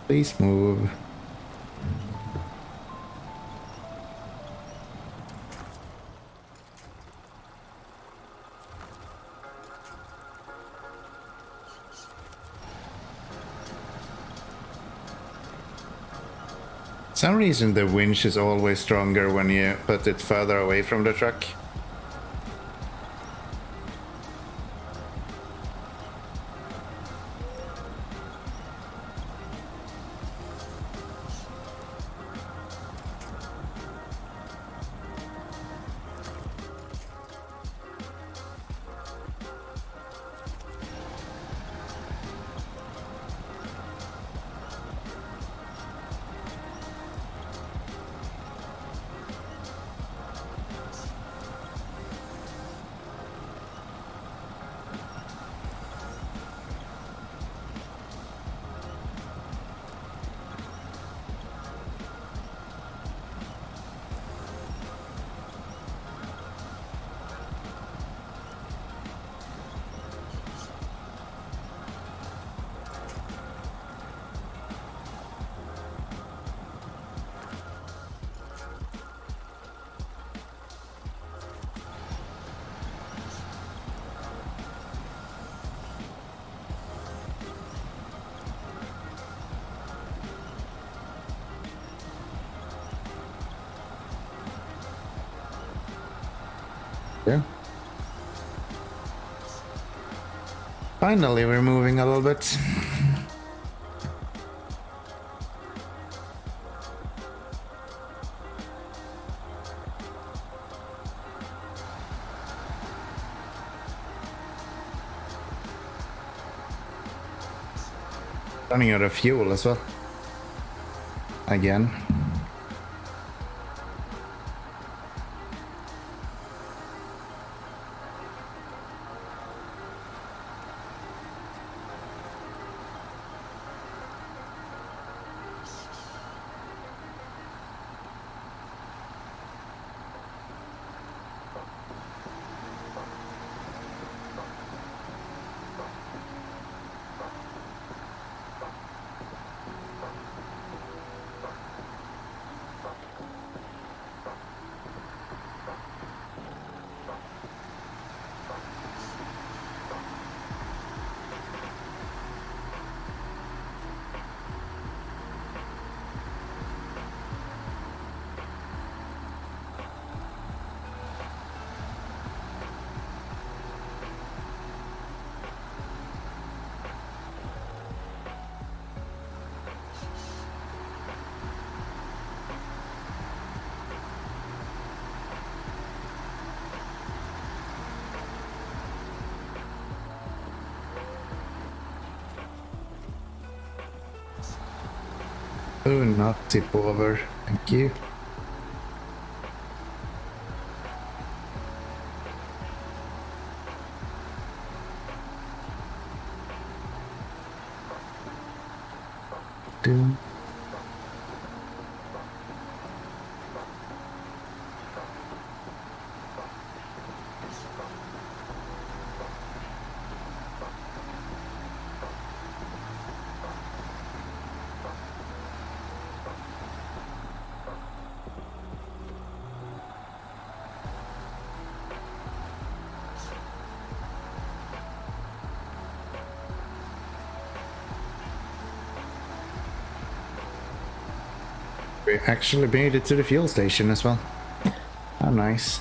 Please move. For some reason the winch is always stronger when you put it further away from the truck. Yeah. Finally, we're moving a little bit. Running out of fuel as well. Again. Do not tip over, thank you. Do. We actually made it to the fuel station as well. How nice.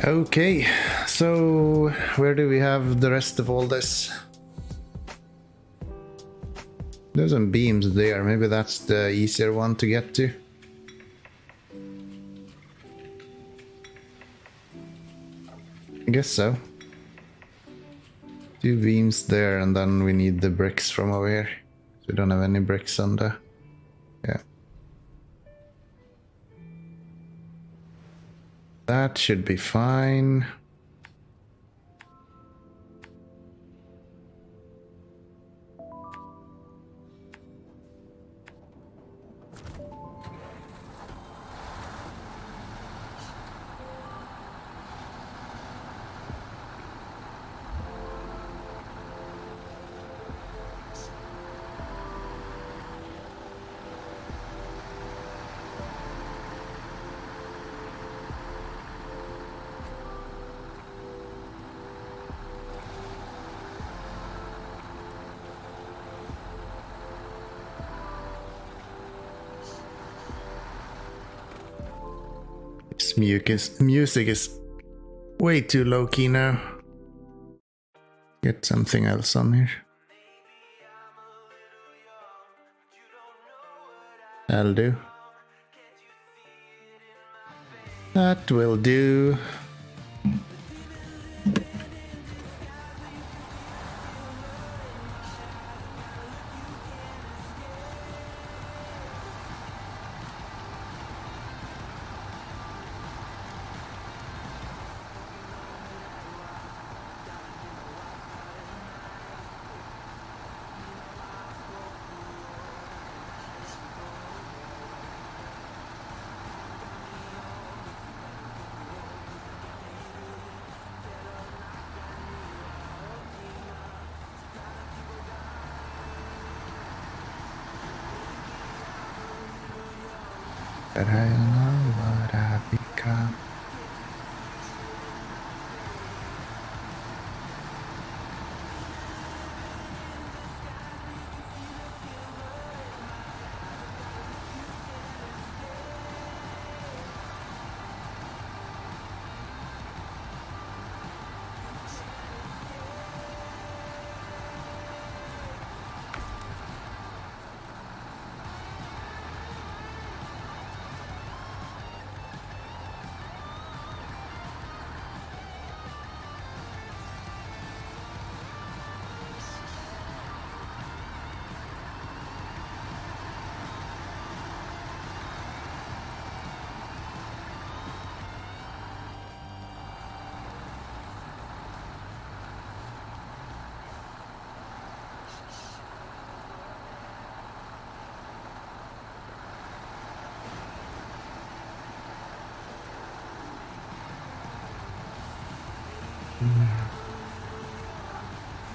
Okay, so where do we have the rest of all this? There's some beams there, maybe that's the easier one to get to. I guess so. 2 beams there, and then we need the bricks from over here. We don't have any bricks on the... yeah. That should be fine. This music is way too low key now. Get something else on here. That'll do. That will do. But I don't know what I've become.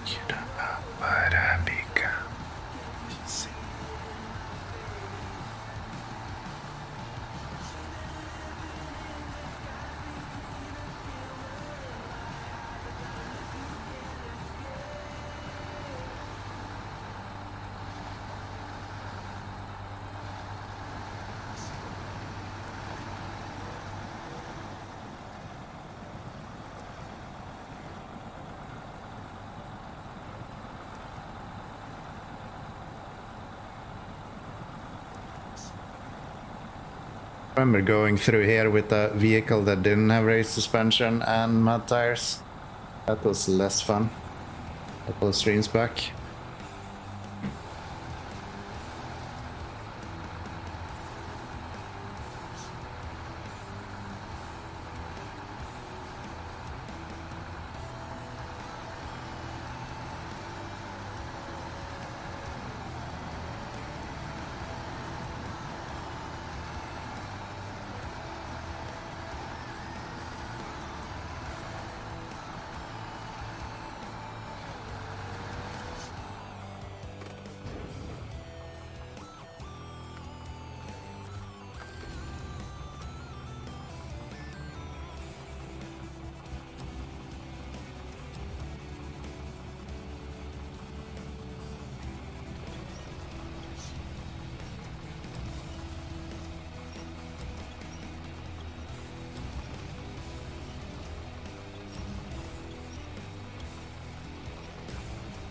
You don't know what I've become. I remember going through here with a vehicle that didn't have raised suspension and mud tires. That was less fun. A couple of streams back.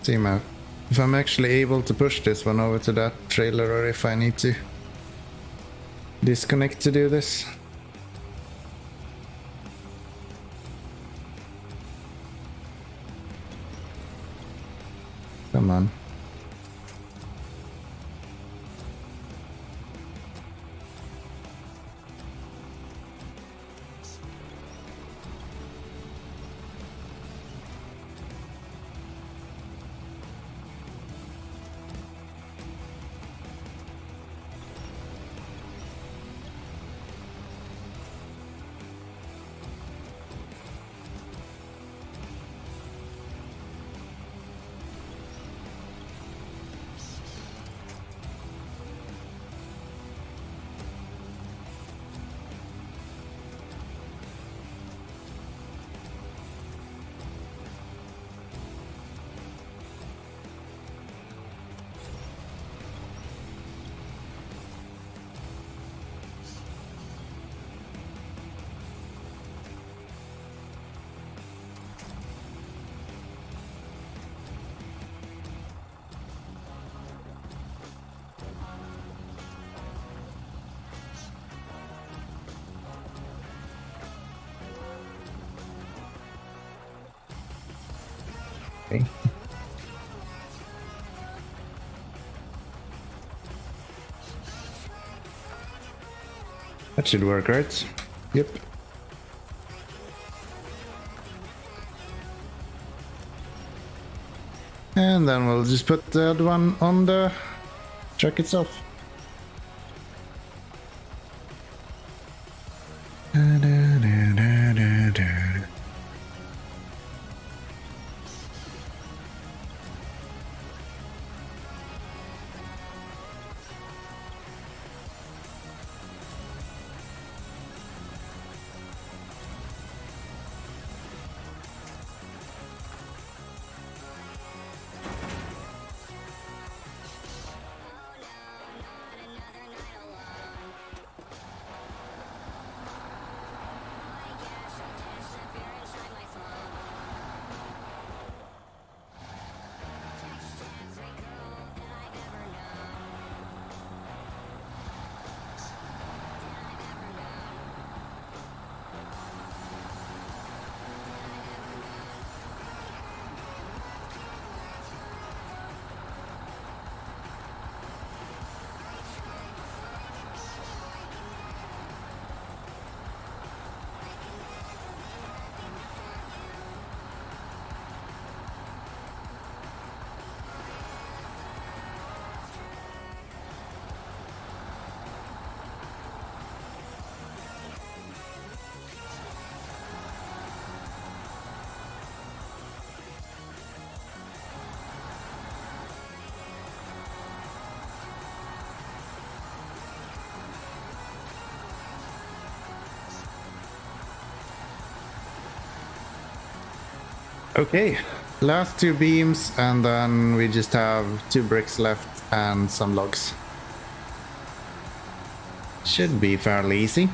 See if I'm actually able to push this one over to that trailer or if I need to disconnect to do this. Come on. Okay. That should work, right? Yep. And then we'll just put the other one on the truck itself. Okay, last two beams, and then we just have 2 bricks left and some logs. Should be fairly easy.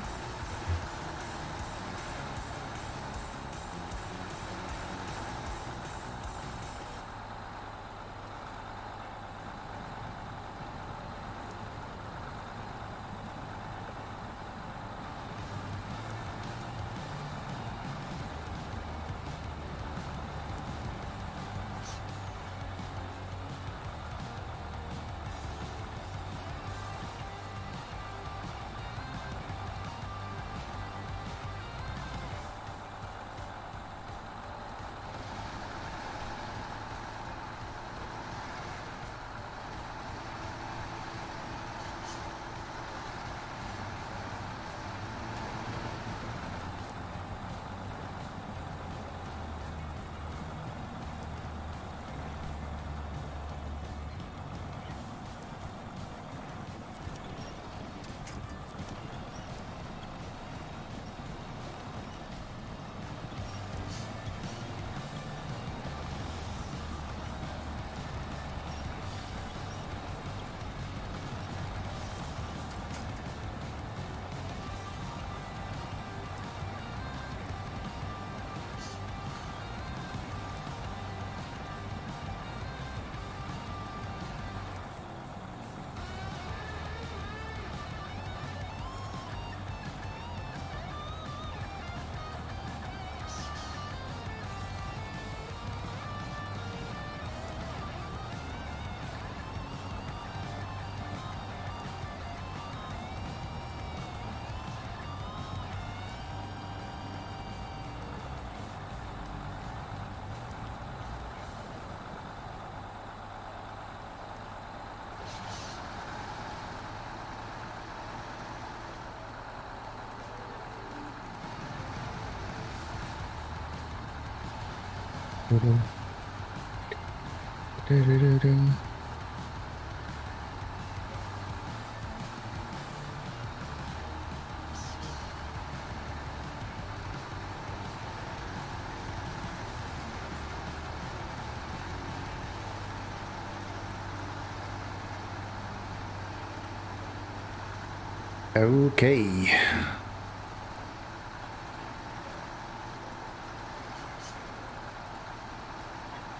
Okay.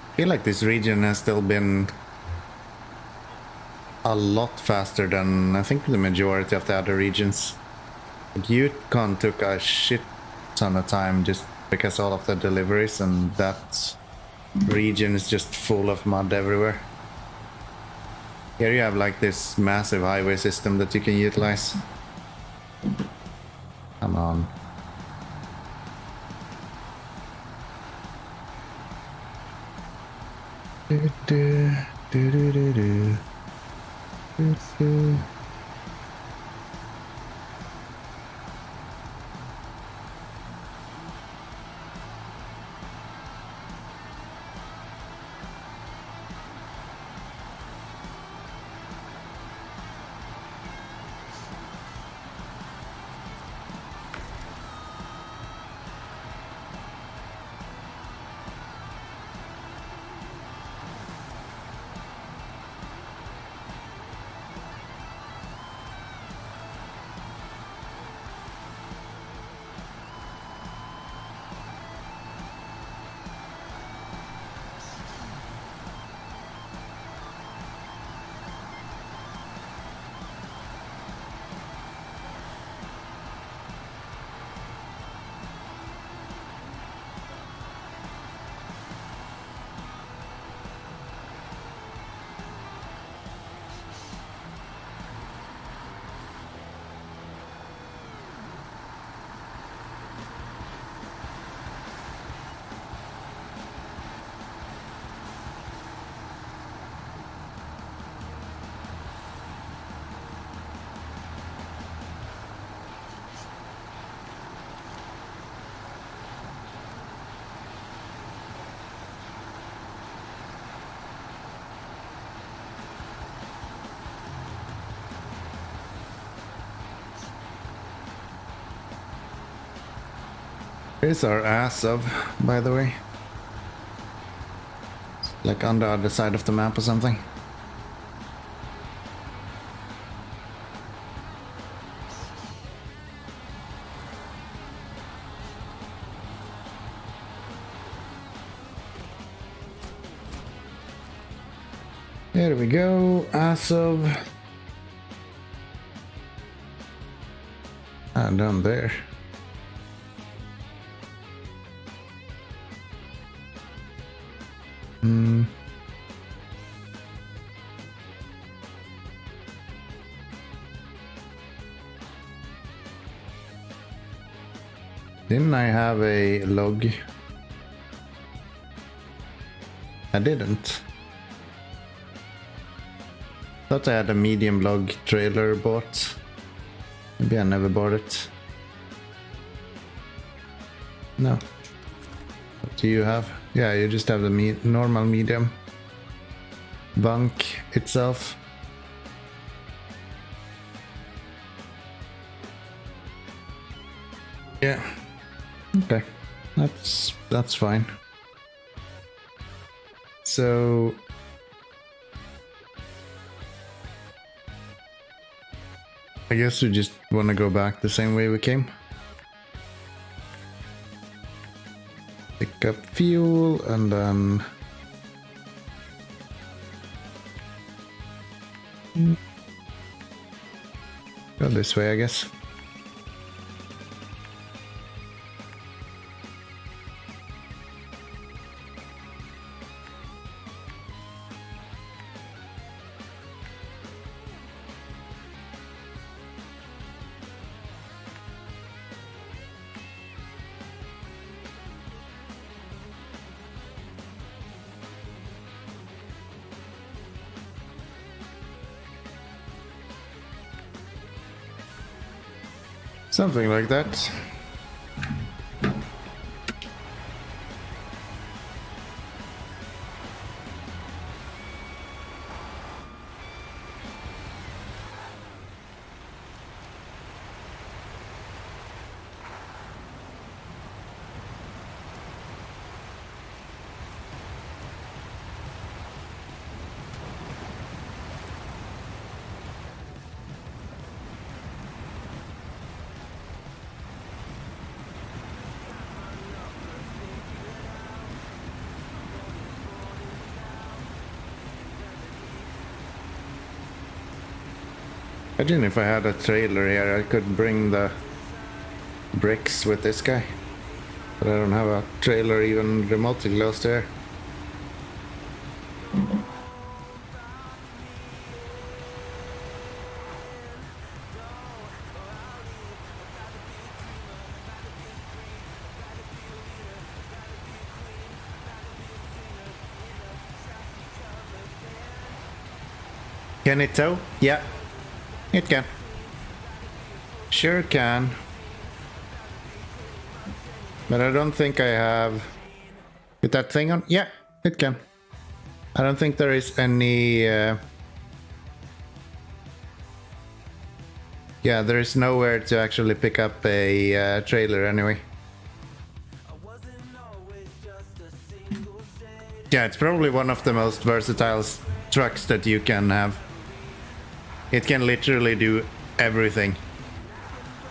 I feel like this region has still been a lot faster than I think the majority of the other regions. Yukon took a shit ton of time just because all of the deliveries, and that region is just full of mud everywhere. Here you have like this massive highway system that you can utilize. Come on. Do, do, do, do, do, do. Do, do. Here's our ass of, by the way. Like on the other side of the map or something. There we go, ass of. Ah, down there. Didn't I have a log? I didn't. Thought I had a medium log trailer bought. Maybe I never bought it. No. What do you have? Yeah, you just have the normal medium bunk itself. Yeah. Okay. That's fine. So I guess we just want to go back the same way we came. Pick up fuel and then go this way, I guess. Something like that. Imagine if I had a trailer here, I could bring the bricks with this guy. But I don't have a trailer even remotely close there. Can it tow? Yeah, it can. Sure can. But I don't think I have... With that thing on? Yeah, it can. I don't think there is any... Yeah, there is nowhere to actually pick up a trailer anyway. Yeah, it's probably one of the most versatile trucks that you can have. It can literally do everything.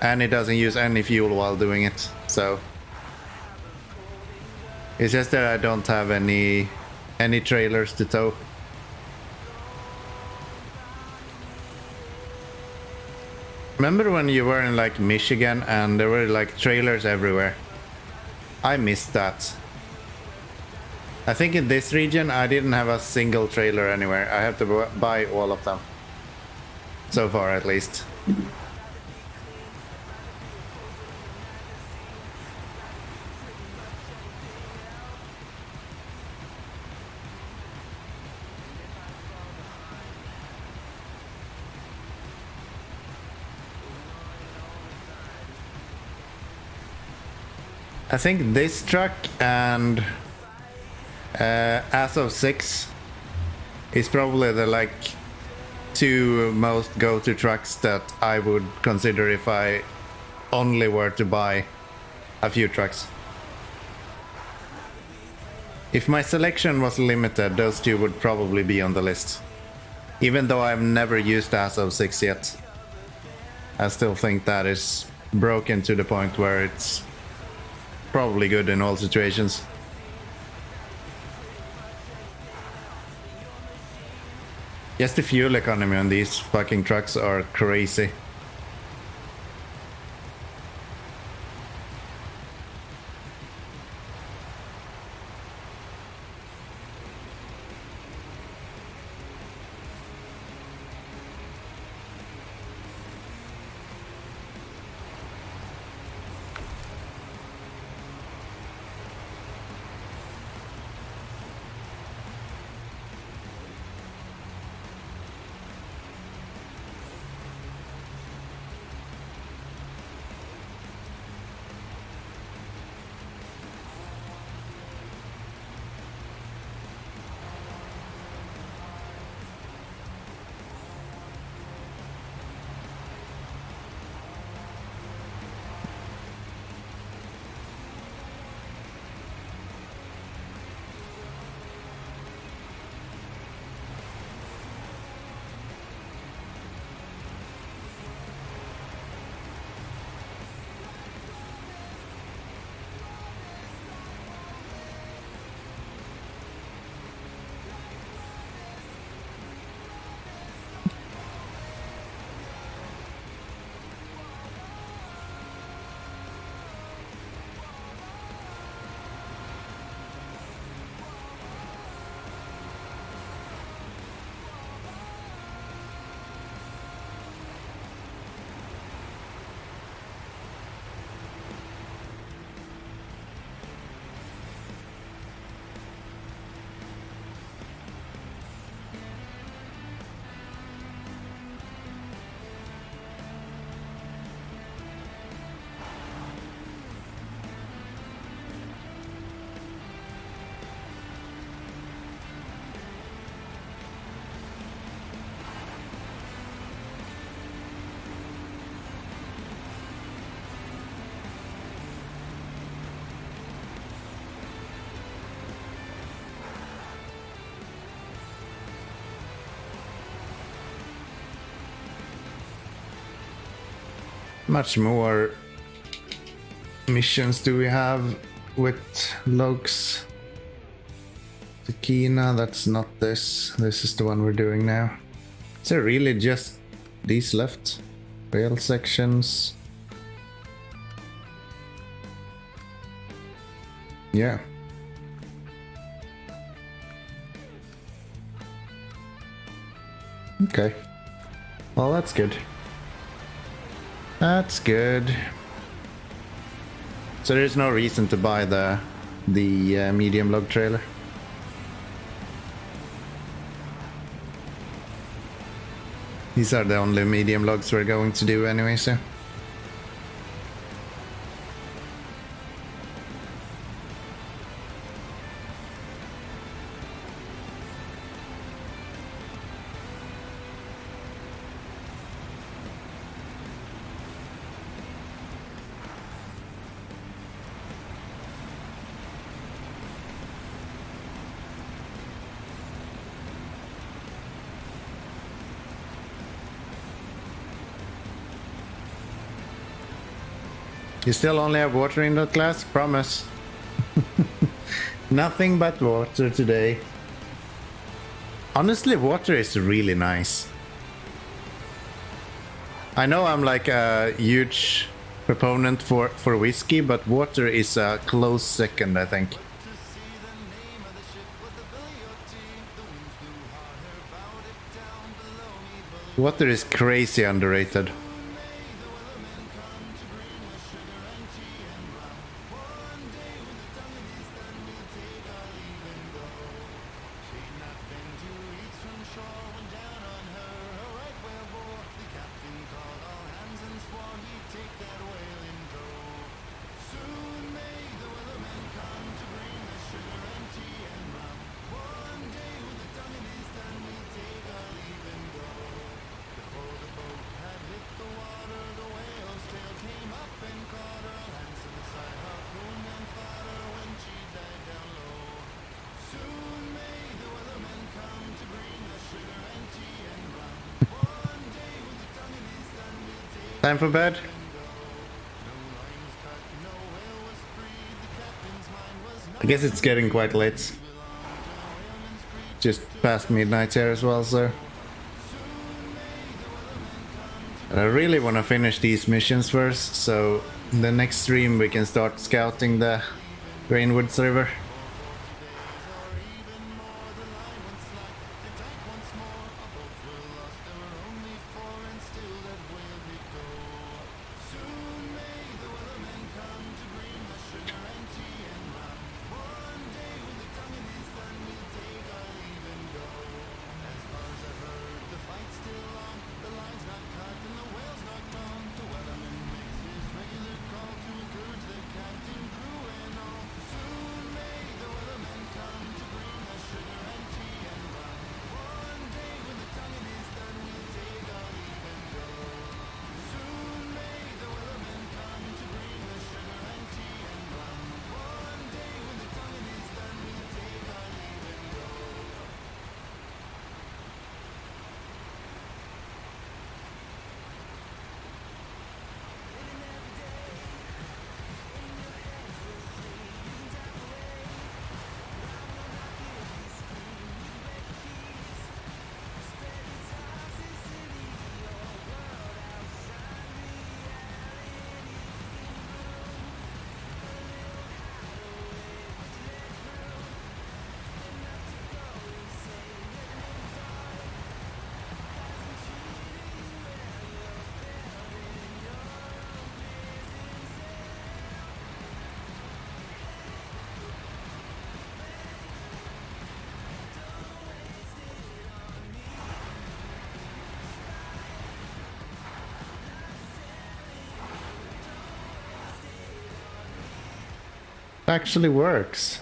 And it doesn't use any fuel while doing it, so... It's just that I don't have any trailers to tow. Remember when you were in like Michigan and there were like trailers everywhere? I missed that. I think in this region I didn't have a single trailer anywhere. I have to buy all of them. So far at least. I think this truck and as of 6 is probably the like two most go-to trucks that I would consider if I only were to buy a few trucks. If my selection was limited, those two would probably be on the list. Even though I've never used ASO 6 yet. I still think that is broken to the point where it's probably good in all situations. Just the fuel economy on these fucking trucks are crazy. Much more missions do we have with logs? Tequila, that's not this. This is the one we're doing now. Is there really just these left? Rail sections. Yeah. Okay. Well, that's good. That's good. So there's no reason to buy the medium log trailer. These are the only medium logs we're going to do anyway, so. You still only have water in that glass? Promise. Nothing but water today. Honestly, water is really nice. I know I'm like a huge proponent for whiskey, but water is a close second, I think. Water is crazy underrated. Time for bed? I guess it's getting quite late. Just past midnight here as well, so. But I really want to finish these missions first, so in the next stream we can start scouting the Grainwoods River. Actually works.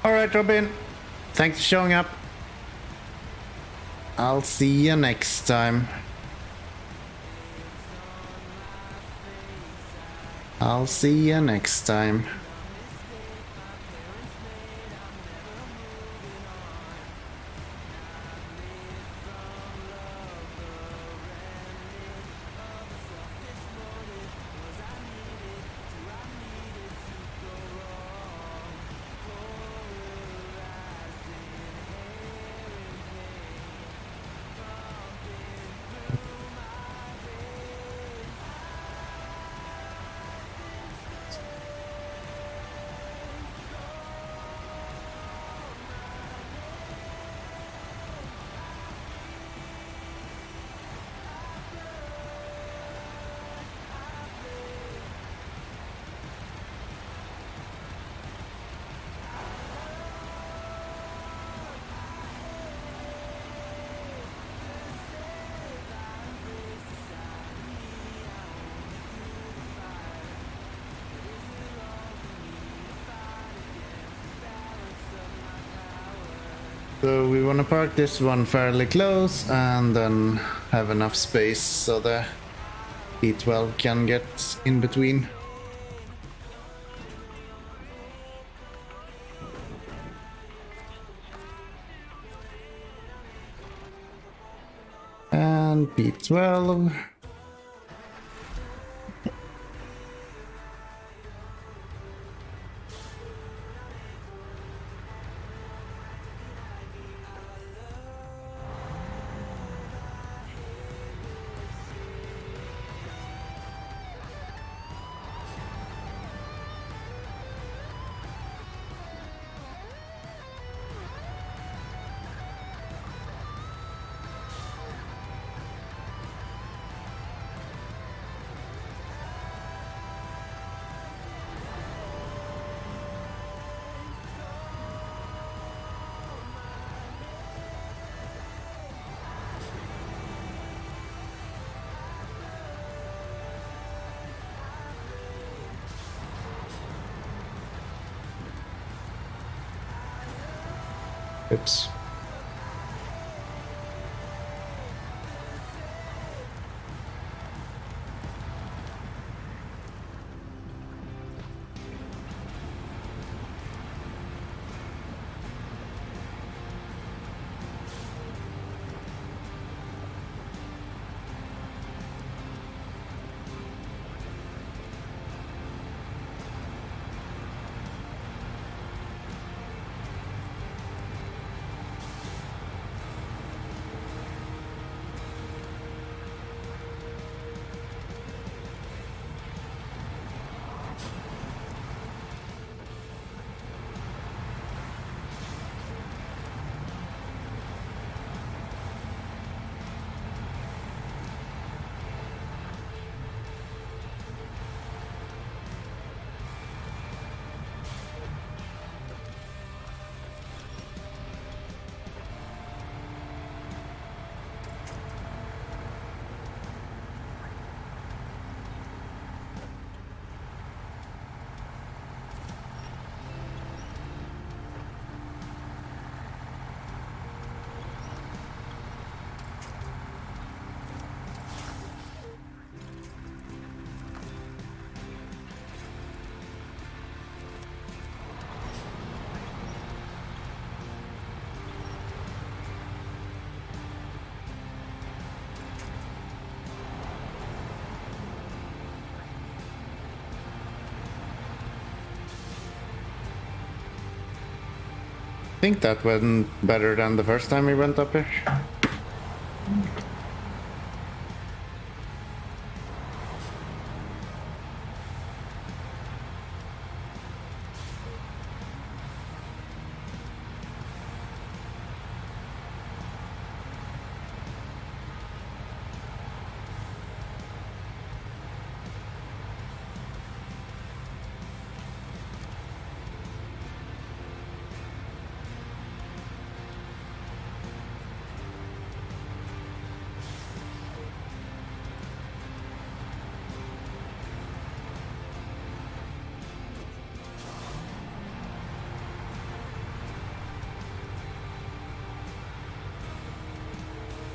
Alright, Robin. Thanks for showing up. I'll see you next time. I'll see you next time. So we want to park this one fairly close and then have enough space so the E12 can get in between. And P12. Oops. I think that went better than the first time we went up here.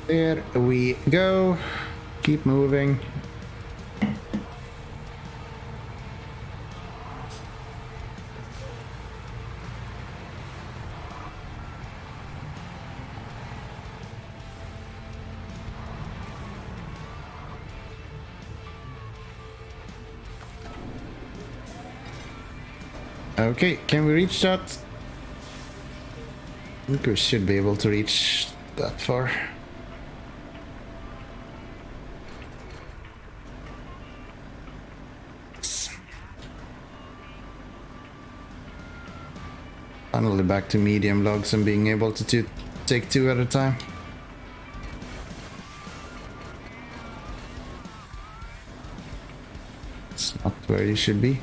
There we go. Keep moving. Okay, can we reach that? I think we should be able to reach that far. Finally back to medium logs and being able to take two at a time. It's not where you should be.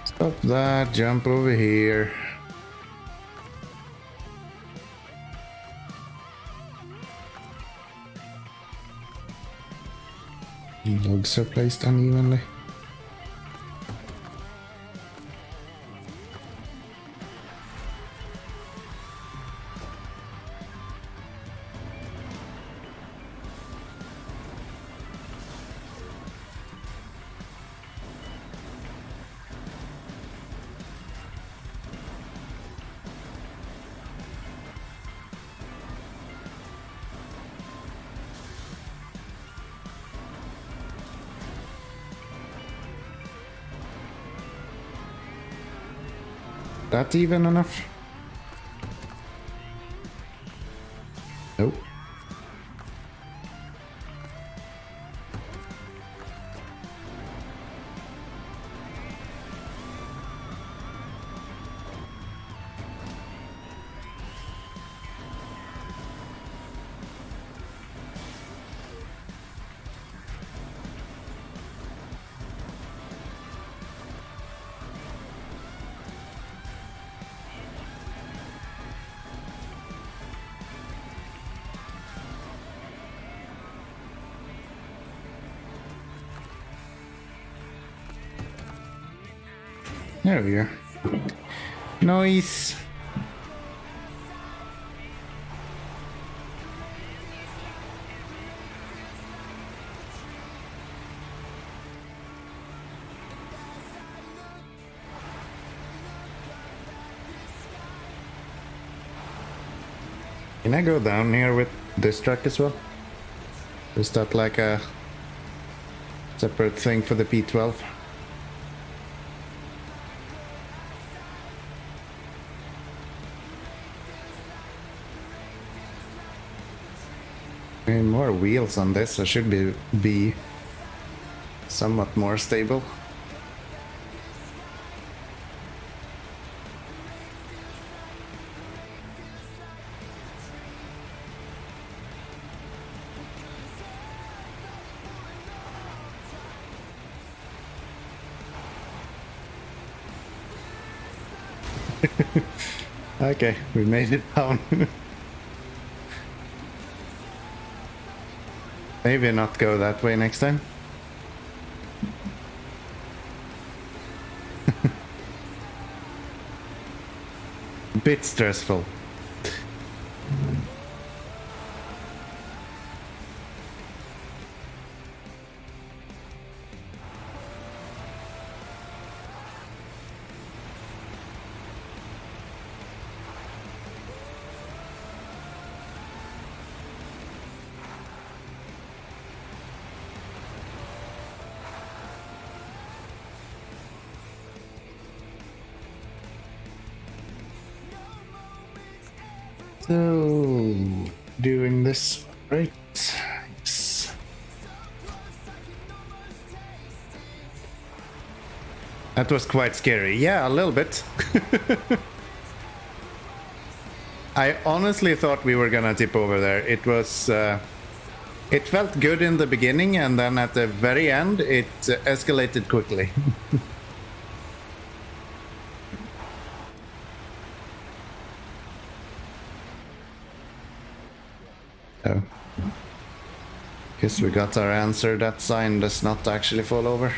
Stop that, jump over here. Logs are placed unevenly. That even enough? Nope. There we go. Nice. Can I go down here with this truck as well? Is that like a separate thing for the P12? More wheels on this, so should be somewhat more stable. Okay, we made it down. Maybe not go that way next time. Bit stressful. So, doing this right. Yes. That was quite scary. Yeah, a little bit. I honestly thought we were gonna tip over there. It was... it felt good in the beginning, and then at the very end, it escalated quickly. Oh. Guess we got our answer. That sign does not actually fall over.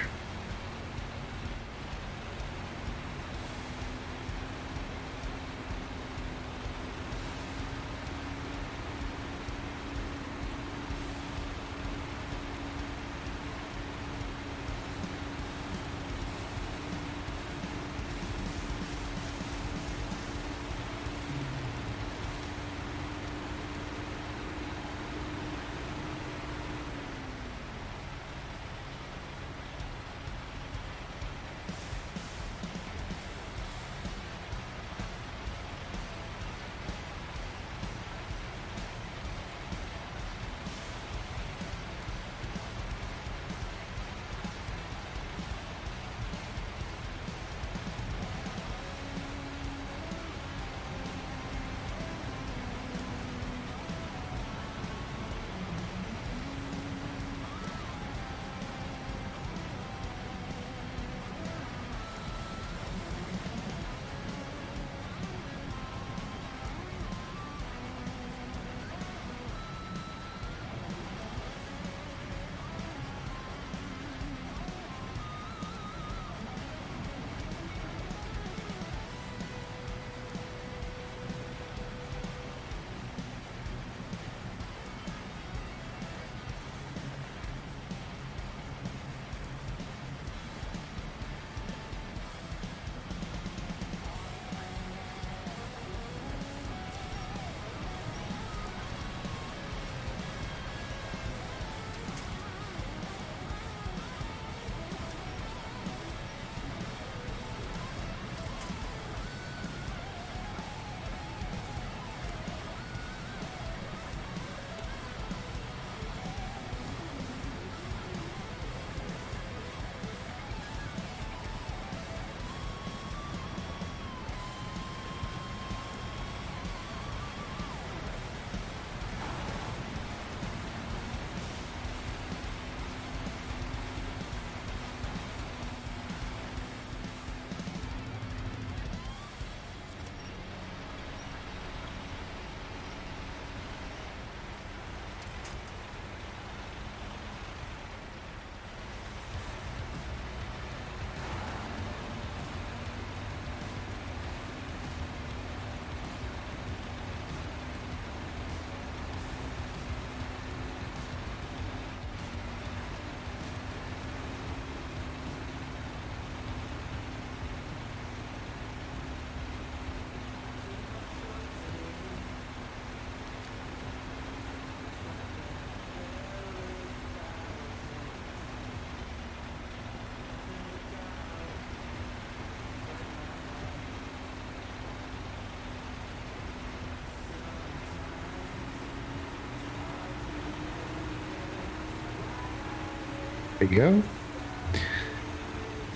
There you go.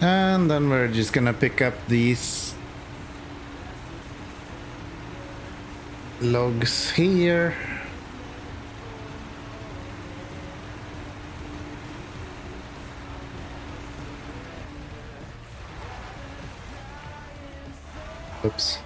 And then we're just gonna pick up these logs here. Oops.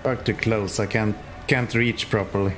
Far too close, I can't reach properly.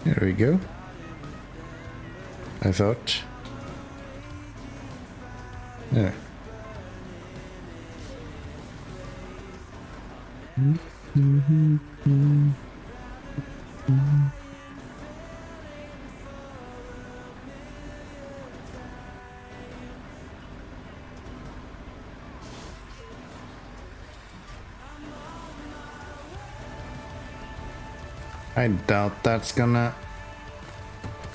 There we go. I thought. There. I doubt that's gonna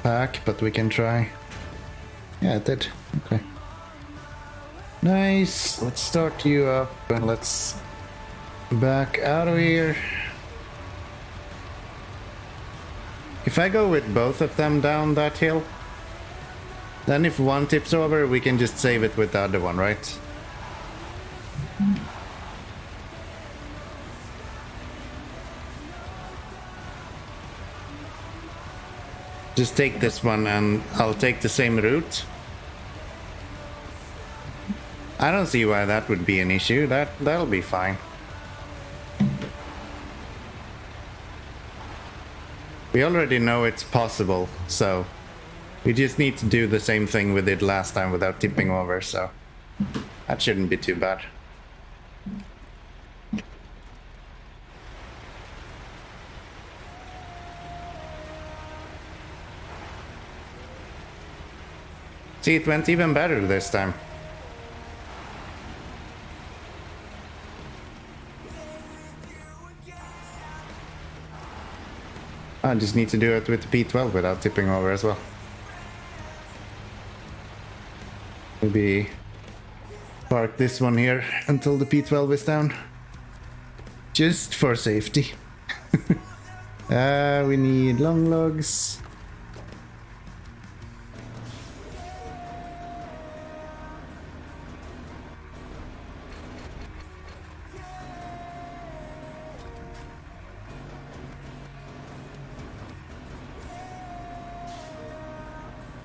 pack, but we can try. Yeah, it did. Okay. Nice. Let's start you up and let's back out of here. If I go with both of them down that hill, then if one tips over, we can just save it with the other one, right? Just take this one and I'll take the same route. I don't see why that would be an issue. That'll be fine. We already know it's possible, so we just need to do the same thing we did last time without tipping over, so that shouldn't be too bad. See, it went even better this time. I just need to do it with the P12 without tipping over as well. Maybe park this one here until the P12 is down. Just for safety. We need long logs.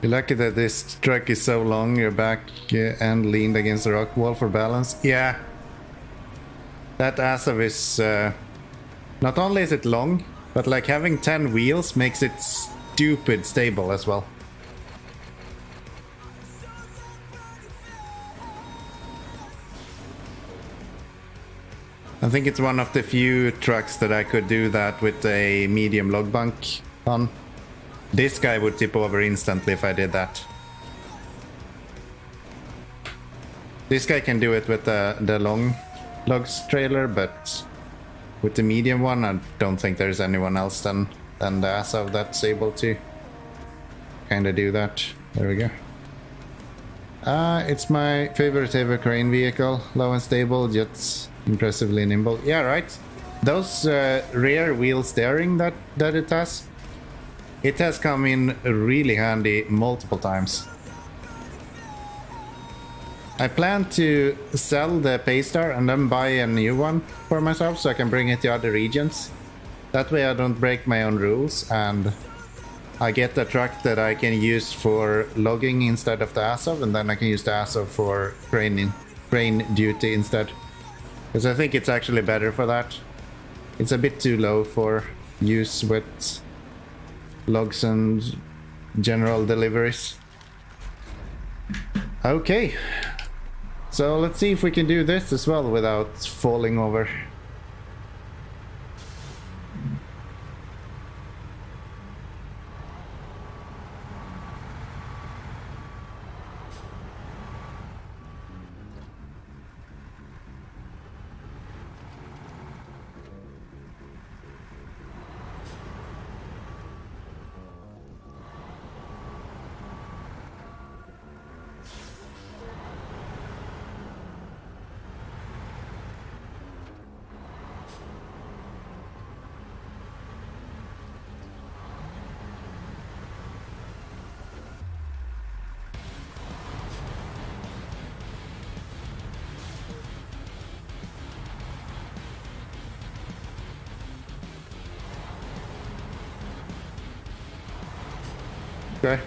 You're lucky that this truck is so long, you're back and leaned against the rock wall for balance. Yeah. That Asov is... not only is it long, but like having 10 wheels makes it stupid stable as well. I think it's one of the few trucks that I could do that with a medium log bunk on. This guy would tip over instantly if I did that. This guy can do it with the long logs trailer, but with the medium one, I don't think there's anyone else than the Asov that's able to kind of do that. There we go. It's my favorite ever crane vehicle. Low and stable, yet impressively nimble. Yeah, right. Those rear wheel steering that it has. It has come in really handy multiple times. I plan to sell the Paystar and then buy a new one for myself so I can bring it to other regions. That way I don't break my own rules and I get a truck that I can use for logging instead of the Asov, and then I can use the Asov for crane duty instead. Because I think it's actually better for that. It's a bit too low for use with logs and general deliveries. Okay, so let's see if we can do this as well without falling over. Okay.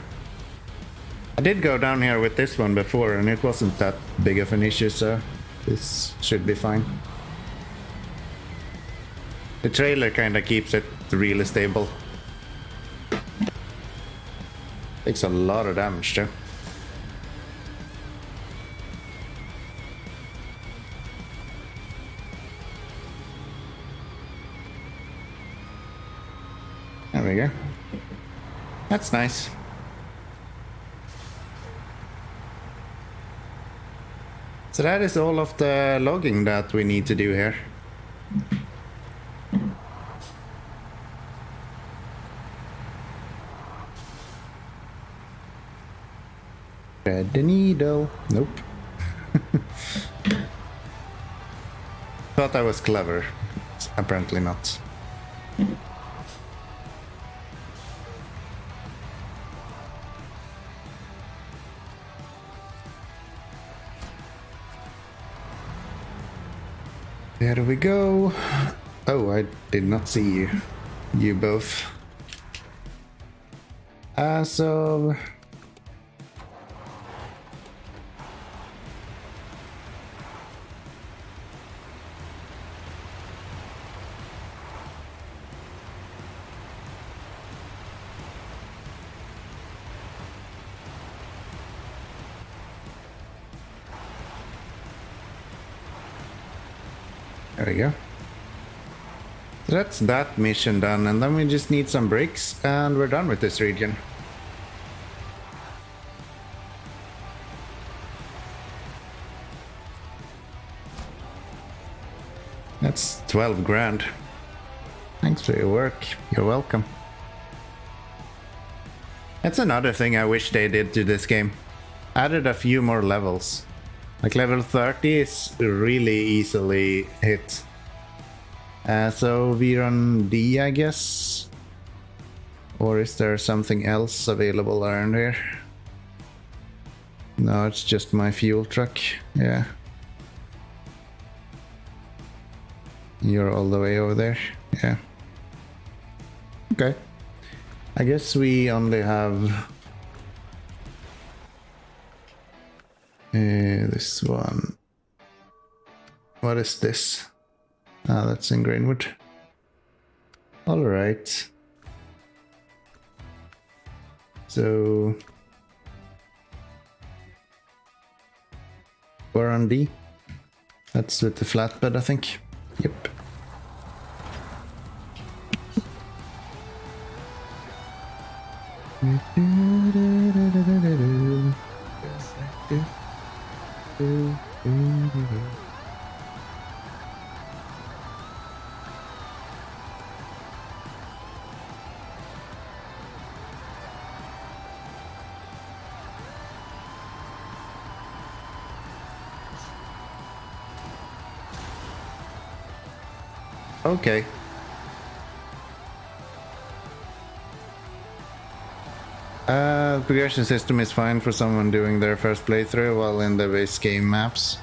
I did go down here with this one before and it wasn't that big of an issue, so this should be fine. The trailer kind of keeps it really stable. Takes a lot of damage too. There we go. That's nice. So that is all of the logging that we need to do here. Thread the needle. Nope. Thought I was clever. Apparently not. There we go. Oh, I did not see you. You both. So... There we go. So that's that mission done, and then we just need some bricks, and we're done with this region. That's 12 grand. Thanks for your work. You're welcome. That's another thing I wish they did to this game. Added a few more levels. Like level 30 is really easily hit. So we run D, I guess? Or is there something else available around here? No, it's just my fuel truck. Yeah. You're all the way over there. Yeah. Okay. I guess we only have... this one. What is this? Ah, that's in Greenwood. Alright. So... we're on D. That's with the flatbed, I think. Yep. Okay. Progression system is fine for someone doing their first playthrough while in the base game maps.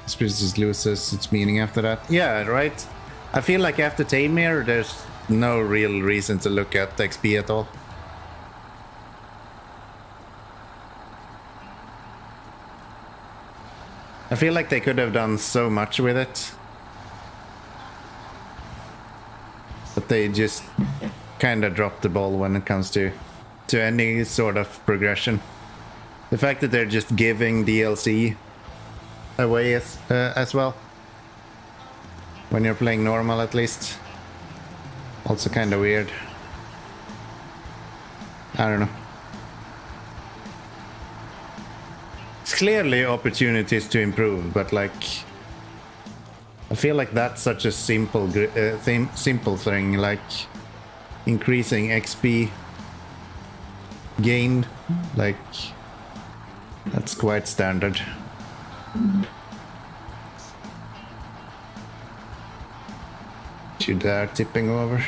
Species loses its meaning after that. Yeah, right. I feel like after Tamir, there's no real reason to look at XP at all. I feel like they could have done so much with it. But they just kind of dropped the ball when it comes to any sort of progression. The fact that they're just giving DLC away as well. When you're playing normal, at least. Also kind of weird. I don't know. It's clearly opportunities to improve, but like... I feel like that's such a simple thing, like increasing XP gained, like that's quite standard. Should they are tipping over?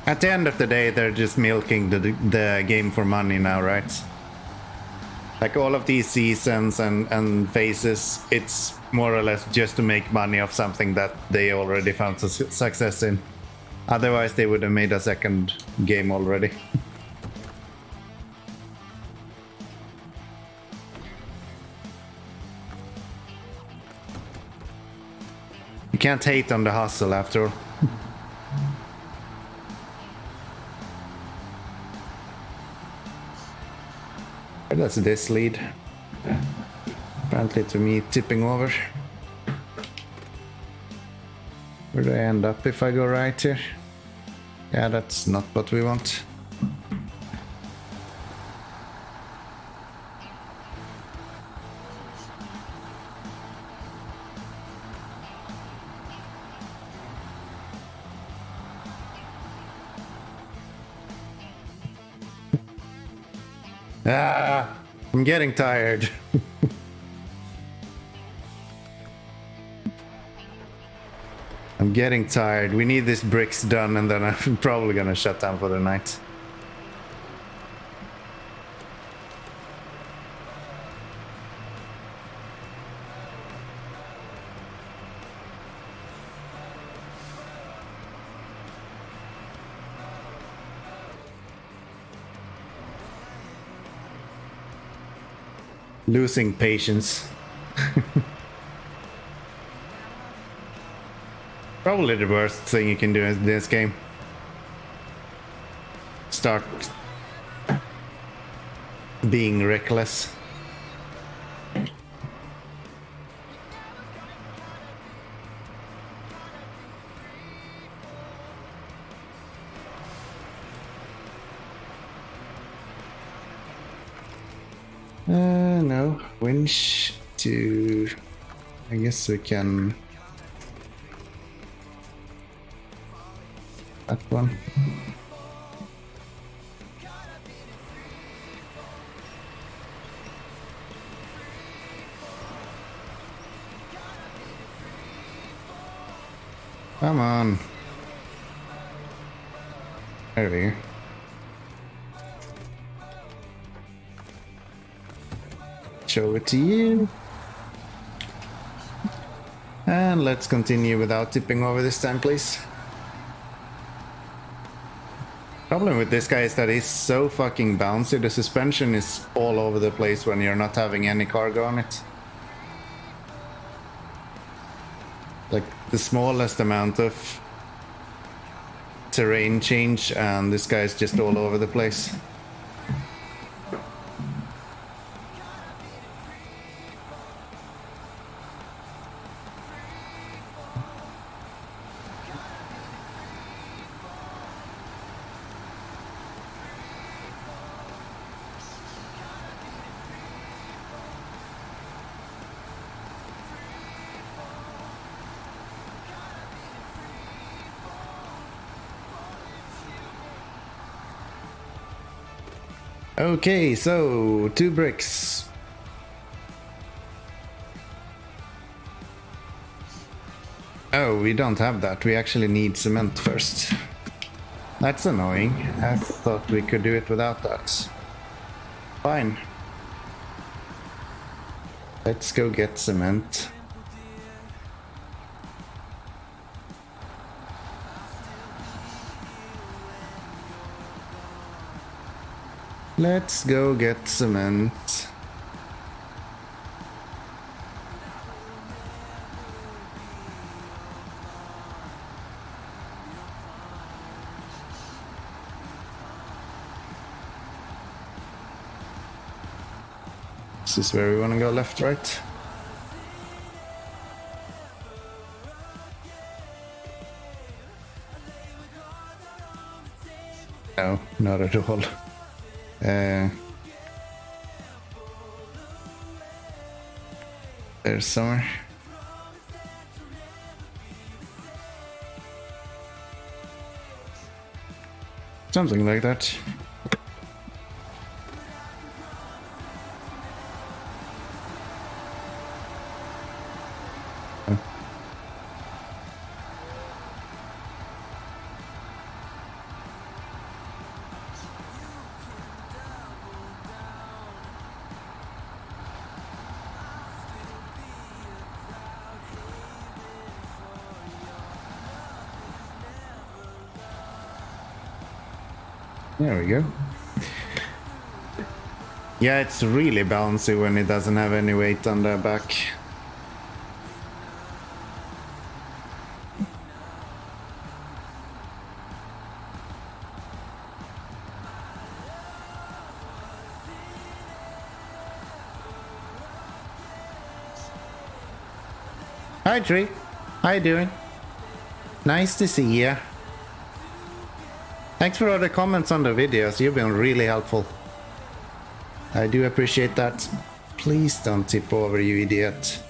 At the end of the day, they're just milking the game for money now, right? Like all of these seasons and phases, it's more or less just to make money off something that they already found success in. Otherwise, they would have made a second game already. You can't hate on the hustle after all. That's this lead. Apparently to me tipping over. Where do I end up if I go right here? Yeah, that's not what we want. Ah, I'm getting tired. I'm getting tired. We need these bricks done and then I'm probably gonna shut down for the night. Losing patience. Probably the worst thing you can do in this game. Start being reckless. No. Winch to... I guess we can... That one. Come on. There we go. Show it to you. And let's continue without tipping over this time, please. Problem with this guy is that he's so fucking bouncy. The suspension is all over the place when you're not having any cargo on it. Like the smallest amount of terrain change and this guy's just all over the place. Okay, so 2 bricks. Oh, we don't have that. We actually need cement first. That's annoying. I thought we could do it without that. Fine. Let's go get cement. Let's go get cement. This is where we want to go, left, right. No, not at all. There's somewhere. Something like that. There we go. Yeah, it's really bouncy when it doesn't have any weight on the back. Hi Tree, how you doing? Nice to see ya. Thanks for all the comments on the videos, you've been really helpful. I do appreciate that. Please don't tip over, you idiot.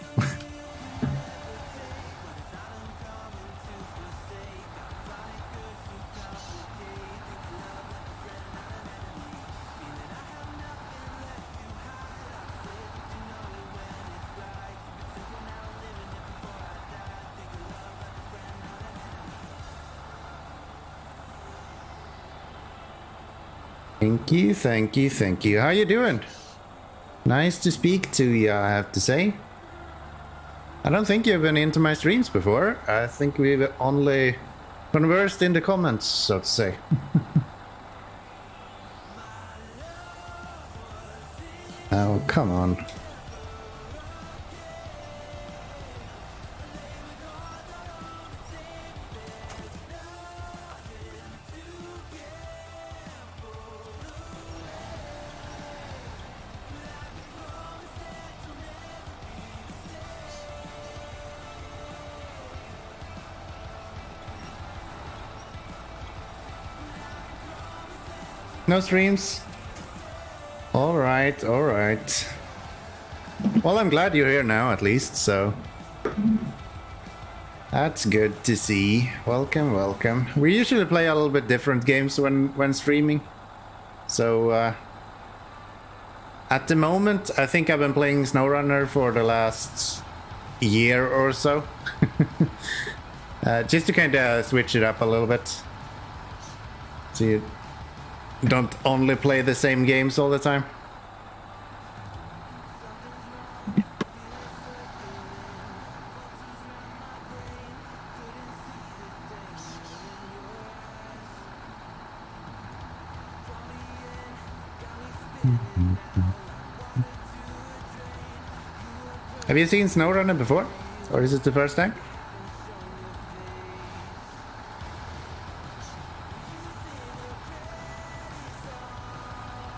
Thank you, thank you, thank you. How you doing? Nice to speak to you, I have to say. I don't think you've been into my streams before. I think we've only conversed in the comments, so to say. Oh, come on. No streams? Alright, alright. Well, I'm glad you're here now, at least, so... That's good to see. Welcome, welcome. We usually play a little bit different games when streaming. So, at the moment, I think I've been playing SnowRunner for the last year or so. Just to kind of switch it up a little bit. So you don't only play the same games all the time. Have you seen SnowRunner before? Or is it the first time?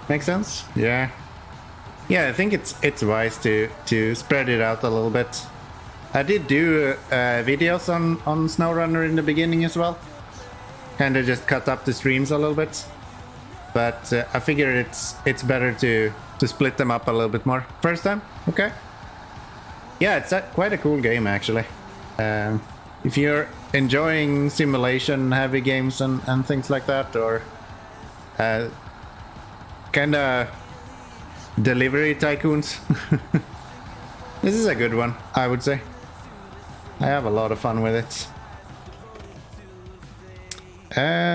Makes sense? Yeah. Yeah, I think it's wise to spread it out a little bit. I did do videos on SnowRunner in the beginning as well. Kinda just cut up the streams a little bit. But I figured it's better to split them up a little bit more. First time? Okay. Yeah, it's quite a cool game actually. If you're enjoying simulation heavy games and things like that, or kinda delivery tycoons, this is a good one, I would say. I have a lot of fun with it.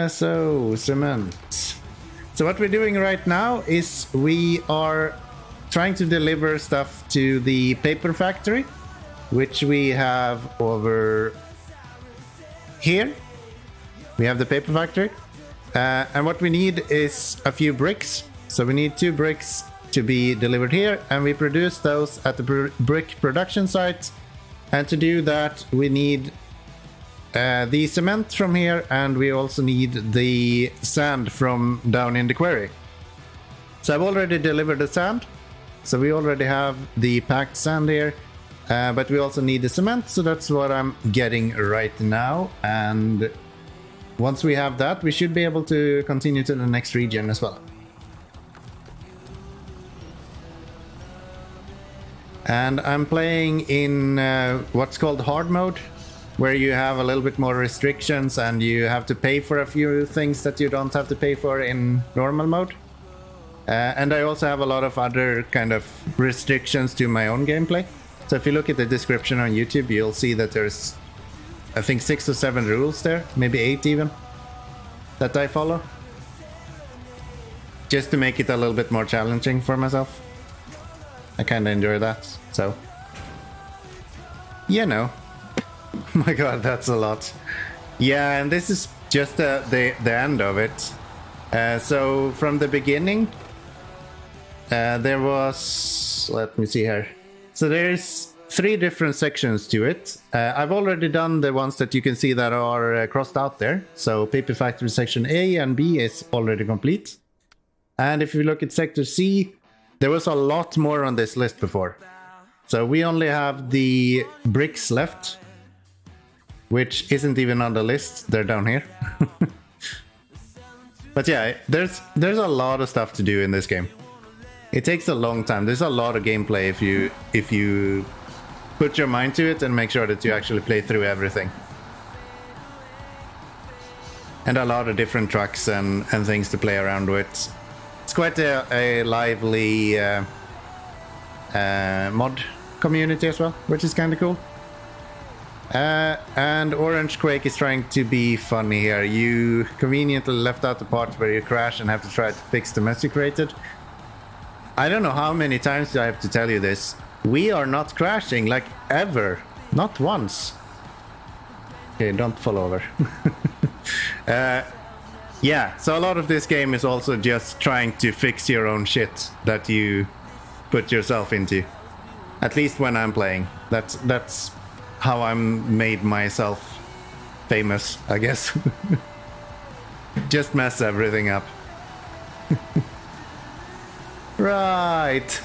So cement. So what we're doing right now is we are trying to deliver stuff to the paper factory, which we have over here. We have the paper factory, and what we need is a few bricks. So we need 2 bricks to be delivered here, and we produce those at the brick production site. And to do that, we need the cement from here, and we also need the sand from down in the quarry. So I've already delivered the sand. So we already have the packed sand here, but we also need the cement, so that's what I'm getting right now. And once we have that, we should be able to continue to the next region as well. And I'm playing in what's called hard mode, where you have a little bit more restrictions and you have to pay for a few things that you don't have to pay for in normal mode. And I also have a lot of other kind of restrictions to my own gameplay. So if you look at the description on YouTube, you'll see that there's, I think, 6 or 7 rules there, maybe 8 even, that I follow. Just to make it a little bit more challenging for myself. I kind of enjoy that, so... You know. Oh my god, that's a lot. Yeah, and this is just the end of it. So from the beginning, there was, let me see here. So there's 3 different sections to it. I've already done the ones that you can see that are crossed out there. So Paper Factory section A and B is already complete. And if you look at sector C, there was a lot more on this list before. So we only have the bricks left, which isn't even on the list. They're down here. But yeah, there's a lot of stuff to do in this game. It takes a long time. There's a lot of gameplay if you put your mind to it and make sure that you actually play through everything. And a lot of different trucks and things to play around with. It's quite a lively mod community as well, which is kind of cool. And Orange Quake is trying to be funny here. You conveniently left out the part where you crash and have to try to fix the mess you created. I don't know how many times I have to tell you this. We are not crashing, like, ever. Not once. Okay, don't fall over. Yeah, so a lot of this game is also just trying to fix your own shit that you put yourself into. At least when I'm playing. That's how I'm made myself famous, I guess. Just mess everything up. Right.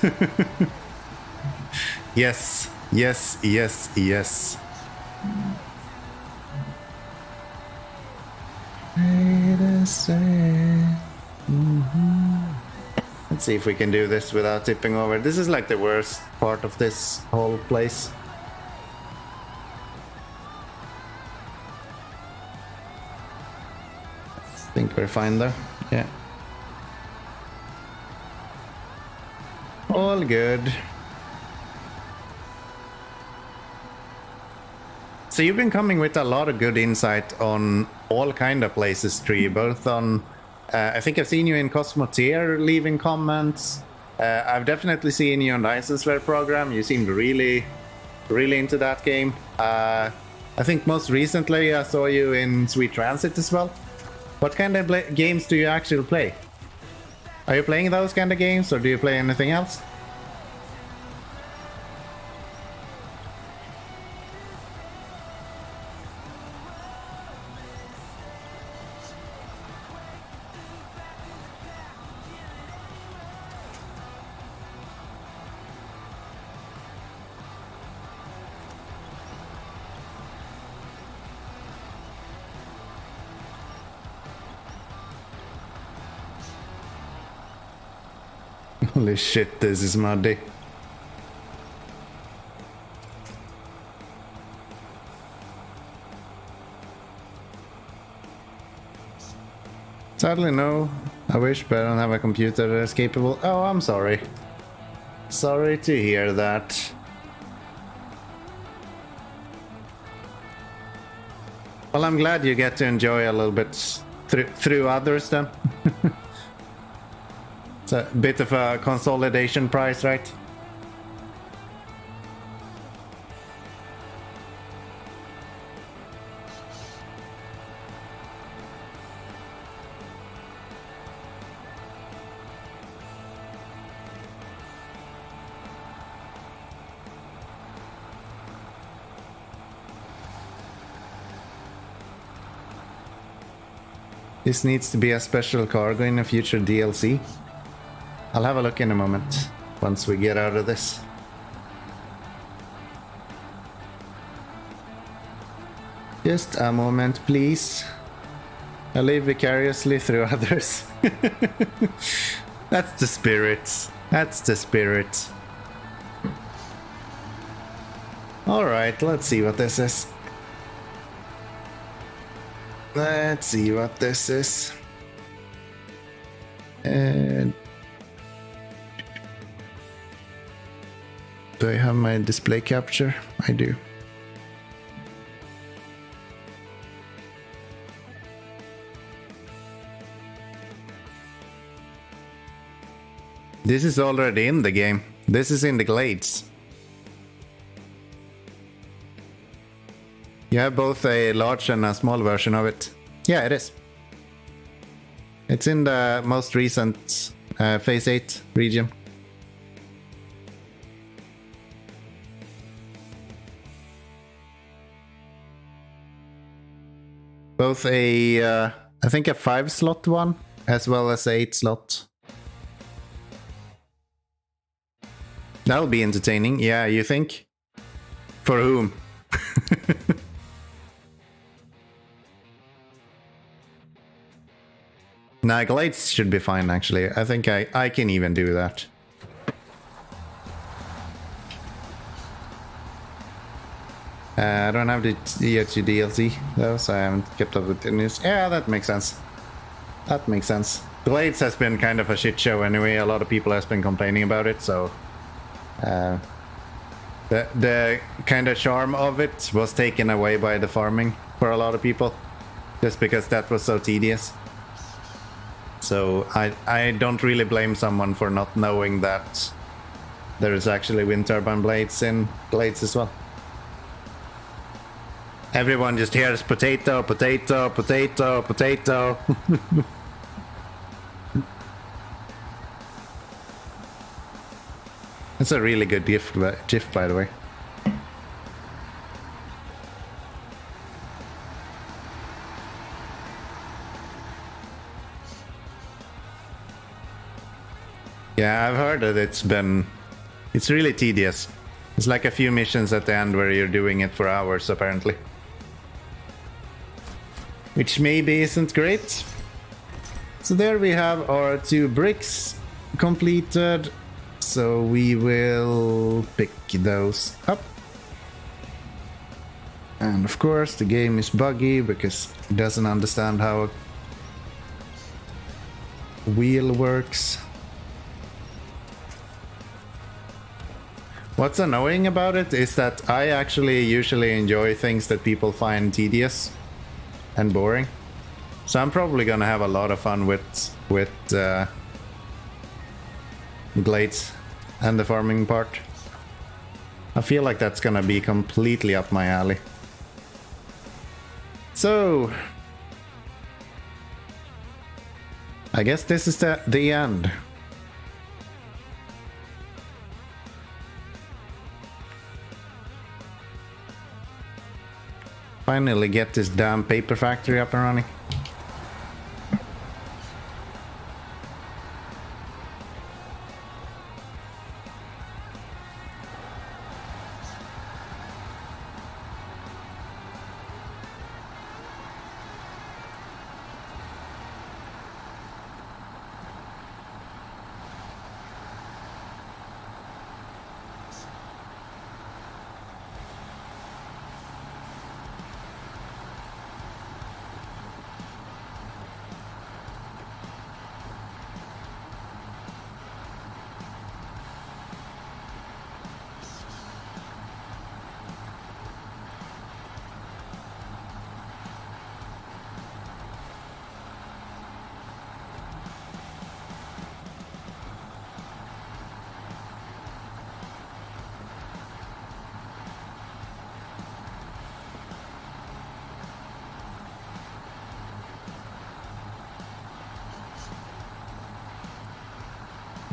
Yes, yes, yes, yes. Let's see if we can do this without tipping over. This is like the worst part of this whole place. I think we're fine though. Yeah. All good. So you've been coming with a lot of good insight on all kind of places, Tree, both on... I think I've seen you in Cosmotier leaving comments. I've definitely seen you on the Icensware program. You seemed really into that game. I think most recently I saw you in Sweet Transit as well. What kind of games do you actually play? Are you playing those kind of games, or do you play anything else? Holy shit, this is muddy. Sadly no. I wish, but I don't have a computer that is capable. Oh, I'm sorry. Sorry to hear that. Well, I'm glad you get to enjoy a little bit through others then. It's a bit of a consolidation price, right? This needs to be a special cargo in a future DLC. I'll have a look in a moment, once we get out of this. Just a moment, please. I live vicariously through others. That's the spirit. That's the spirit. Alright, let's see what this is. Let's see what this is. And do I have my display capture? I do. This is already in the game. This is in the glades. You have both a large and a small version of it. Yeah, it is. It's in the most recent Phase 8 region. Both I think a 5-slot one, as well as a 8-slot. That'll be entertaining, yeah, you think? For whom? Nah, glades should be fine, actually. I think I can even do that. I don't have the EH2 DLC, though, so I haven't kept up with the news. Yeah, that makes sense. That makes sense. Glades has been kind of a shit show anyway. A lot of people has been complaining about it, so... the kind of charm of it was taken away by the farming for a lot of people. Just because that was so tedious. So I don't really blame someone for not knowing that there is actually wind turbine blades in Glades as well. Everyone just hears potato, potato, potato, potato. It's a really good GIF, by the way. Yeah, I've heard that it's really tedious. It's like a few missions at the end where you're doing it for hours, apparently. Which maybe isn't great. So there we have our 2 bricks completed. So we will pick those up. And of course the game is buggy because it doesn't understand how a wheel works. What's annoying about it is that I actually usually enjoy things that people find tedious and boring. So I'm probably gonna have a lot of fun with glades and the farming part. I feel like that's gonna be completely up my alley. So I guess this is the end. Finally get this damn paper factory up and running.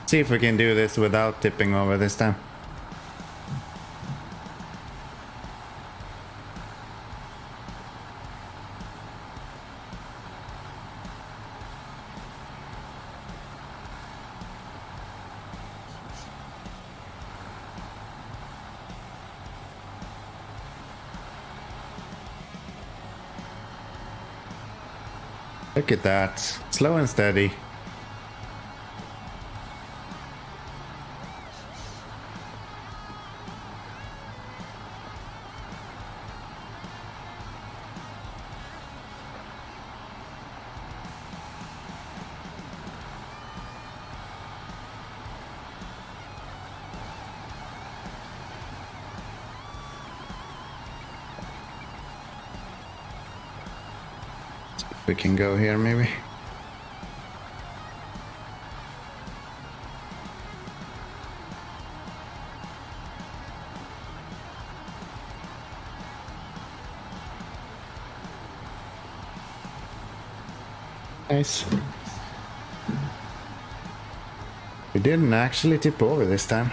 See if we can do this without tipping over this time. Look at that. Slow and steady. We can go here maybe. Nice. didn't actually tip over this time.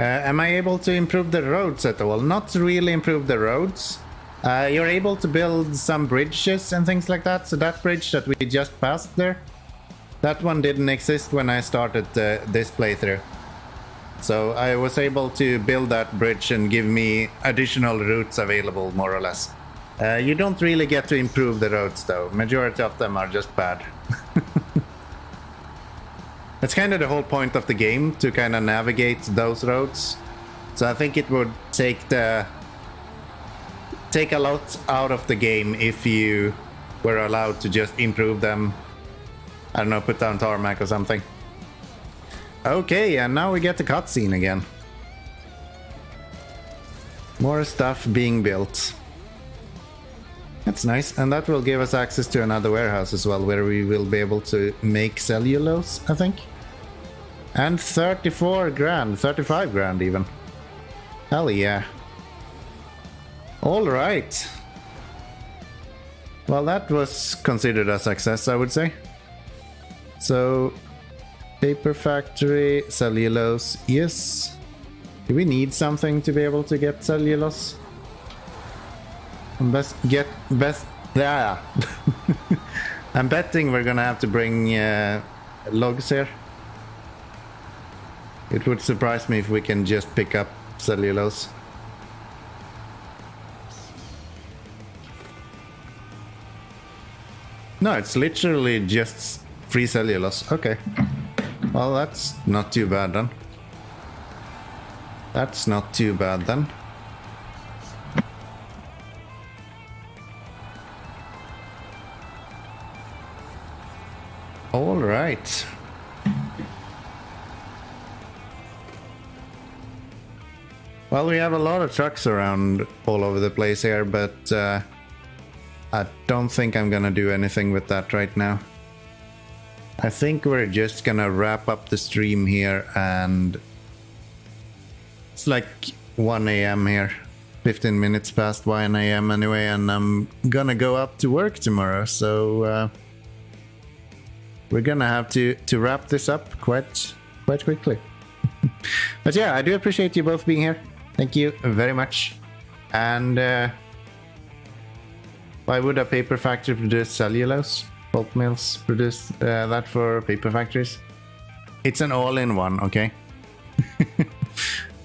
Am I able to improve the roads at all? Not really improve the roads. You're able to build some bridges and things like that. So that bridge that we just passed there, that one didn't exist when I started this playthrough. So I was able to build that bridge and give me additional routes available, more or less. You don't really get to improve the roads though. Majority of them are just bad. That's kind of the whole point of the game, to kind of navigate those roads. So I think it would take a lot out of the game if you were allowed to just improve them. I don't know, put down tarmac or something. Okay, and now we get the cutscene again. More stuff being built. That's nice, and that will give us access to another warehouse as well, where we will be able to make cellulose, I think. And 34 grand, 35 grand even. Hell yeah. Alright. Well, that was considered a success, I would say. So, paper factory, cellulose, yes. Do we need something to be able to get cellulose? Yeah. I'm betting we're gonna have to bring logs here. It would surprise me if we can just pick up cellulose. No, it's literally just free cellulose. Okay. Well, that's not too bad then. That's not too bad then. All right. Well, we have a lot of trucks around all over the place here, but I don't think I'm gonna do anything with that right now. I think we're just gonna wrap up the stream here, and it's like 1 a.m. here. 15 minutes past 1 a.m. anyway, and I'm gonna go up to work tomorrow, so we're gonna have to wrap this up quite quickly. But yeah, I do appreciate you both being here. Thank you very much. And why would a paper factory produce cellulose? Pulp mills produce that for paper factories? It's an all-in-one, okay?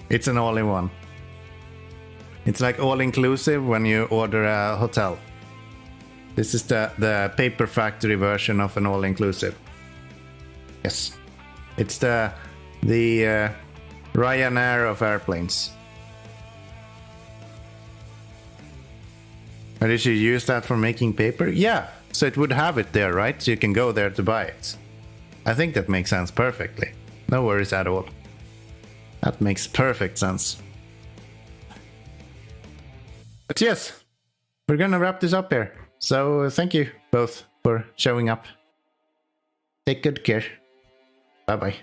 It's an all-in-one. It's like all-inclusive when you order a hotel. This is the paper factory version of an all-inclusive. Yes. It's the Ryanair of airplanes. And did you use that for making paper? Yeah, so it would have it there, right? So you can go there to buy it. I think that makes sense perfectly. No worries at all. That makes perfect sense. But yes, we're gonna wrap this up here. So thank you both for showing up. Take good care. Bye bye.